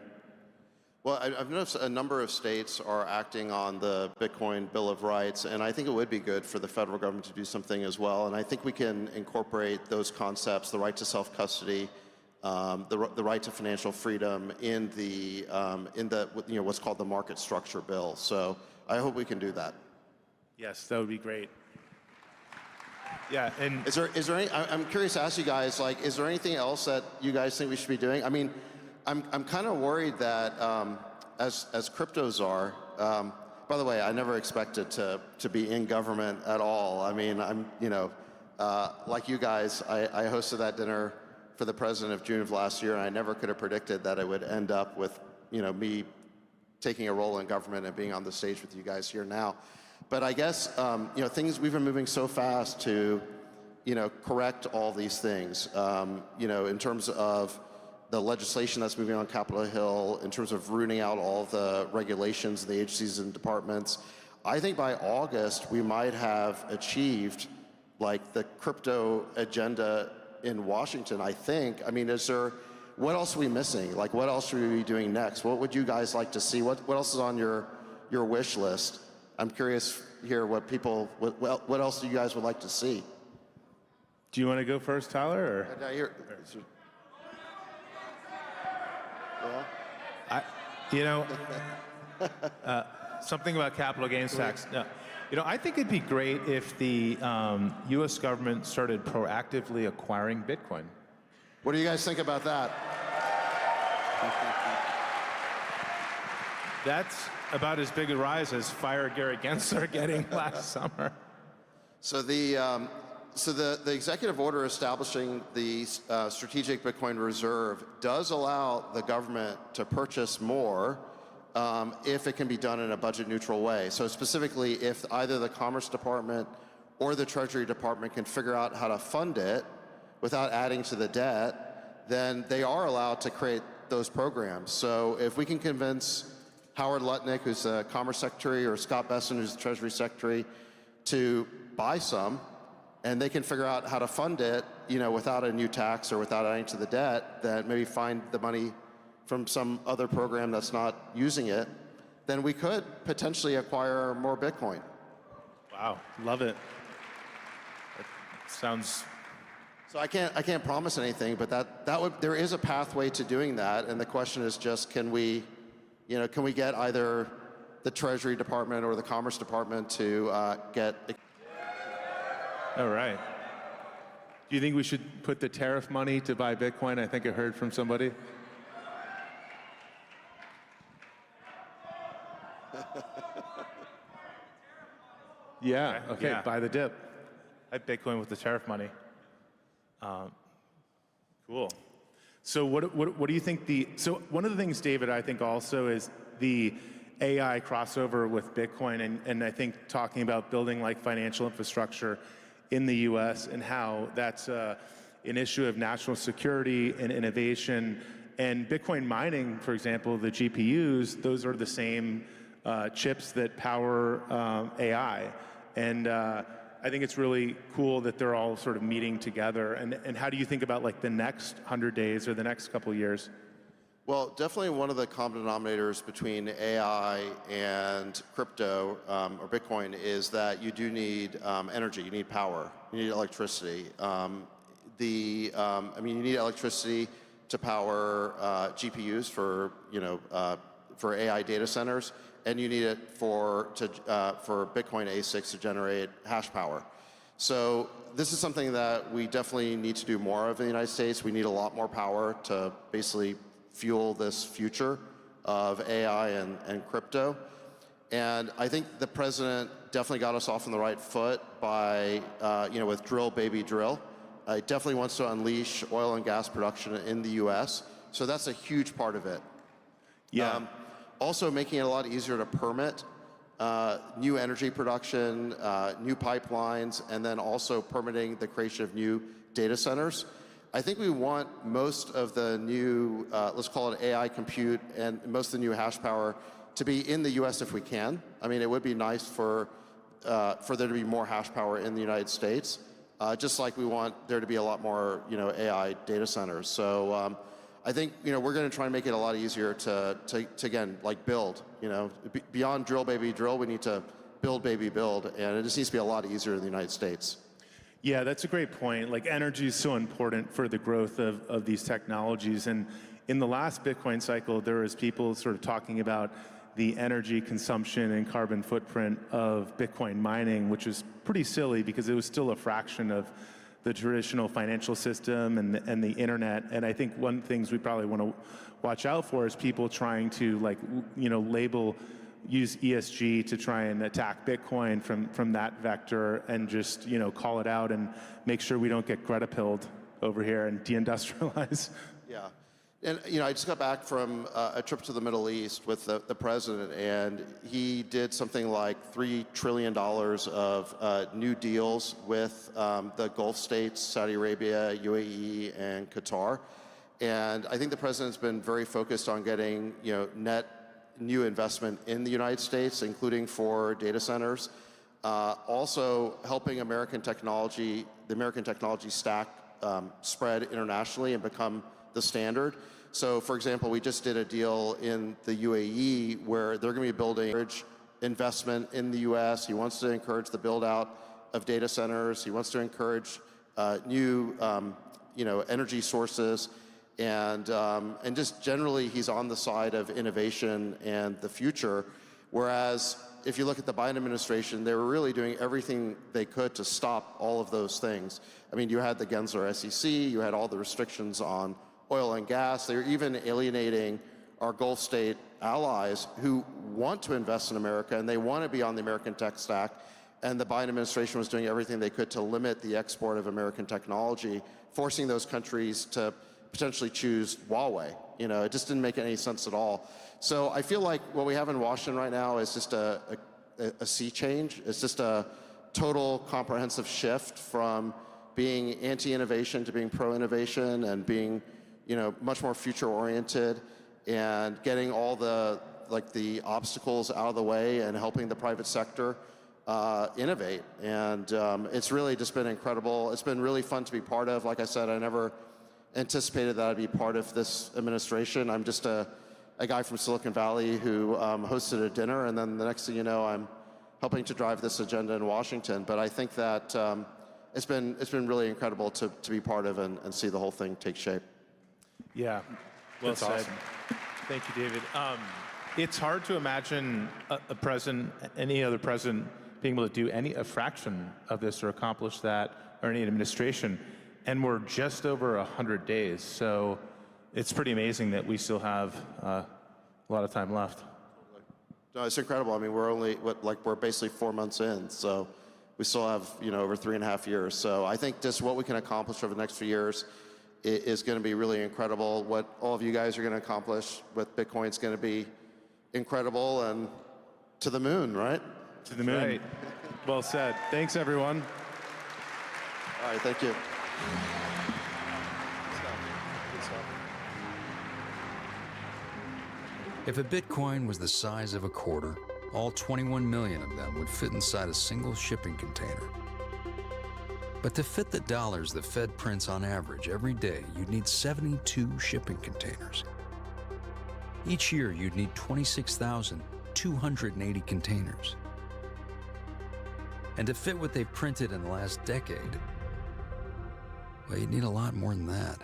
Well, I've noticed a number of states are acting on the Bitcoin Bill of Rights, and I think it would be good for the federal government to do something as well. And I think we can incorporate those concepts, the right to self-custody, the right to financial freedom in the what's called the market structure bill. So I hope we can do that. Yes, that would be great. Yeah, and is there any? I'm curious to ask you guys, like, is there anything else that you guys think we should be doing? I mean, I'm kind of worried that as cryptos are. By the way, I never expected to be in government at all. I mean, I'm like you guys, I hosted that dinner for the president of June of last year, and I never could have predicted that it would end up with me taking a role in government and being on the stage with you guys here now. But I guess, things, we've been moving so fast to, correct all these things, in terms of the legislation that's moving on Capitol Hill, in terms of rooting out all the regulations, the agencies and departments. I think by August, we might have achieved, like, the crypto agenda in Washington, I think. I mean, what else are we missing? Like, what else should we be doing next? What would you guys like to see? What else is on your wish list? I'm curious here what else do you guys would like to see? Do you want to go first, Tyler? Or? Something about capital gains tax. No. I think it'd be great if the U.S. government started proactively acquiring Bitcoin. What do you guys think about that? That's about as big a rise as Fire Gary Gensler getting last summer. So the executive order establishing the strategic Bitcoin reserve does allow the government to purchase more if it can be done in a budget neutral way. So specifically, if either the Commerce Department or the Treasury Department can figure out how to fund it without adding to the debt, then they are allowed to create those programs. So if we can convince Howard Lutnick, who's the Commerce Secretary, or Scott Bessent, who's the Treasury Secretary, to buy some, and they can figure out how to fund it, without a new tax or without adding to the debt, then maybe find the money from some other program that's not using it, then we could potentially acquire more Bitcoin. Wow, love it. That sounds. So I can't promise anything, but there is a pathway to doing that, and the question is just, can we get either the Treasury Department or the Commerce Department to get. All right. Do you think we should put the tariff money to buy Bitcoin? I think I heard from somebody. Yeah, okay, buy the dip. I have Bitcoin with the tariff money. Cool. So what do you think so one of the things, David, I think also is the AI crossover with Bitcoin, and I think talking about building like financial infrastructure in the US and how that's an issue of national security and innovation. And Bitcoin mining, for example, the GPUs, those are the same chips that power AI. And I think it's really cool that they're all sort of meeting together. And how do you think about like the next 100 days or the next couple of years? Well, definitely one of the common denominators between AI and crypto or Bitcoin is that you do need energy, you need power, you need electricity. I mean, you need electricity to power GPUs for AI data centers, and you need it for Bitcoin ASICs to generate hash power. So this is something that we definitely need to do more of in the United States. We need a lot more power to basically fuel this future of AI and crypto. And I think the president definitely got us off on the right foot by, with drill, baby, drill. He definitely wants to unleash oil and gas production in the U.S. So that's a huge part of it. Yeah. Also making it a lot easier to permit new energy production, new pipelines, and then also permitting the creation of new data centers. I think we want most of the new, let's call it AI compute, and most of the new hash power to be in the U.S. if we can. I mean, it would be nice for there to be more hash power in the United States, just like we want there to be a lot more, AI data centers. So I think, we're going to try and make it a lot easier to again, like build. Beyond drill, baby, drill, we need to build, baby, build, and it just needs to be a lot easier in the United States. Yeah, that's a great point. Like energy is so important for the growth of these technologies. And in the last Bitcoin cycle, there was people sort of talking about the energy consumption and carbon footprint of Bitcoin mining, which was pretty silly because it was still a fraction of the traditional financial system and the internet. And I think one of the things we probably want to watch out for is people trying to use ESG to try and attack Bitcoin from that vector and just, call it out and make sure we don't get Greta pilled over here and deindustrialize. Yeah. And, I just got back from a trip to the Middle East with the president, and he did something like $3 trillion of new deals with the Gulf states, Saudi Arabia, UAE, and Qatar. And I think the president's been very focused on getting, net new investment in the United States, including for data centers. Also helping the American technology stack spread internationally and become the standard. So, for example, we just did a deal in the UAE where they're going to be building investment in the U.S. He wants to encourage the build out of data centers. He wants to encourage new, energy sources. And just generally, he's on the side of innovation and the future. Whereas if you look at the Biden administration, they were really doing everything they could to stop all of those things. I mean, you had the Gensler SEC, you had all the restrictions on oil and gas. They were even alienating our Gulf state allies who want to invest in America and they want to be on the American tech stack. And the Biden administration was doing everything they could to limit the export of American technology, forcing those countries to potentially choose Huawei. It just didn't make any sense at all. So I feel like what we have in Washington right now is just a sea change. It's just a total comprehensive shift from being anti-innovation to being pro-innovation and being, much more future-oriented and getting all the obstacles out of the way and helping the private sector innovate. And it's really just been incredible. It's been really fun to be part of. Like I said, I never anticipated that I'd be part of this administration. I'm just a guy from Silicon Valley who hosted a dinner, and then the next thing you know, I'm helping to drive this agenda in Washington. But I think that it's been really incredible to be part of and see the whole thing take shape. Yeah, well said. Awesome. Thank you, David. It's hard to imagine a president, any other president, being able to do a fraction of this or accomplish that, or any administration. And we're just over 100 days, so it's pretty amazing that we still have a lot of time left. No, it's incredible. I mean, we're only we're basically 4 months in, so we still have, over 3.5 years. So I think just what we can accomplish over the next few years is going to be really incredible. What all of you guys are going to accomplish with Bitcoin is going to be incredible, and to the moon, right? To the moon. Right. Well said. Thanks, everyone. All right, thank you. If a Bitcoin was the size of a quarter, all 21 million of them would fit inside a single shipping container. But to fit the dollars the Fed prints on average every day, you'd need 72 shipping containers. Each year, you'd need 26,280 containers. And to fit what they've printed in the last decade, well, you'd need a lot more than that.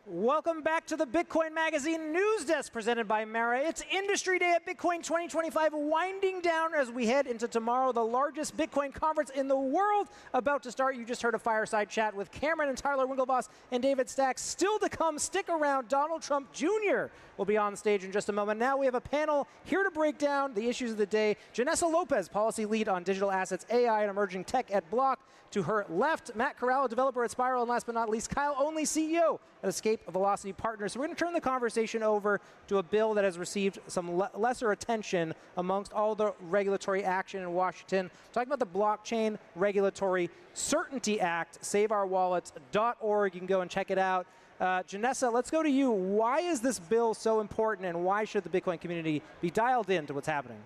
Welcome back to the Bitcoin Magazine News Desk presented by Mara. It's Industry Day at Bitcoin 2025 winding down as we head into tomorrow, the largest Bitcoin conference in the world about to start. You just heard a fireside chat with Cameron and Tyler Winklevoss and David Stacks. Still to come, stick around. Donald Trump Jr. will be on stage in just a moment. Now we have a panel here to break down the issues of the day. Janessa Lopez, policy lead on digital assets, AI, and emerging tech at Block. To her left, Matt Corralo, developer at Spiral, and last but not least, Kyle Only, CEO at Escape Velocity Partners. So we're going to turn the conversation over to a bill that has received some lesser attention amongst all the regulatory action in Washington. Talking about the Blockchain Regulatory Certainty Act, saveourwallets.org. You can go and check it out. Janessa, let's go to you. Why is this bill so important, and why should the Bitcoin community be dialed in to what's happening?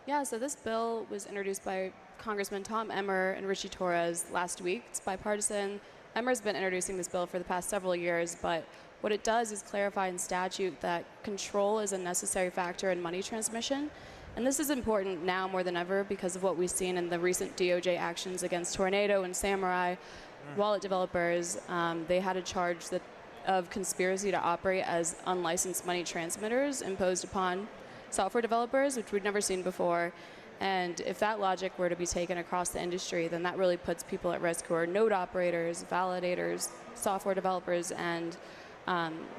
Yeah, so this bill was introduced by Congressman Tom Emmer and Richie Torres last week. It's bipartisan. Emmer's been introducing this bill for the past several years, but what it does is clarify in statute that control is a necessary factor in money transmission. And this is important now more than ever because of what we've seen in the recent DOJ actions against Tornado and Samurai wallet developers. They had a charge of conspiracy to operate as unlicensed money transmitters imposed upon software developers, which we'd never seen before. And if that logic were to be taken across the industry, then that really puts people at risk who are node operators, validators, software developers, and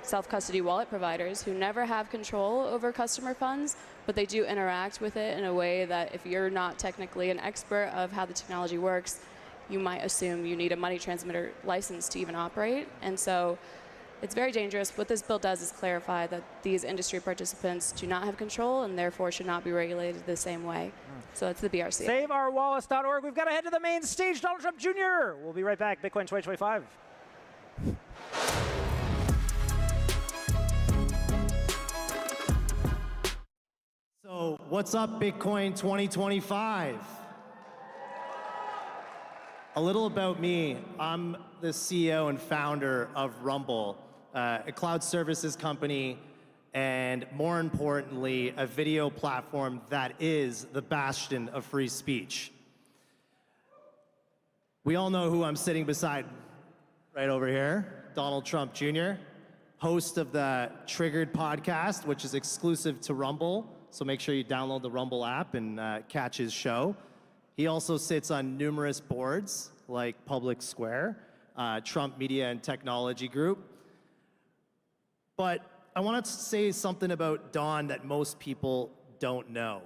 self-custody wallet providers who never have control over customer funds, but they do interact with it in a way that if you're not technically an expert of how the technology works, you might assume you need a money transmitter license to even operate. And so it's very dangerous. What this bill does is clarify that these industry participants do not have control and therefore should not be regulated the same way. So it's the BRC. SaveOurWallets.org. We've got to head to the main stage. Donald Trump Jr. We'll be right back. Bitcoin 2025. So what's up, Bitcoin 2025? A little about me. I'm the CEO and founder of Rumble, a cloud services company, and more importantly, a video platform that is the bastion of free speech. We all know who I'm sitting beside right over here, Donald Trump Jr., host of the Triggered podcast, which is exclusive to Rumble, so make sure you download the Rumble app and catch his show. He also sits on numerous boards like Public Square, Trump Media and Technology Group. But I want to say something about Don that most people don't know.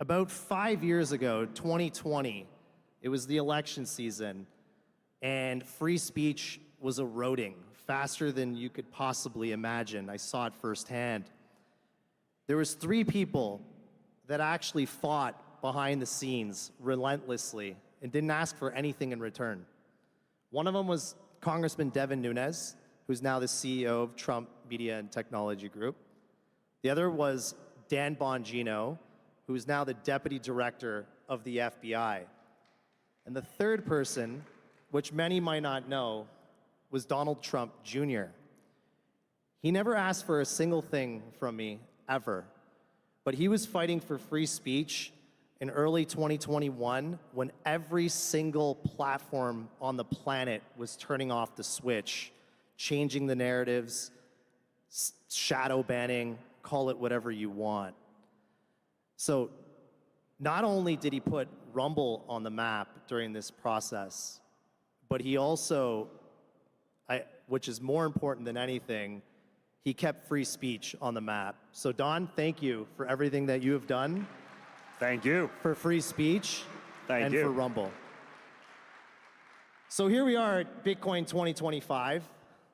About 5 years ago, 2020, it was the election season, and free speech was eroding faster than you could possibly imagine. I saw it firsthand. There was 3 people that actually fought behind the scenes relentlessly and didn't ask for anything in return. One of them was Congressman Devin Nunes, who's now the CEO of Trump Media and Technology Group. The other was Dan Bongino, who's now the Deputy Director of the FBI. And the third person, which many might not know, was Donald Trump Jr. He never asked for a single thing from me, ever. But he was fighting for free speech in early 2021 when every single platform on the planet was turning off the switch, changing the narratives, shadow banning, call it whatever you want. So not only did he put Rumble on the map during this process, but he also which is more important than anything, he kept free speech on the map. So Don, thank you for everything that you have done. Thank you. For free speech Thank and you. for Rumble. So here we are at Bitcoin 2025,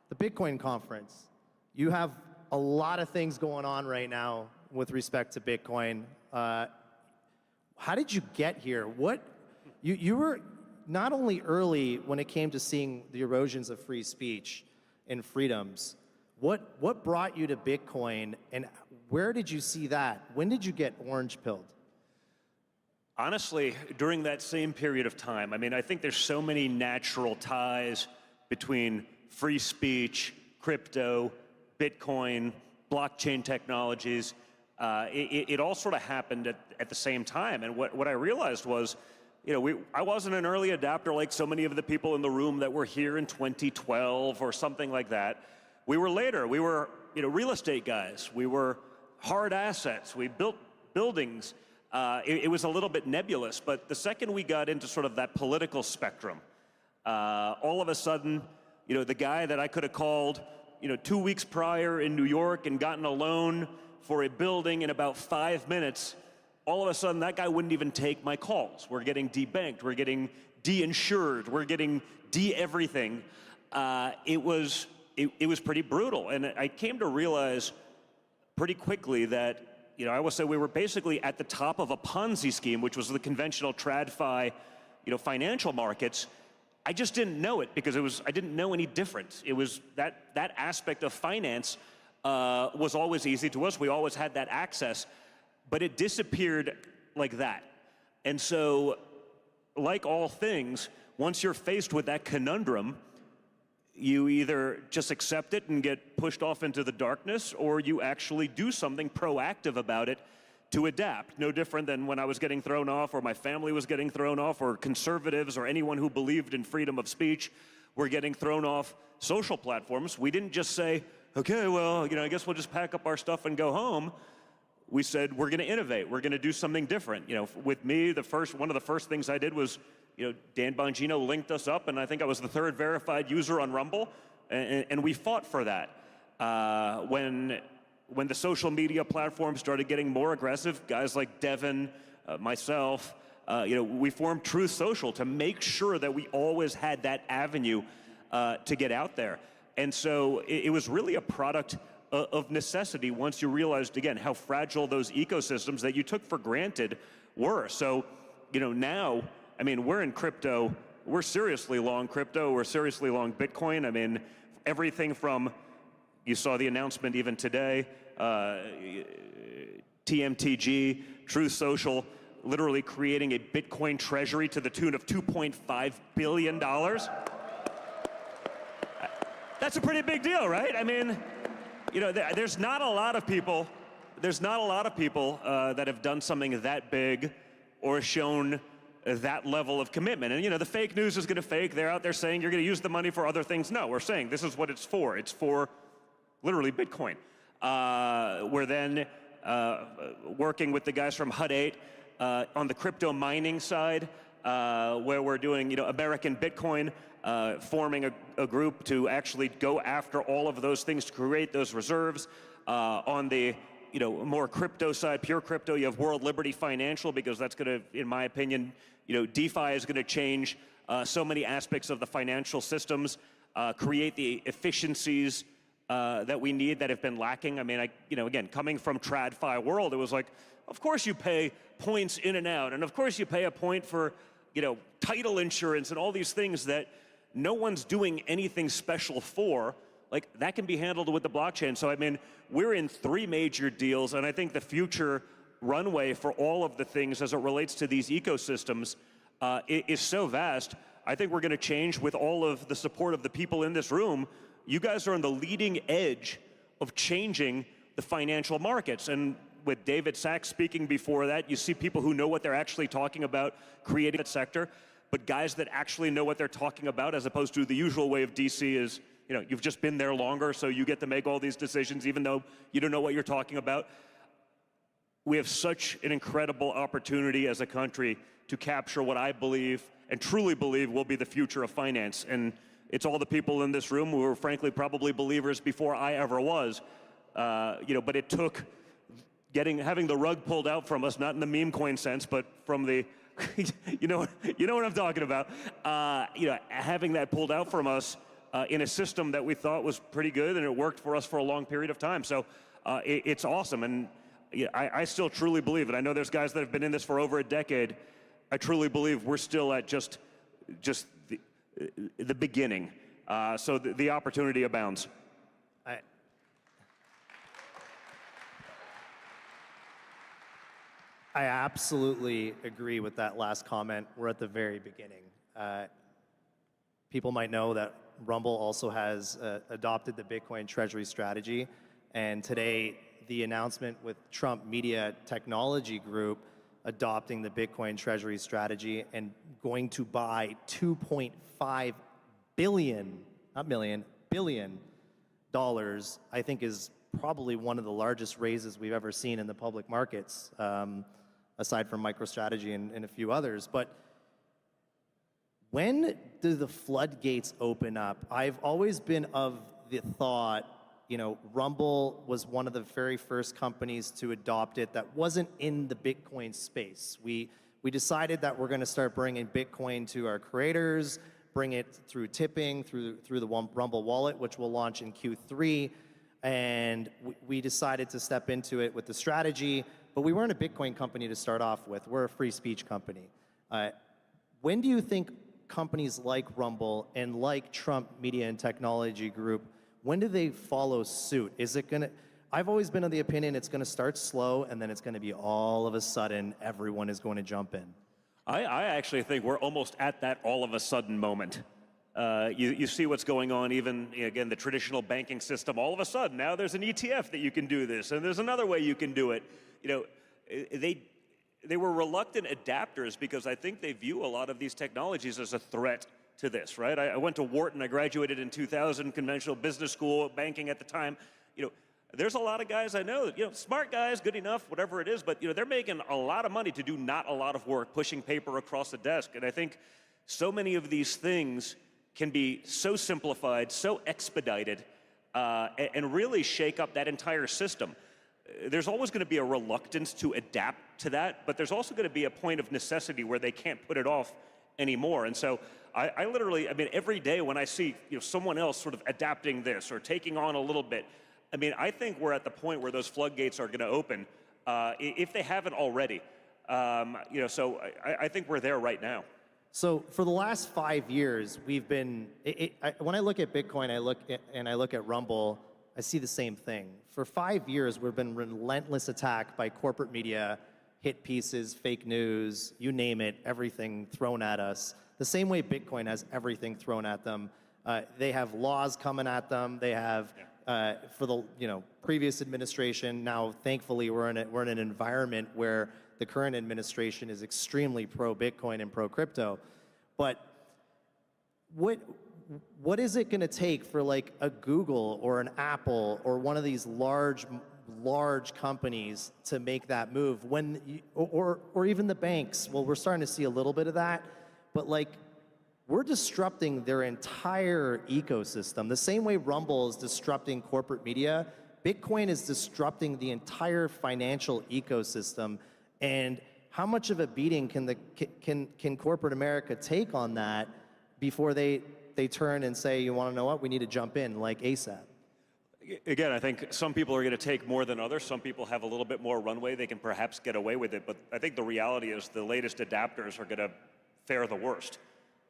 the Bitcoin conference. You have a lot of things going on right now with respect to Bitcoin. How did you get here? You were not only early when it came to seeing the erosions of free speech and freedoms. What brought you to Bitcoin, and where did you see that? When did you get orange-pilled? Honestly, during that same period of time, I mean, I think there's so many natural ties between free speech, crypto, Bitcoin, blockchain technologies. It all sort of happened at the same time. And what I realized was, I wasn't an early adopter like so many of the people in the room that were here in 2012 or something like that. We were later. We were, real estate guys. We were hard assets. We built buildings. It was a little bit nebulous, but the second we got into sort of that political spectrum, all of a sudden, the guy that I could have called, 2 weeks prior in New York and gotten a loan for a building in about 5 minutes, all of a sudden that guy wouldn't even take my calls. We're getting debanked, we're getting de-insured, we're getting de-everything. It was pretty brutal, and I came to realize pretty quickly that I will say we were basically at the top of a Ponzi scheme, which was the conventional TradFi, financial markets. I just didn't know it because I didn't know any different. It was that aspect of finance was always easy to us. We always had that access, but it disappeared like that. And so, like all things, once you're faced with that conundrum, you either just accept it and get pushed off into the darkness, or you actually do something proactive about it to adapt. No different than when I was getting thrown off, or my family was getting thrown off, or conservatives, or anyone who believed in freedom of speech were getting thrown off social platforms. We didn't just say, okay, well, I guess we'll just pack up our stuff and go home. We said, we're going to innovate. We're going to do something different. With me, one of the first things I did was, Dan Bongino linked us up, and I think I was the third verified user on Rumble, and we fought for that. When the social media platforms started getting more aggressive, guys like Devin, myself, we formed Truth Social to make sure that we always had that avenue to get out there. And so it was really a product of necessity once you realized, again, how fragile those ecosystems that you took for granted were. So, now, I mean, we're in crypto. We're seriously long crypto. We're seriously long Bitcoin. I mean, everything from, you saw the announcement even today, TMTG, Truth Social, literally creating a Bitcoin treasury to the tune of $2.5 billion. That's a pretty big deal, right? I mean, there's not a lot of people that have done something that big or shown that level of commitment. And the fake news is going to fake. They're out there saying you're going to use the money for other things. No, we're saying this is what it's for. It's for literally Bitcoin. We're then working with the guys from HUD 8 on the crypto mining side, where we're doing American Bitcoin, forming a group to actually go after all of those things to create those reserves. On the more crypto side, pure crypto, you have World Liberty Financial, because that's going to, in my opinion, DeFi is going to change so many aspects of the financial systems, create the efficiencies that we need that have been lacking. I mean, again, coming from TradFi world, it was like, of course you pay points in and out, and of course you pay a point for, title insurance and all these things that no one's doing anything special for. Like, that can be handled with the blockchain. So, I mean, we're in 3 major deals, and I think the future runway for all of the things as it relates to these ecosystems is so vast. I think we're going to change with all of the support of the people in this room. You guys are on the leading edge of changing the financial markets. And with David Sachs speaking before that, you see people who know what they're actually talking about creating that sector, but guys that actually know what they're talking about, as opposed to the usual way of DC is, you've just been there longer, so you get to make all these decisions even though you don't know what you're talking about. We have such an incredible opportunity as a country to capture what I believe and truly believe will be the future of finance. And it's all the people in this room who were frankly probably believers before I ever was. But it took having the rug pulled out from us, not in the meme coin sense, but from the, you know what I'm talking about. Having that pulled out from us in a system that we thought was pretty good, and it worked for us for a long period of time. So it's awesome, and I still truly believe it. I know there's guys that have been in this for over a decade. I truly believe we're still at just the beginning. So the opportunity abounds. I absolutely agree with that last comment. We're at the very beginning. People might know that Rumble also has adopted the Bitcoin treasury strategy. And today, the announcement with Trump Media Technology Group adopting the Bitcoin treasury strategy and going to buy $2.5 billion, not million, $billion, I think is probably one of the largest raises we've ever seen in the public markets, aside from MicroStrategy and a few others. But when do the floodgates open up? I've always been of the thought, Rumble was one of the very first companies to adopt it that wasn't in the Bitcoin space. We decided that we're going to start bringing Bitcoin to our creators, bring it through tipping, through the Rumble wallet, which will launch in Q3. And we decided to step into it with the strategy, but we weren't a Bitcoin company to start off with. We're a free speech company. When do you think companies like Rumble and like Trump Media and Technology Group, when do they follow suit? Is it going to, I've always been of the opinion it's going to start slow and then it's going to be all of a sudden everyone is going to jump in. I actually think we're almost at that all of a sudden moment. You see what's going on, even, again, the traditional banking system. All of a sudden, now there's an ETF that you can do this, and there's another way you can do it. They were reluctant adapters because I think they view a lot of these technologies as a threat to this, right? I went to Wharton. I graduated in 2000, conventional business school, banking at the time. There's a lot of guys I know, smart guys, good enough, whatever it is, but they're making a lot of money to do not a lot of work, pushing paper across the desk. And I think so many of these things can be so simplified, so expedited, and really shake up that entire system. There's always going to be a reluctance to adapt to that, but there's also going to be a point of necessity where they can't put it off anymore. And so I literally, every day when I see someone else sort of adapting this or taking on a little bit, I think we're at the point where those floodgates are going to open, if they haven't already. So I think we're there right now. So for the last 5 years, we've been, when I look at Bitcoin, I look at Rumble, I see the same thing. For 5 years, we've been relentless attack by corporate media, hit pieces, fake news, you name it, everything thrown at us. The same way Bitcoin has everything thrown at them. They have laws coming at them. They have, for the previous administration, now thankfully we're in an environment where the current administration is extremely pro-Bitcoin and pro-crypto. But what is it going to take for like a Google or an Apple or one of these large companies to make that move? Or even the banks? Well, we're starting to see a little bit of that, but like we're disrupting their entire ecosystem. The same way Rumble is disrupting corporate media, Bitcoin is disrupting the entire financial ecosystem. And how much of a beating can corporate America take on that before they turn and say, you want to know what, we need to jump in like ASAP? Again, I think some people are going to take more than others. Some people have a little bit more runway. They can perhaps get away with it. But I think the reality is the latest adapters are going to fare the worst.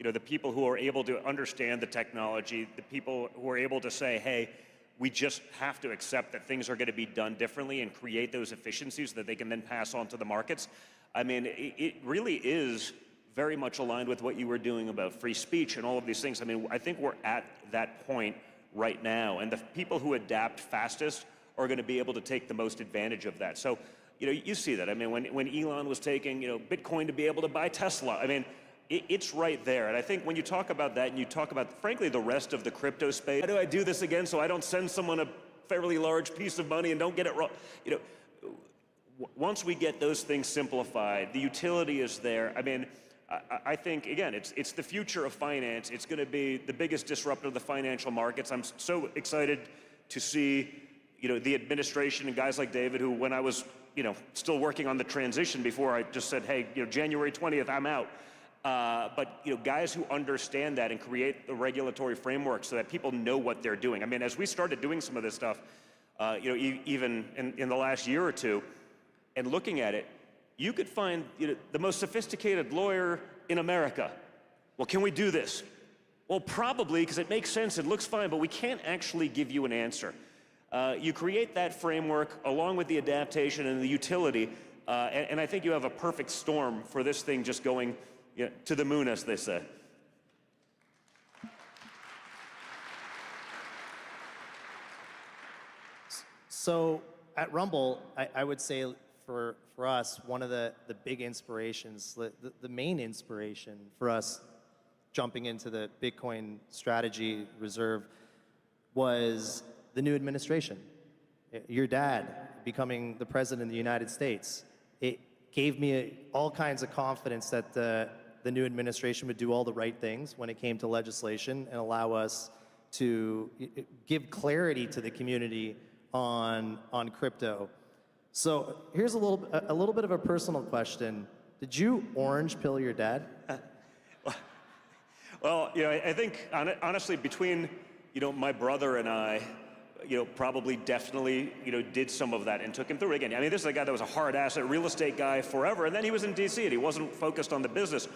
The people who are able to understand the technology, the people who are able to say, hey, we just have to accept that things are going to be done differently and create those efficiencies that they can then pass on to the markets. It really is very much aligned with what you were doing about free speech and all of these things. I think we're at that point right now, and the people who adapt fastest are going to be able to take the most advantage of that. So, you see that. When Elon was taking, Bitcoin to be able to buy Tesla, it's right there. And I think when you talk about that and you talk about, frankly, the rest of the crypto space, how do I do this again so I don't send someone a fairly large piece of money and don't get it wrong? Once we get those things simplified, the utility is there. I think, again, it's the future of finance. It's going to be the biggest disruptor of the financial markets. I'm so excited to see, the administration and guys like David, who when I was, still working on the transition before I just said, hey, January 20th, I'm out. But guys who understand that and create the regulatory framework so that people know what they're doing. I mean, as we started doing some of this stuff, even in the last year or two, and looking at it, you could find the most sophisticated lawyer in America. Well, can we do this? Well, probably, because it makes sense, it looks fine, but we can't actually give you an answer. You create that framework along with the adaptation and the utility, and I think you have a perfect storm for this thing just going to the moon, as they say. So at Rumble, I would say for us, one of the big inspirations, the main inspiration for us jumping into the Bitcoin strategy reserve was the new administration. Your dad becoming the president of the United States. It gave me all kinds of confidence that the new administration would do all the right things when it came to legislation and allow us to give clarity to the community on crypto. So here's a little bit of a personal question. Did you orange pill your dad? Well, I think honestly between my brother and I, probably definitely did some of that and took him through it again. I mean, this is a guy that was a hard asset real estate guy forever, and then he was in DC and he wasn't focused on the business.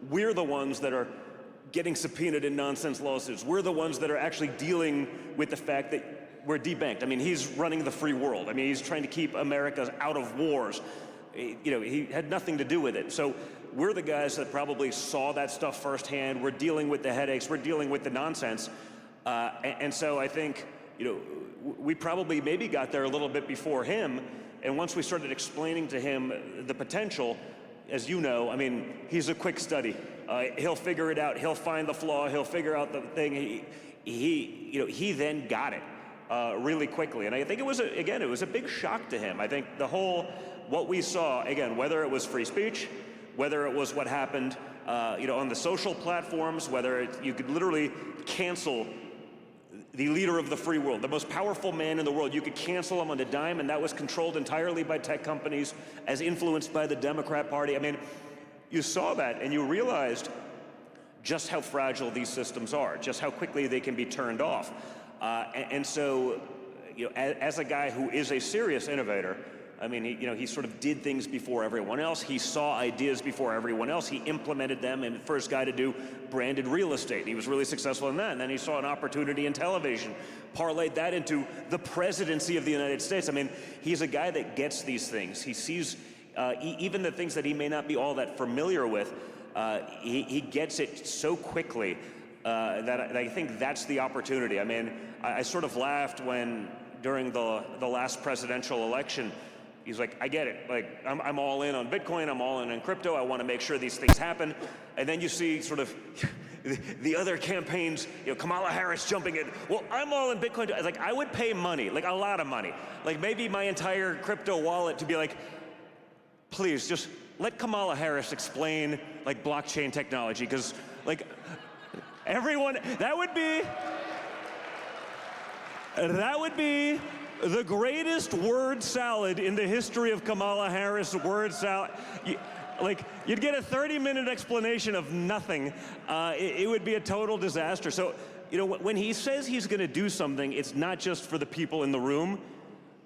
We're the ones that are getting subpoenaed in nonsense lawsuits. We're the ones that are actually dealing with the fact that we're debanked. I mean, he's running the free world. I mean, he's trying to keep America out of wars. He had nothing to do with it. So we're the guys that probably saw that stuff firsthand. We're dealing with the headaches. We're dealing with the nonsense. And so I think, we probably maybe got there a little bit before him. And once we started explaining to him the potential, as you know, I mean, he's a quick study. He'll figure it out. He'll find the flaw. He'll figure out the thing. He then got it. Really quickly. And I think it was a big shock to him. I think what we saw, again, whether it was free speech, whether it was what happened, on the social platforms, whether you could literally cancel the leader of the free world, the most powerful man in the world, you could cancel him on a dime, and that was controlled entirely by tech companies as influenced by the Democrat Party. I mean, you saw that and you realized just how fragile these systems are, just how quickly they can be turned off. And so, as a guy who is a serious innovator, I mean, he sort of did things before everyone else. He saw ideas before everyone else. He implemented them, and the first guy to do branded real estate. He was really successful in that. And then he saw an opportunity in television, parlayed that into the presidency of the United States. I mean, he's a guy that gets these things. He sees even the things that he may not be all that familiar with. He gets it so quickly that I think that's the opportunity. I mean, I sort of laughed when during the last presidential election, he's like, I get it. Like, I'm all in on Bitcoin. I'm all in on crypto. I want to make sure these things happen. And then you see sort of the other campaigns, Kamala Harris jumping in. Well, I'm all in Bitcoin. Like, I would pay money, like a lot of money, like maybe my entire crypto wallet to be like, please just let Kamala Harris explain like blockchain technology, because like everyone, that would be the greatest word salad in the history of Kamala Harris word salad. You'd get a 30-minute explanation of nothing. It would be a total disaster. So, when he says he's going to do something, it's not just for the people in the room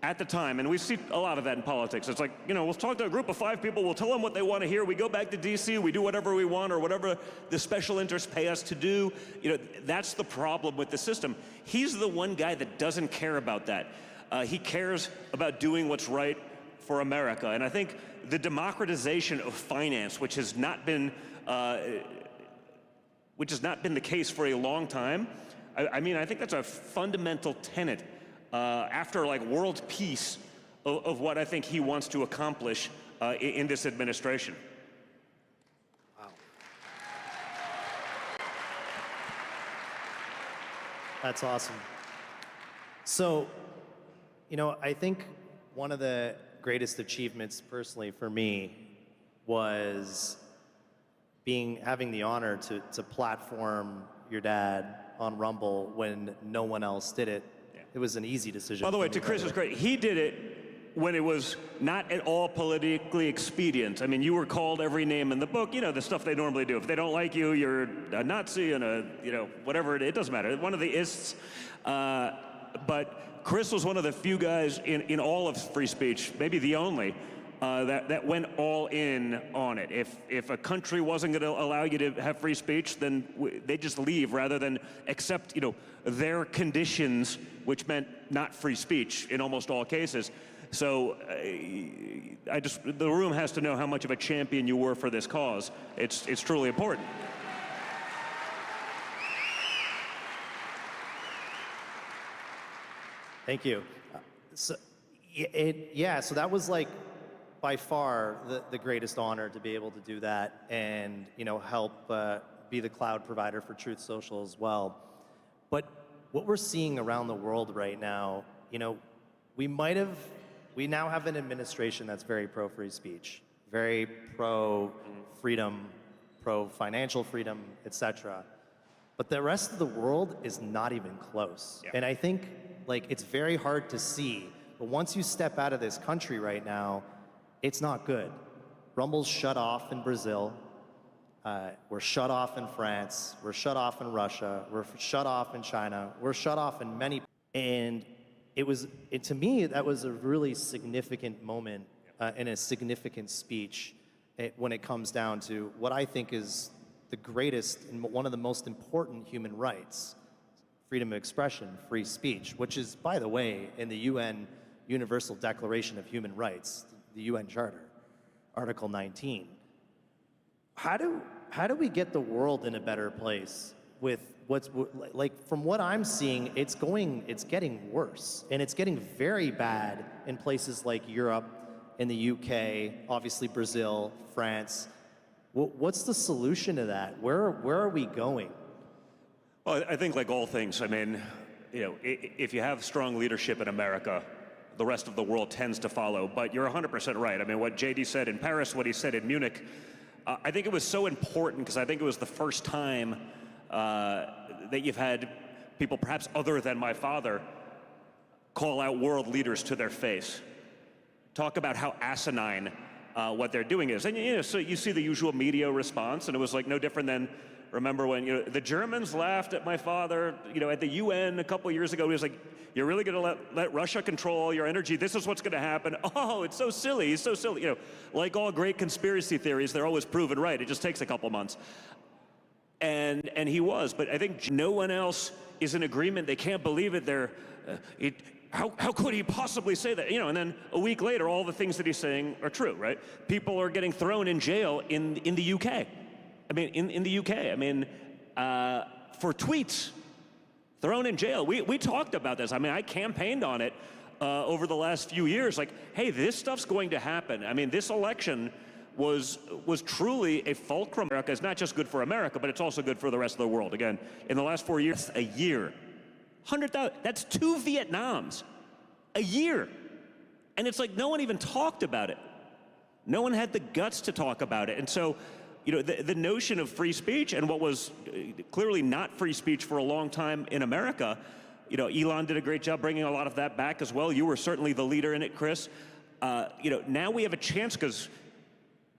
at the time. And we see a lot of that in politics. It's like, we'll talk to a group of 5 people, we'll tell them what they want to hear, we go back to DC, we do whatever we want or whatever the special interests pay us to do. That's the problem with the system. He's the one guy that doesn't care about that. He cares about doing what's right for America. And I think the democratization of finance, which has not been the case for a long time, I mean, I think that's a fundamental tenet after like world peace of what I think he wants to accomplish in this administration. Wow. That's awesome. So, I think one of the greatest achievements personally for me was having the honor to platform your dad on Rumble when no one else did it. It was an easy decision. By the way, to Chris's credit, he did it when it was not at all politically expedient. I mean, you were called every name in the book, you know, the stuff they normally do. If they don't like you, you're a Nazi and whatever it doesn't matter. One of the ists. But Chris was one of the few guys in all of free speech, maybe the only, that went all in on it. If a country wasn't going to allow you to have free speech, then they just leave rather than accept, their conditions, which meant not free speech in almost all cases. So the room has to know how much of a champion you were for this cause. It's truly important. Thank you. So that was like by far the greatest honor to be able to do that and help be the cloud provider for Truth Social as well. But what we're seeing around the world right now, we now have an administration that's very pro free speech, very pro freedom, pro financial freedom, etc. But the rest of the world is not even close. Yeah. And I think it's very hard to see, but once you step out of this country right now, it's not good. Rumble's shut off in Brazil. We're shut off in France. We're shut off in Russia. We're shut off in China. We're shut off in many. And to me, that was a really significant moment and a significant speech when it comes down to what I think is the greatest and one of the most important human rights, freedom of expression, free speech, which is, by the way, in the UN Universal Declaration of Human Rights, the UN Charter, Article 19. How do we get the world in a better place with from what I'm seeing, it's getting worse, and it's getting very bad in places like Europe, in the UK, obviously Brazil, France. What's the solution to that? Where are we going? Well, I think like all things, I mean, if you have strong leadership in America, the rest of the world tends to follow. But you're 100% right. I mean, what JD said in Paris, what he said in Munich, I think it was so important because I think it was the first time that you've had people, perhaps other than my father, call out world leaders to their face. Talk about how asinine what they're doing is. And so you see the usual media response, and it was like no different than, remember when the Germans laughed at my father, at the UN a couple years ago. He was like, "You're really going to let Russia control all your energy? This is what's going to happen." Oh, it's so silly. He's so silly. Like all great conspiracy theories, they're always proven right. It just takes a couple months. And he was, but I think no one else is in agreement. They can't believe it. How could he possibly say that? And then a week later, all the things that he's saying are true, right? People are getting thrown in jail in the UK. I mean, in the UK, I mean, for tweets, thrown in jail. We talked about this. I mean, I campaigned on it over the last few years. Like, hey, this stuff's going to happen. I mean, this election was truly a fulcrum. America is not just good for America, but it's also good for the rest of the world. Again, in the last 4 years, a year, 100,000. That's 2 Vietnams, a year, and it's like no one even talked about it. No one had the guts to talk about it, and so. The notion of free speech and what was clearly not free speech for a long time in America, Elon did a great job bringing a lot of that back as well. You were certainly the leader in it, Chris. Now we have a chance because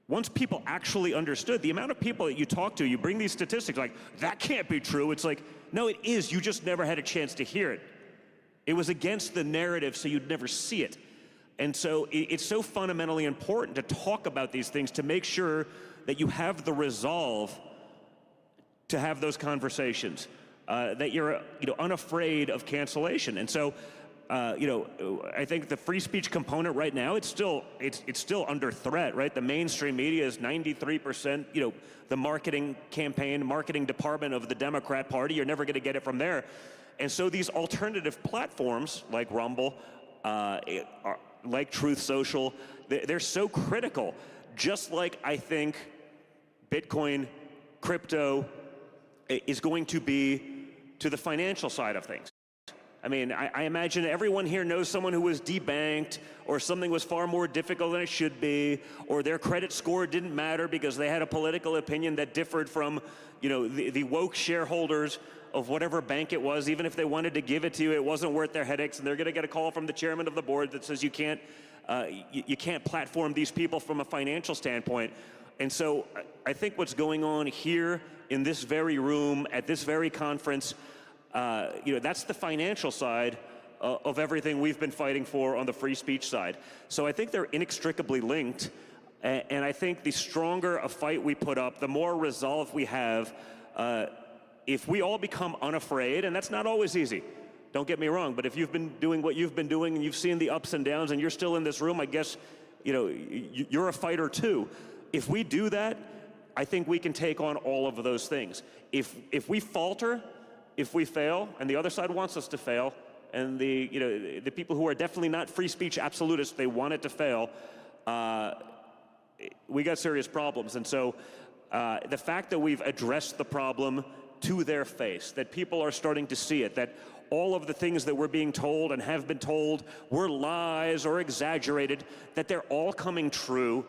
once people actually understood, the amount of people that you talk to, you bring these statistics like, that can't be true. It's like, no, it is. You just never had a chance to hear it. It was against the narrative, so you'd never see it. And so it's so fundamentally important to talk about these things to make sure that you have the resolve to have those conversations, that you're unafraid of cancellation. And so, I think the free speech component right now, it's still under threat, right? The mainstream media is 93%, the marketing department of the Democrat Party, you're never gonna get it from there. And so these alternative platforms like Rumble, like Truth Social, they're so critical. Just like I think Bitcoin, crypto is going to be to the financial side of things. I mean, I imagine everyone here knows someone who was debanked, or something was far more difficult than it should be, or their credit score didn't matter because they had a political opinion that differed from, you know, the woke shareholders of whatever bank it was. Even if they wanted to give it to you, it wasn't worth their headaches, and they're going to get a call from the chairman of the board that says you can't platform these people from a financial standpoint. And so I think what's going on here in this very room at this very conference, you know, that's the financial side of everything we've been fighting for on the free speech side. So I think they're inextricably linked, and I think the stronger a fight we put up, the more resolve we have. If we all become unafraid, and that's not always easy, don't get me wrong, but if you've been doing what you've been doing and you've seen the ups and downs and you're still in this room, I guess, you know, you're a fighter too. If we do that, I think we can take on all of those things. If we falter, if we fail, and the other side wants us to fail, and the people who are definitely not free speech absolutists, they want it to fail, we got serious problems. And so the fact that we've addressed the problem to their face, that people are starting to see it, that all of the things that we're being told and have been told were lies or exaggerated, that they're all coming true.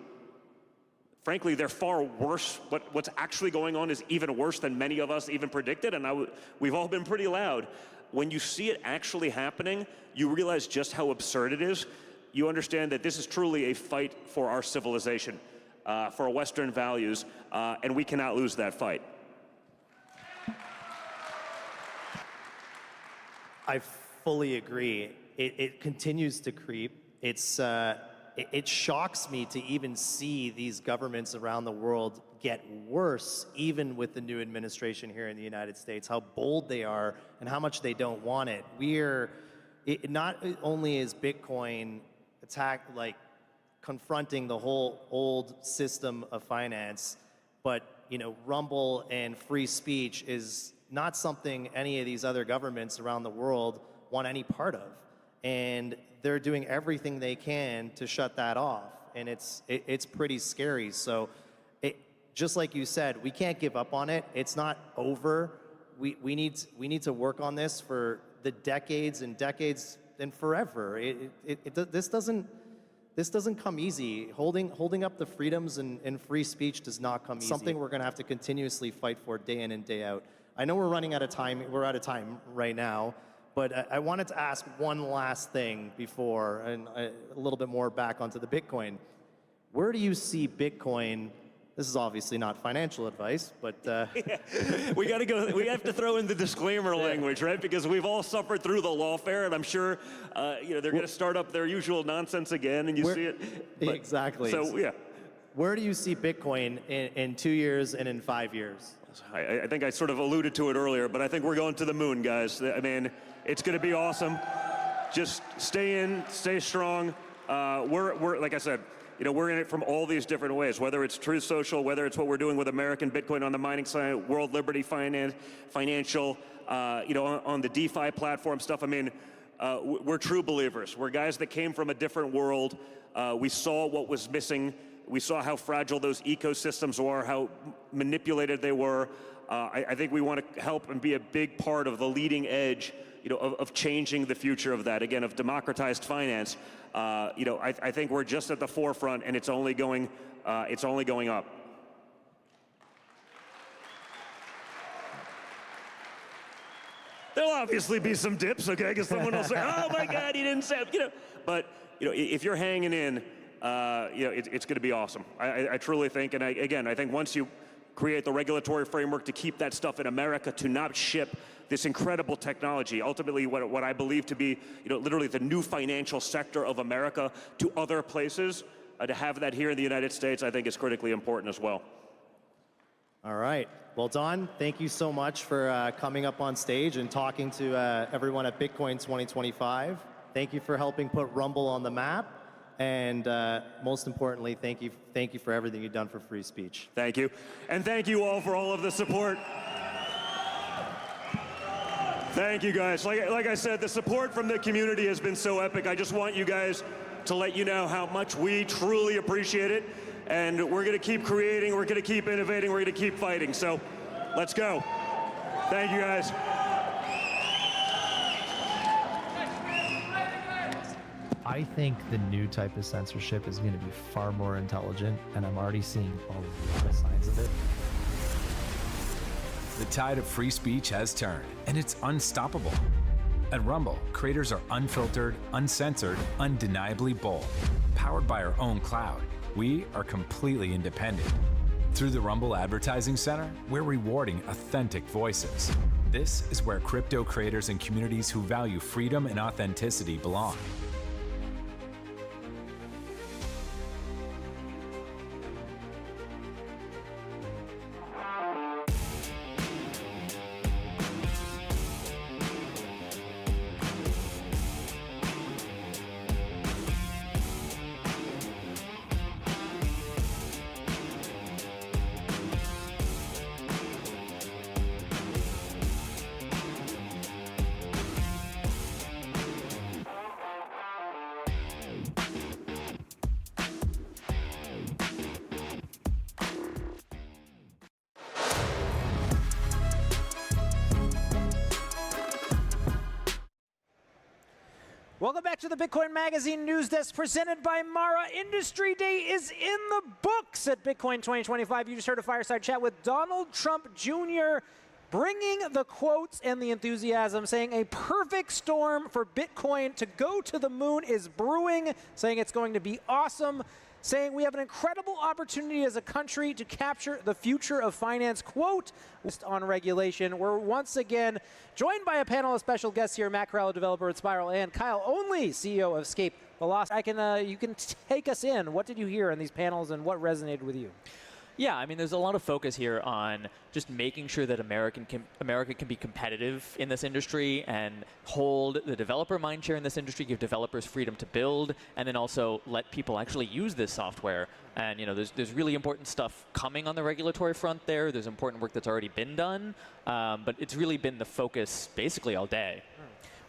Frankly, they're far worse. What's actually going on is even worse than many of us even predicted, and we've all been pretty loud. When you see it actually happening, you realize just how absurd it is. You understand that this is truly a fight for our civilization, for Western values, and we cannot lose that fight. I fully agree. It continues to creep. It shocks me to even see these governments around the world get worse, even with the new administration here in the United States, how bold they are and how much they don't want it. Not only is Bitcoin confronting the whole old system of finance, but Rumble and free speech is not something any of these other governments around the world want any part of. And they're doing everything they can to shut that off. And it's pretty scary. So just like you said, we can't give up on it. It's not over. We need to work on this for the decades and decades and forever. This doesn't come easy. Holding up the freedoms and free speech does not come easy. Something we're going to have to continuously fight for day in and day out. I know we're running out of time. We're out of time right now, but I wanted to ask one last thing before, and a little bit more back onto the Bitcoin. Where do you see Bitcoin? This is obviously not financial advice, but we got to go. We have to throw in the disclaimer language, right? Because we've all suffered through the lawfare, and I'm sure they're going to start up their usual nonsense again, and you see it. But, exactly. So yeah. Where do you see Bitcoin in 2 years and in 5 years? I think I sort of alluded to it earlier, but I think we're going to the moon, guys. I mean, it's going to be awesome. Just stay in, stay strong. We're like I said, we're in it from all these different ways, whether it's Truth Social, whether it's what we're doing with American Bitcoin on the mining side, World Liberty Financial, on the DeFi platform stuff. I mean, we're true believers. We're guys that came from a different world. We saw what was missing. We saw how fragile those ecosystems were, how manipulated they were. I think we want to help and be a big part of the leading edge, of changing the future of that, again, of democratized finance. I think we're just at the forefront, and it's only going up. There'll obviously be some dips, okay? Because someone will say, "Oh my God, he didn't say," But if you're hanging in, it's going to be awesome. I truly think, and I think once you create the regulatory framework to keep that stuff in America, to not ship this incredible technology, ultimately what I believe to be, literally the new financial sector of America, to other places, to have that here in the United States, I think is critically important as well. All right. Well, Don, thank you so much for coming up on stage and talking to everyone at Bitcoin 2025. Thank you for helping put Rumble on the map. And most importantly, thank you for everything you've done for free speech. Thank you. And thank you all for all of the support. Thank you, guys. Like I said, the support from the community has been so epic. I just want you guys to let you know how much we truly appreciate it. And we're going to keep creating, we're going to keep innovating, we're going to keep fighting. So let's go. Thank you, guys. I think the new type of censorship is going to be far more intelligent, and I'm already seeing a lot of signs of it. The tide of free speech has turned, and it's unstoppable. At Rumble, creators are unfiltered, uncensored, undeniably bold. Powered by our own cloud, we are completely independent. Through the Rumble Advertising Center, we're rewarding authentic voices. This is where crypto creators and communities who value freedom and authenticity belong. Welcome back to the Bitcoin Magazine News Desk presented by Mara. Industry Day is in the books at Bitcoin 2025. You just heard a fireside chat with Donald Trump Jr. bringing the quotes and the enthusiasm, saying a perfect storm for Bitcoin to go to the moon is brewing, saying it's going to be awesome, saying we have an incredible opportunity as a country to capture the future of finance, quote, on regulation. We're once again joined by a panel of special guests here, Matt Corallo, developer at Spiral, and Kyle Only, CEO of Scape Velocity. You can take us in. What did you hear in these panels and what resonated with you? Yeah, I mean, there's a lot of focus here on just making sure that America can be competitive in this industry and hold the developer mindshare in this industry, give developers freedom to build, and then also let people actually use this software. And there's really important stuff coming on the regulatory front there. There's important work that's already been done, but it's really been the focus basically all day.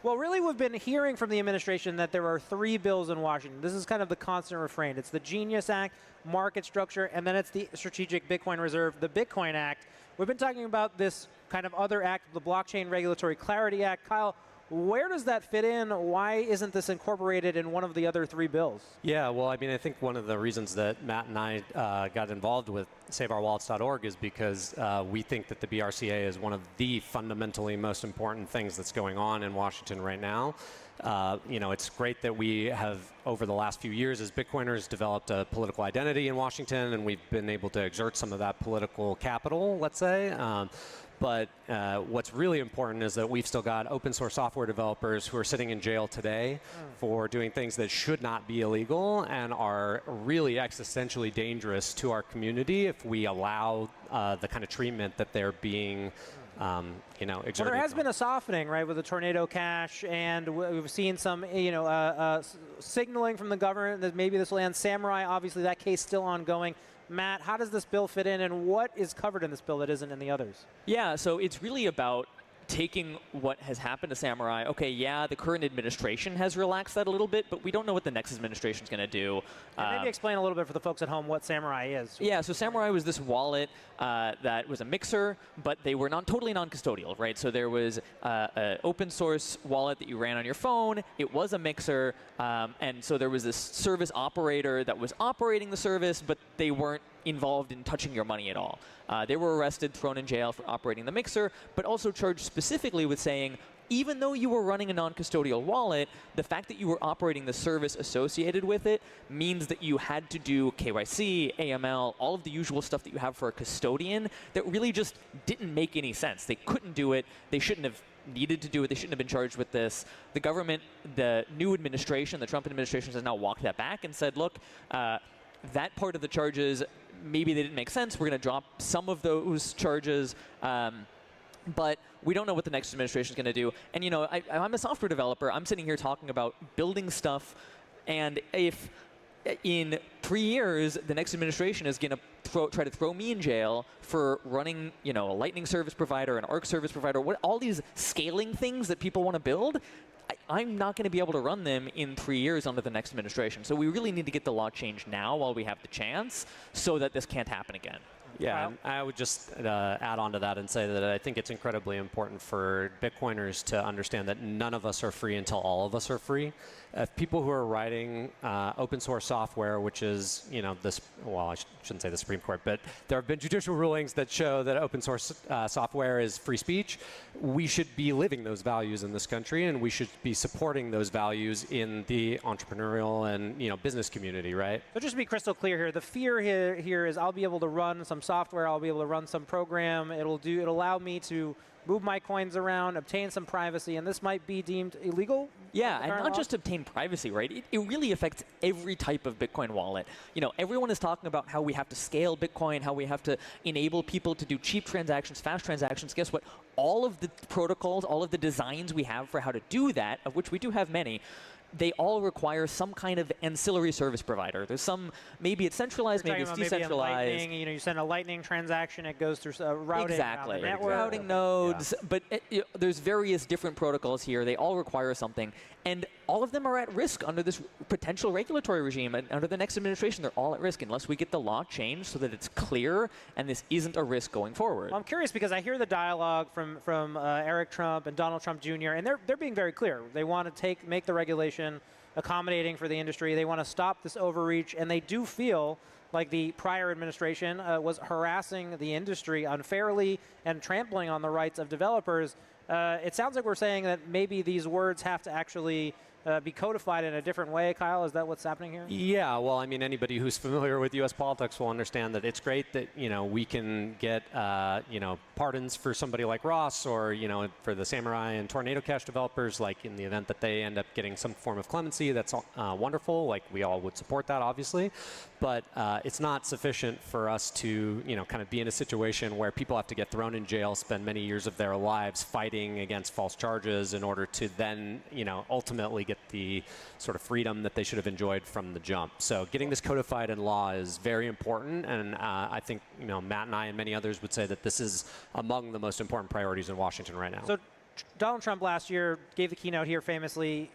Well, really, we've been hearing from the administration that there are 3 bills in Washington. This is kind of the constant refrain. It's the Genius Act, market structure, and then it's the Strategic Bitcoin Reserve, the Bitcoin Act. We've been talking about this kind of other act, the Blockchain Regulatory Clarity Act. Kyle, where does that fit in? Why isn't this incorporated in one of the other 3 bills? Yeah, well, I mean, I think one of the reasons that Matt and I got involved with SaveOurWallets.org is because we think that the BRCA is one of the fundamentally most important things that's going on in Washington right now. It's great that we have, over the last few years as Bitcoiners, developed a political identity in Washington, and we've been able to exert some of that political capital, let's say. But what's really important is that we've still got open source software developers who are sitting in jail today for doing things that should not be illegal and are really existentially dangerous to our community if we allow the kind of treatment that they're being exerted. Well, there has been a softening, right, with the Tornado Cash, and we've seen some, signaling from the government that maybe this will end. Samurai, obviously, that case still ongoing. Matt, how does this bill fit in, and what is covered in this bill that isn't in the others? Yeah, so it's really about taking what has happened to Samurai. Okay, yeah, the current administration has relaxed that a little bit, but we don't know what the next administration is going to do. Maybe explain a little bit for the folks at home what Samurai is. Yeah, so Samurai was this wallet that was a mixer, but they were totally non-custodial, right? So there was an open source wallet that you ran on your phone. It was a mixer, and so there was this service operator that was operating the service, but they weren't involved in touching your money at all. They were arrested, thrown in jail for operating the mixer, but also charged specifically with saying, even though you were running a non-custodial wallet, the fact that you were operating the service associated with it means that you had to do KYC, AML, all of the usual stuff that you have for a custodian that really just didn't make any sense. They couldn't do it. They shouldn't have needed to do it. They shouldn't have been charged with this. The government, the new administration, the Trump administration has now walked that back and said, look, that part of the charges, maybe they didn't make sense. We're going to drop some of those charges. But we don't know what the next administration is going to do. And I'm a software developer. I'm sitting here talking about building stuff. And if in 3 years the next administration is going to try to throw me in jail for running, a Lightning service provider, an Arc service provider, all these scaling things that people want to build, I'm not going to be able to run them in 3 years under the next administration. So we really need to get the law changed now while we have the chance so that this can't happen again. Yeah, and I would just add on to that and say that I think it's incredibly important for Bitcoiners to understand that none of us are free until all of us are free. If people who are writing open source software, which is, this, well, I shouldn't say the Supreme Court, but there have been judicial rulings that show that open source software is free speech. We should be living those values in this country, and we should be supporting those values in the entrepreneurial and business community, right? So just to be crystal clear here, the fear here is I'll be able to run some software, I'll be able to run some program, it'll allow me to move my coins around, obtain some privacy, and this might be deemed illegal? Yeah, and not just obtain privacy, right? It really affects every type of Bitcoin wallet. Everyone is talking about how we have to scale Bitcoin, how we have to enable people to do cheap transactions, fast transactions. Guess what? All of the protocols, all of the designs we have for how to do that, of which we do have many, they all require some kind of ancillary service provider. There's some, maybe it's centralized, maybe it's decentralized. Maybe you send a Lightning transaction, it goes through routing. Exactly. Network. Routing nodes, but there's various different protocols here. They all require something, and all of them are at risk under this potential regulatory regime. And under the next administration, they're all at risk unless we get the law changed so that it's clear and this isn't a risk going forward. Well, I'm curious because I hear the dialogue from Eric Trump and Donald Trump Jr. and they're being very clear. They want to make the regulation accommodating for the industry. They want to stop this overreach, and they do feel like the prior administration was harassing the industry unfairly and trampling on the rights of developers. It sounds like we're saying that maybe these words have to actually be codified in a different way. Kyle, is that what's happening here? Yeah, well, I mean, anybody who's familiar with U.S. politics will understand that it's great that, we can get, pardons for somebody like Ross or, for the Samurai and Tornado Cash developers, like in the event that they end up getting some form of clemency. That's wonderful. Like, we all would support that, obviously. But it's not sufficient for us to, kind of be in a situation where people have to get thrown in jail, spend many years of their lives fighting against false charges in order to then, ultimately get the sort of freedom that they should have enjoyed from the jump. So getting this codified in law is very important, and I think Matt and I and many others would say that this is among the most important priorities in Washington right now. So Donald Trump last year gave the keynote here famously,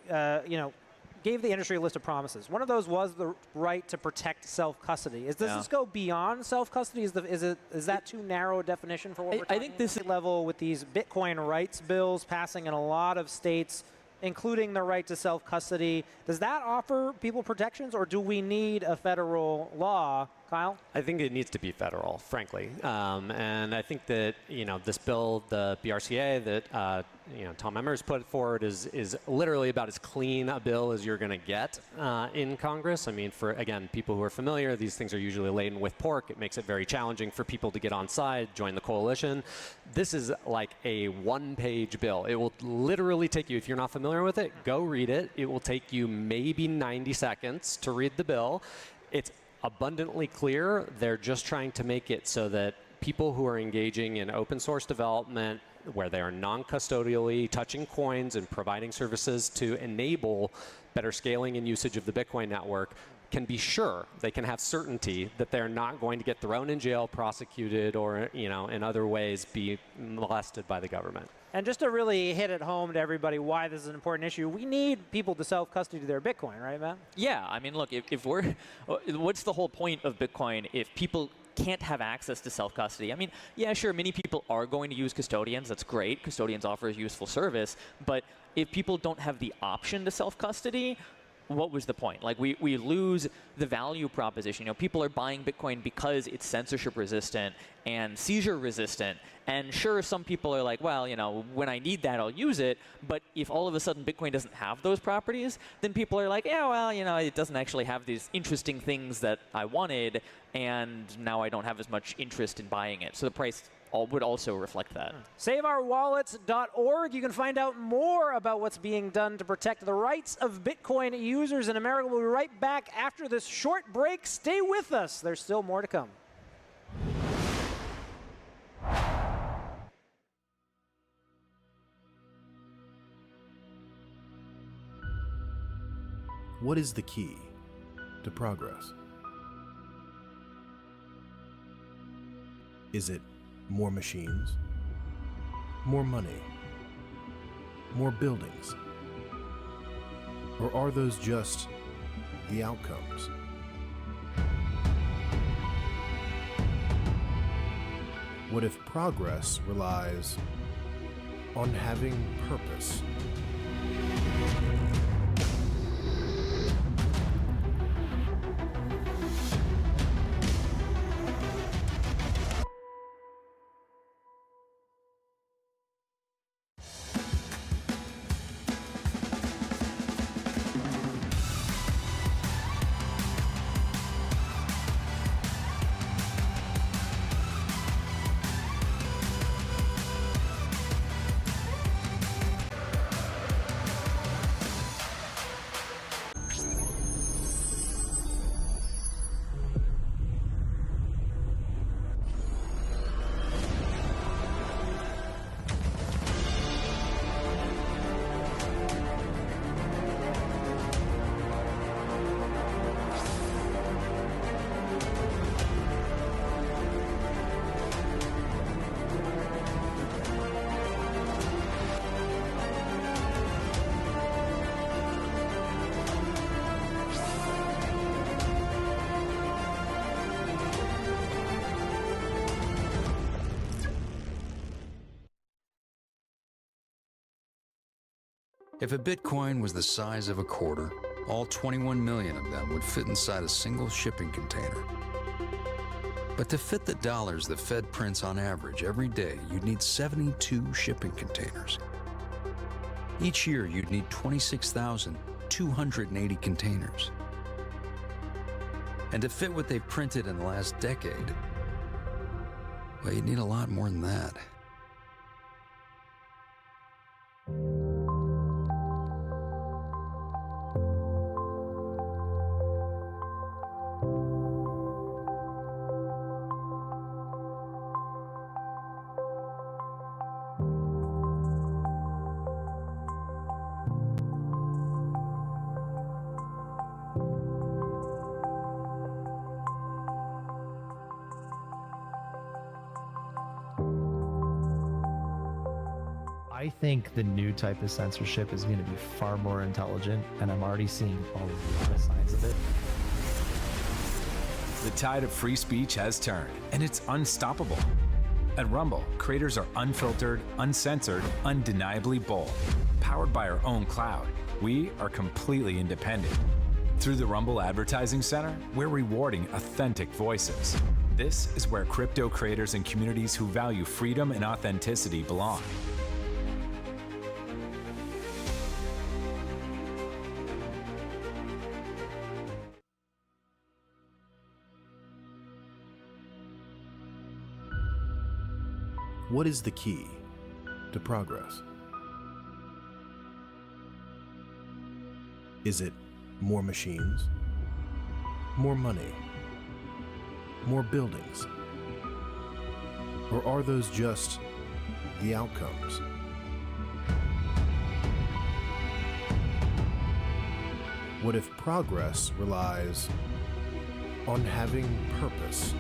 gave the industry a list of promises. One of those was the right to protect self-custody. Does this go beyond self-custody? Is that too narrow a definition for what we're talking about? I think this level with these Bitcoin rights bills passing in a lot of states, including the right to self-custody. Does that offer people protections, or do we need a federal law? Kyle? I think it needs to be federal, frankly. And I think that, this bill, the BRCA that, Tom Emmer's put forward is literally about as clean a bill as you're going to get in Congress. I mean, for, again, people who are familiar, these things are usually laden with pork. It makes it very challenging for people to get on side, join the coalition. This is like a one-page bill. It will literally take you, if you're not familiar with it, go read it. It will take you maybe 90 seconds to read the bill. It's abundantly clear. They're just trying to make it so that people who are engaging in open source development, where they are non-custodially touching coins and providing services to enable better scaling and usage of the Bitcoin network, can be sure, they can have certainty that they're not going to get thrown in jail, prosecuted, or in other ways be molested by the government. And just to really hit it home to everybody why this is an important issue, we need people to self-custody their Bitcoin, right, Matt? Yeah, I mean, look, if we're, what's the whole point of Bitcoin if people can't have access to self-custody? I mean, yeah, sure, many people are going to use custodians. That's great. Custodians offer a useful service. But if people don't have the option to self-custody, what was the point? Like, we lose the value proposition. People are buying Bitcoin because it's censorship resistant and seizure resistant. And sure, some people are like, well, when I need that, I'll use it. But if all of a sudden Bitcoin doesn't have those properties, then people are like, yeah, well, it doesn't actually have these interesting things that I wanted, and now I don't have as much interest in buying it. So the price would also reflect that. SaveOurWallets.org. You can find out more about what's being done to protect the rights of Bitcoin users in America. We'll be right back after this short break. Stay with us. There's still more to come. What is the key to progress? Is it more machines, more money, more buildings? Or are those just the outcomes? What if progress relies on having purpose? If a Bitcoin was the size of a quarter, all 21 million of them would fit inside a single shipping container. But to fit the dollars the Fed prints on average every day, you'd need 72 shipping containers. Each year, you'd need 26,280 containers. And to fit what they've printed in the last decade, well, you'd need a lot more than that. I think the new type of censorship is going to be far more intelligent, and I'm already seeing a lot of signs of it. The tide of free speech has turned, and it's unstoppable. At Rumble, creators are unfiltered, uncensored, undeniably bold. Powered by our own cloud, we are completely independent. Through the Rumble Advertising Center, we're rewarding authentic voices. This is where crypto creators and communities who value freedom and authenticity belong. What is the key to progress? Is it more machines, more money, more buildings? Or are those just the outcomes? What if progress relies on having purpose?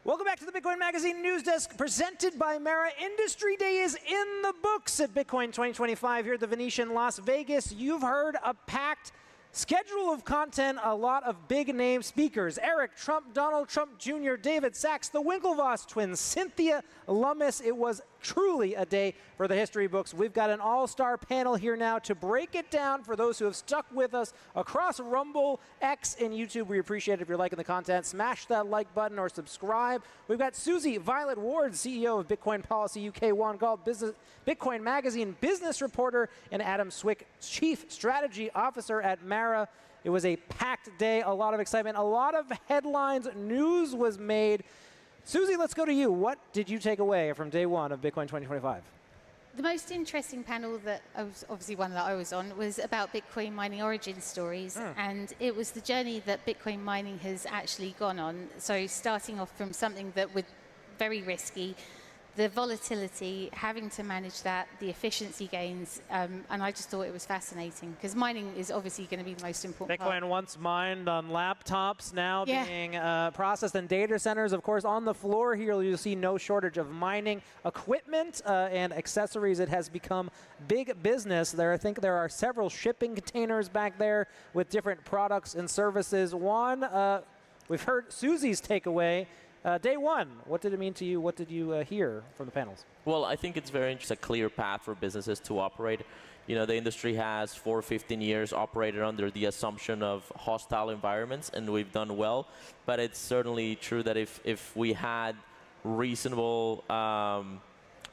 Welcome back to the Bitcoin Magazine News Desk, presented by Mara. Industry Day is in the books at Bitcoin 2025 here at the Venetian, Las Vegas. You've heard a packed schedule of content, a lot of big-name speakers. Eric Trump, Donald Trump Jr., David Sachs, the Winklevoss twins, Cynthia Lummis. It was truly a day for the history books. We've got an all-star panel here now to break it down for those who have stuck with us across Rumble, X, and YouTube. We appreciate it if you're liking the content. Smash that like button or subscribe. We've got Susie Violet Ward, CEO of Bitcoin Policy UK, Juan Galt, Bitcoin Magazine business reporter, and Adam Swick, Chief Strategy Officer at Mara. It was a packed day, a lot of excitement, a lot of headlines. News was made. Susie, let's go to you. What did you take away from day one of Bitcoin 2025? The most interesting panel that I was obviously one that I was on was about Bitcoin mining origin stories, and it was the journey that Bitcoin mining has actually gone on. So starting off from something that was very risky, the volatility, having to manage that, the efficiency gains, and I just thought it was fascinating because mining is obviously going to be the most important Bitcoin part. once mined on laptops, now Yeah. being processed in data centers. Of course, on the floor here, you'll see no shortage of mining equipment and accessories. It has become big business. I think there are several shipping containers back there with different products and services. One, we've heard Susie's takeaway. Day one, what did it mean to you? What did you hear from the panels? Well, I think it's very interesting, a clear path for businesses to operate. You know, the industry has for 15 years operated under the assumption of hostile environments, and we've done well. But it's certainly true that if we had reasonable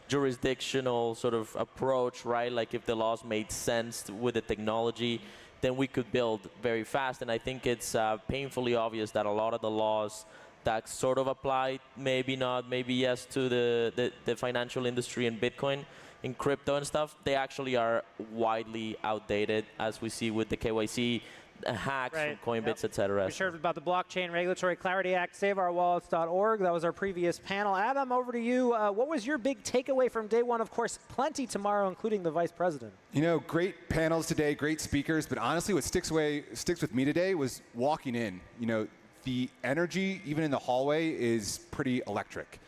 jurisdictional sort of approach, right, like if the laws made sense with the technology, then we could build very fast. And I think it's painfully obvious that a lot of the laws that sort of apply, maybe not, maybe yes, to the financial industry and Bitcoin and crypto and stuff, they actually are widely outdated, as we see with the KYC hacks from Coinbase, etc. We shared about the Blockchain Regulatory Clarity Act, saveourwallets.org. That was our previous panel. Adam, over to you. What was your big takeaway from day one? Of course, plenty tomorrow, including the vice president. You know, great panels today, great speakers, but honestly, what sticks with me today was walking in. You know, the energy, even in the hallway, is pretty electric.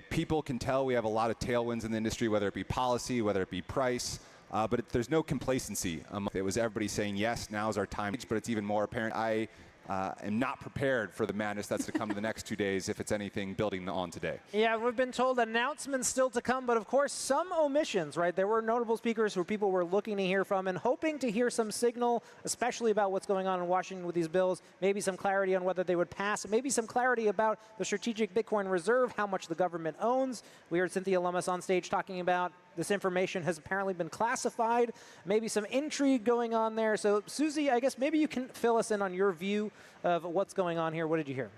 People can tell we have a lot of tailwinds in the industry, whether it be policy, whether it be price, but there's no complacency. It was everybody saying, yes, now's our time, but it's even more apparent. I am not prepared for the madness that's to come in the next 2 days, if it's anything building on today. Yeah, we've been told announcements still to come, but of course, some omissions, right? There were notable speakers who people were looking to hear from and hoping to hear some signal, especially about what's going on in Washington with these bills, maybe some clarity on whether they would pass, maybe some clarity about the strategic Bitcoin reserve, how much the government owns. We heard Cynthia Lummis on stage talking about this information has apparently been classified, maybe some intrigue going on there. So, Susie, I guess maybe you can fill us in on your view of what's going on here. What did you hear?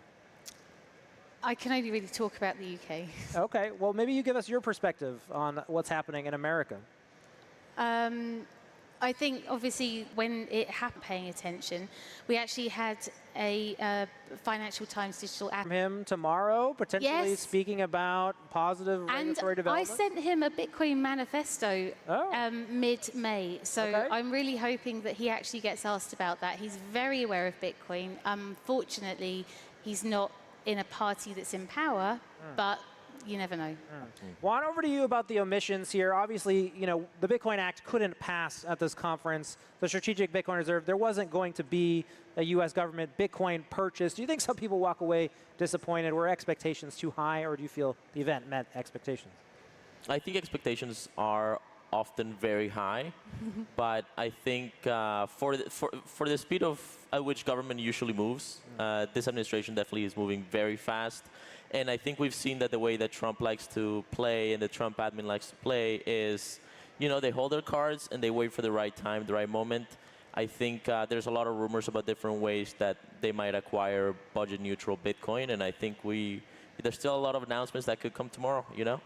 I can only really talk about the UK. Okay, well, maybe you give us your perspective on what's happening in America. I think, obviously, when it happened, paying attention, we actually had a Financial Times digital app. From him tomorrow, potentially Yes. speaking about positive regulatory I development. sent him a Bitcoin manifesto mid-May, so I'm really hoping that he actually gets asked about that. He's very aware of Bitcoin. Unfortunately, he's not in a party that's in power, but you never know. Juan, over to you about the omissions here. Obviously, you know, the Bitcoin Act couldn't pass at this conference. The Strategic Bitcoin Reserve, there wasn't going to be a U.S. government Bitcoin purchase. Do you think some people walk away disappointed? Were expectations too high, or do you feel the event met expectations? I think expectations are often very high, but I think for the speed at which government usually moves, this administration definitely is moving very fast. And I think we've seen that the way that Trump likes to play and the Trump admin likes to play is, you know, they hold their cards and they wait for the right time, the right moment. I think there's a lot of rumors about different ways that they might acquire budget-neutral Bitcoin, and I think there's still a lot of announcements that could come tomorrow, you know?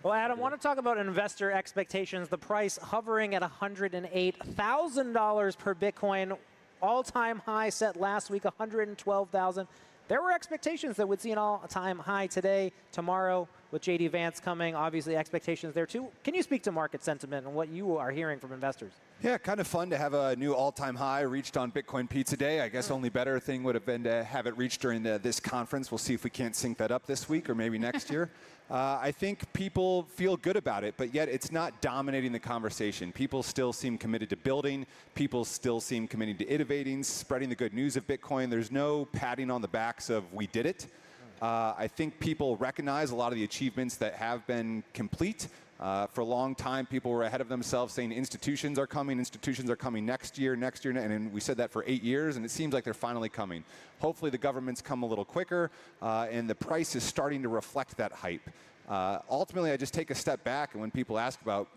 Well, Adam, I want to talk about investor expectations. The price hovering at $108,000 per Bitcoin, all-time high set last week, $112,000. There were expectations that we'd see an all-time high today, tomorrow, with J.D. Vance coming. Obviously, expectations there too. Can you speak to market sentiment and what you are hearing from investors? Yeah, kind of fun to have a new all-time high reached on Bitcoin Pizza Day. I guess only better thing would have been to have it reached during this conference. We'll see if we can't sync that up this week or maybe next year. I think people feel good about it, but yet it's not dominating the conversation. People still seem committed to building. People still seem committed to innovating, spreading the good news of Bitcoin. There's no patting on the backs of we did it. I think people recognize a lot of the achievements that have been complete. For a long time, people were ahead of themselves saying institutions are coming next year, and we said that for 8 years, and it seems like they're finally coming. Hopefully the government's come a little quicker, and the price is starting to reflect that hype. Ultimately, I just take a step back, and when people ask about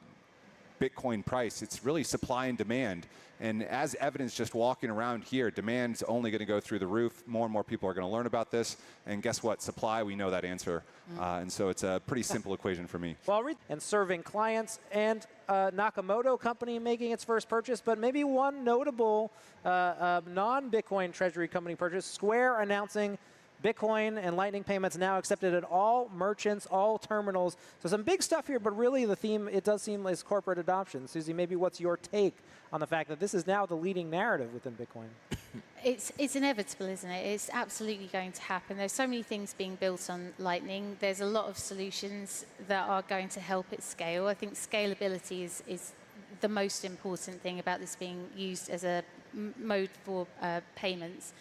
Bitcoin price, it's really supply and demand. And as evidence just walking around here, demand's only going to go through the roof. More and more people are going to learn about this. And guess what? Supply, we know that answer. And so it's a pretty simple equation for me. Well, and serving clients, and Nakamoto company making its first purchase, but maybe one notable non-Bitcoin treasury company purchase, Square announcing Bitcoin and Lightning payments now accepted at all merchants, all terminals. So some big stuff here, but really the theme, it does seem, is corporate adoption. Susie, maybe what's your take on the fact that this is now the leading narrative within Bitcoin? It's inevitable, isn't it? It's absolutely going to happen. There's so many things being built on Lightning. There's a lot of solutions that are going to help it scale. I think scalability is the most important thing about this being used as a mode for payments.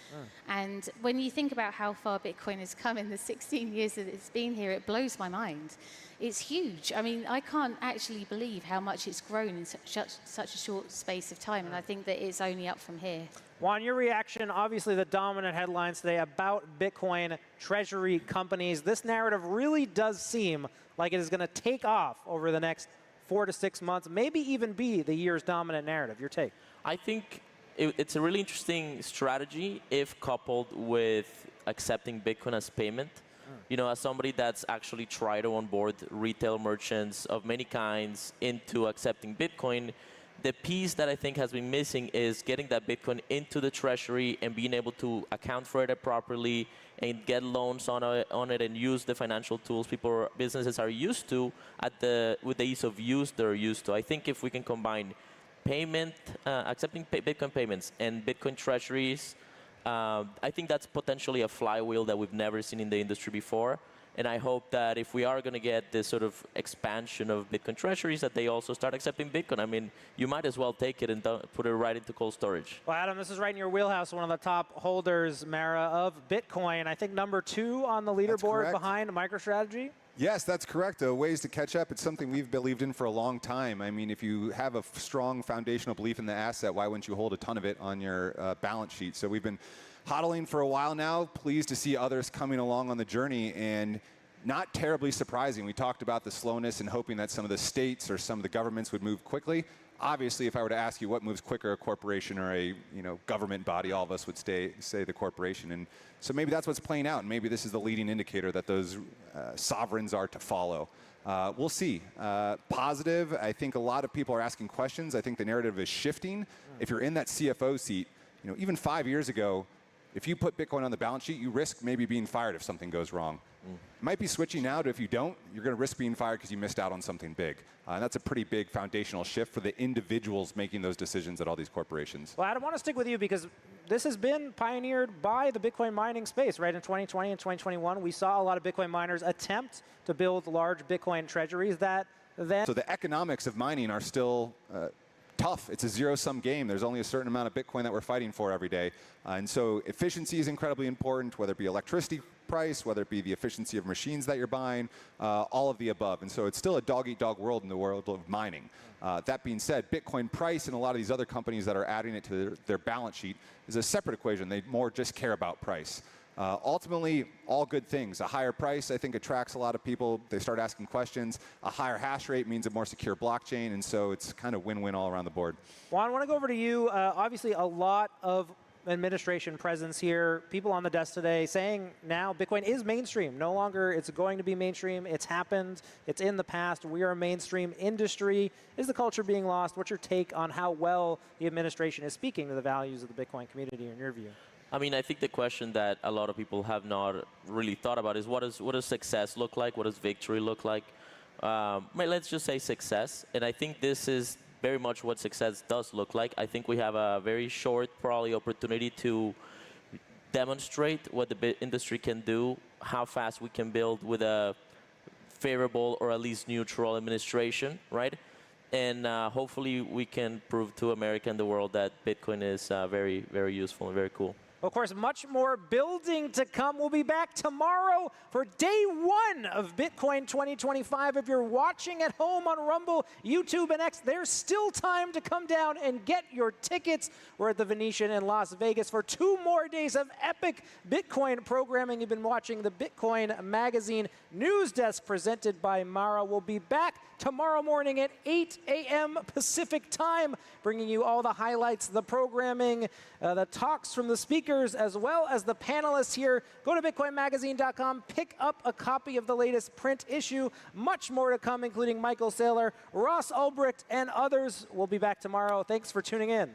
And when you think about how far Bitcoin has come in the 16 years that it's been here, it blows my mind. It's huge. I mean, I can't actually believe how much it's grown in such a short space of time, and I think that it's only up from here. Juan, your reaction, obviously the dominant headlines today about Bitcoin treasury companies. This narrative really does seem like it is going to take off over the next 4 to 6 months, maybe even be the year's dominant narrative. Your take? I think it's a really interesting strategy if coupled with accepting Bitcoin as payment. You know, as somebody that's actually tried to onboard retail merchants of many kinds into accepting Bitcoin, the piece that I think has been missing is getting that Bitcoin into the treasury and being able to account for it properly and get loans on it and use the financial tools businesses are used to with the ease of use they're used to. I think if we can combine accepting Bitcoin payments and Bitcoin treasuries, I think that's potentially a flywheel that we've never seen in the industry before. And I hope that if we are going to get this sort of expansion of Bitcoin treasuries, that they also start accepting Bitcoin. I mean, you might as well take it and put it right into cold storage. Well, Adam, this is right in your wheelhouse. One of the top holders, Mara, of Bitcoin. I think number 2 on the leaderboard behind MicroStrategy. Yes, that's correct. Ways to catch up. It's something we've believed in for a long time. I mean, if you have a strong foundational belief in the asset, why wouldn't you hold a ton of it on your balance sheet? So we've been hodling for a while now. Pleased to see others coming along on the journey, and not terribly surprising. We talked about the slowness and hoping that some of the states or some of the governments would move quickly. Obviously, if I were to ask you what moves quicker, a corporation or a government body, all of us would say the corporation. And so maybe that's what's playing out, and maybe this is the leading indicator that those sovereigns are to follow. We'll see. Positive, I think a lot of people are asking questions. I think the narrative is shifting. If you're in that CFO seat, even 5 years ago, if you put Bitcoin on the balance sheet, you risk maybe being fired if something goes wrong. It might be switching now to if you don't, you're going to risk being fired because you missed out on something big. And that's a pretty big foundational shift for the individuals making those decisions at all these corporations. Well, Adam, I want to stick with you because this has been pioneered by the Bitcoin mining space, right? In 2020 and 2021, we saw a lot of Bitcoin miners attempt to build large Bitcoin treasuries that then... So the economics of mining are still tough. It's a zero-sum game. There's only a certain amount of Bitcoin that we're fighting for every day. And so efficiency is incredibly important, whether it be electricity price, whether it be the efficiency of machines that you're buying, all of the above. And so it's still a dog-eat-dog world in the world of mining. That being said, Bitcoin price and a lot of these other companies that are adding it to their balance sheet is a separate equation. They more just care about price. Ultimately, all good things. A higher price, I think, attracts a lot of people. They start asking questions. A higher hash rate means a more secure blockchain, and so it's kind of win-win all around the board. Juan, I want to go over to you. Obviously, a lot of administration presence here. People on the desk today saying now Bitcoin is mainstream. No longer it's going to be mainstream. It's happened. It's in the past. We are a mainstream industry. Is the culture being lost? What's your take on how well the administration is speaking to the values of the Bitcoin community in your view? I mean, I think the question that a lot of people have not really thought about is what does success look like? What does victory look like? Let's just say success. And I think this is very much what success does look like. I think we have a very short, probably, opportunity to demonstrate what the industry can do, how fast we can build with a favorable or at least neutral administration, right? And hopefully we can prove to America and the world that Bitcoin is very, very useful and very cool. Of course, much more building to come. We'll be back tomorrow for day 1 of Bitcoin 2025. If you're watching at home on Rumble, YouTube, and X, there's still time to come down and get your tickets. We're at the Venetian in Las Vegas for 2 more days of epic Bitcoin programming. You've been watching the Bitcoin Magazine news desk presented by Mara. We'll be back tomorrow morning at 8 a.m. Pacific time, bringing you all the highlights, the programming, the talks from the speakers, as well as the panelists here. Go to bitcoinmagazine.com, pick up a copy of the latest print issue. Much more to come, including Michael Saylor, Ross Ulbricht, and others. We'll be back tomorrow. Thanks for tuning in.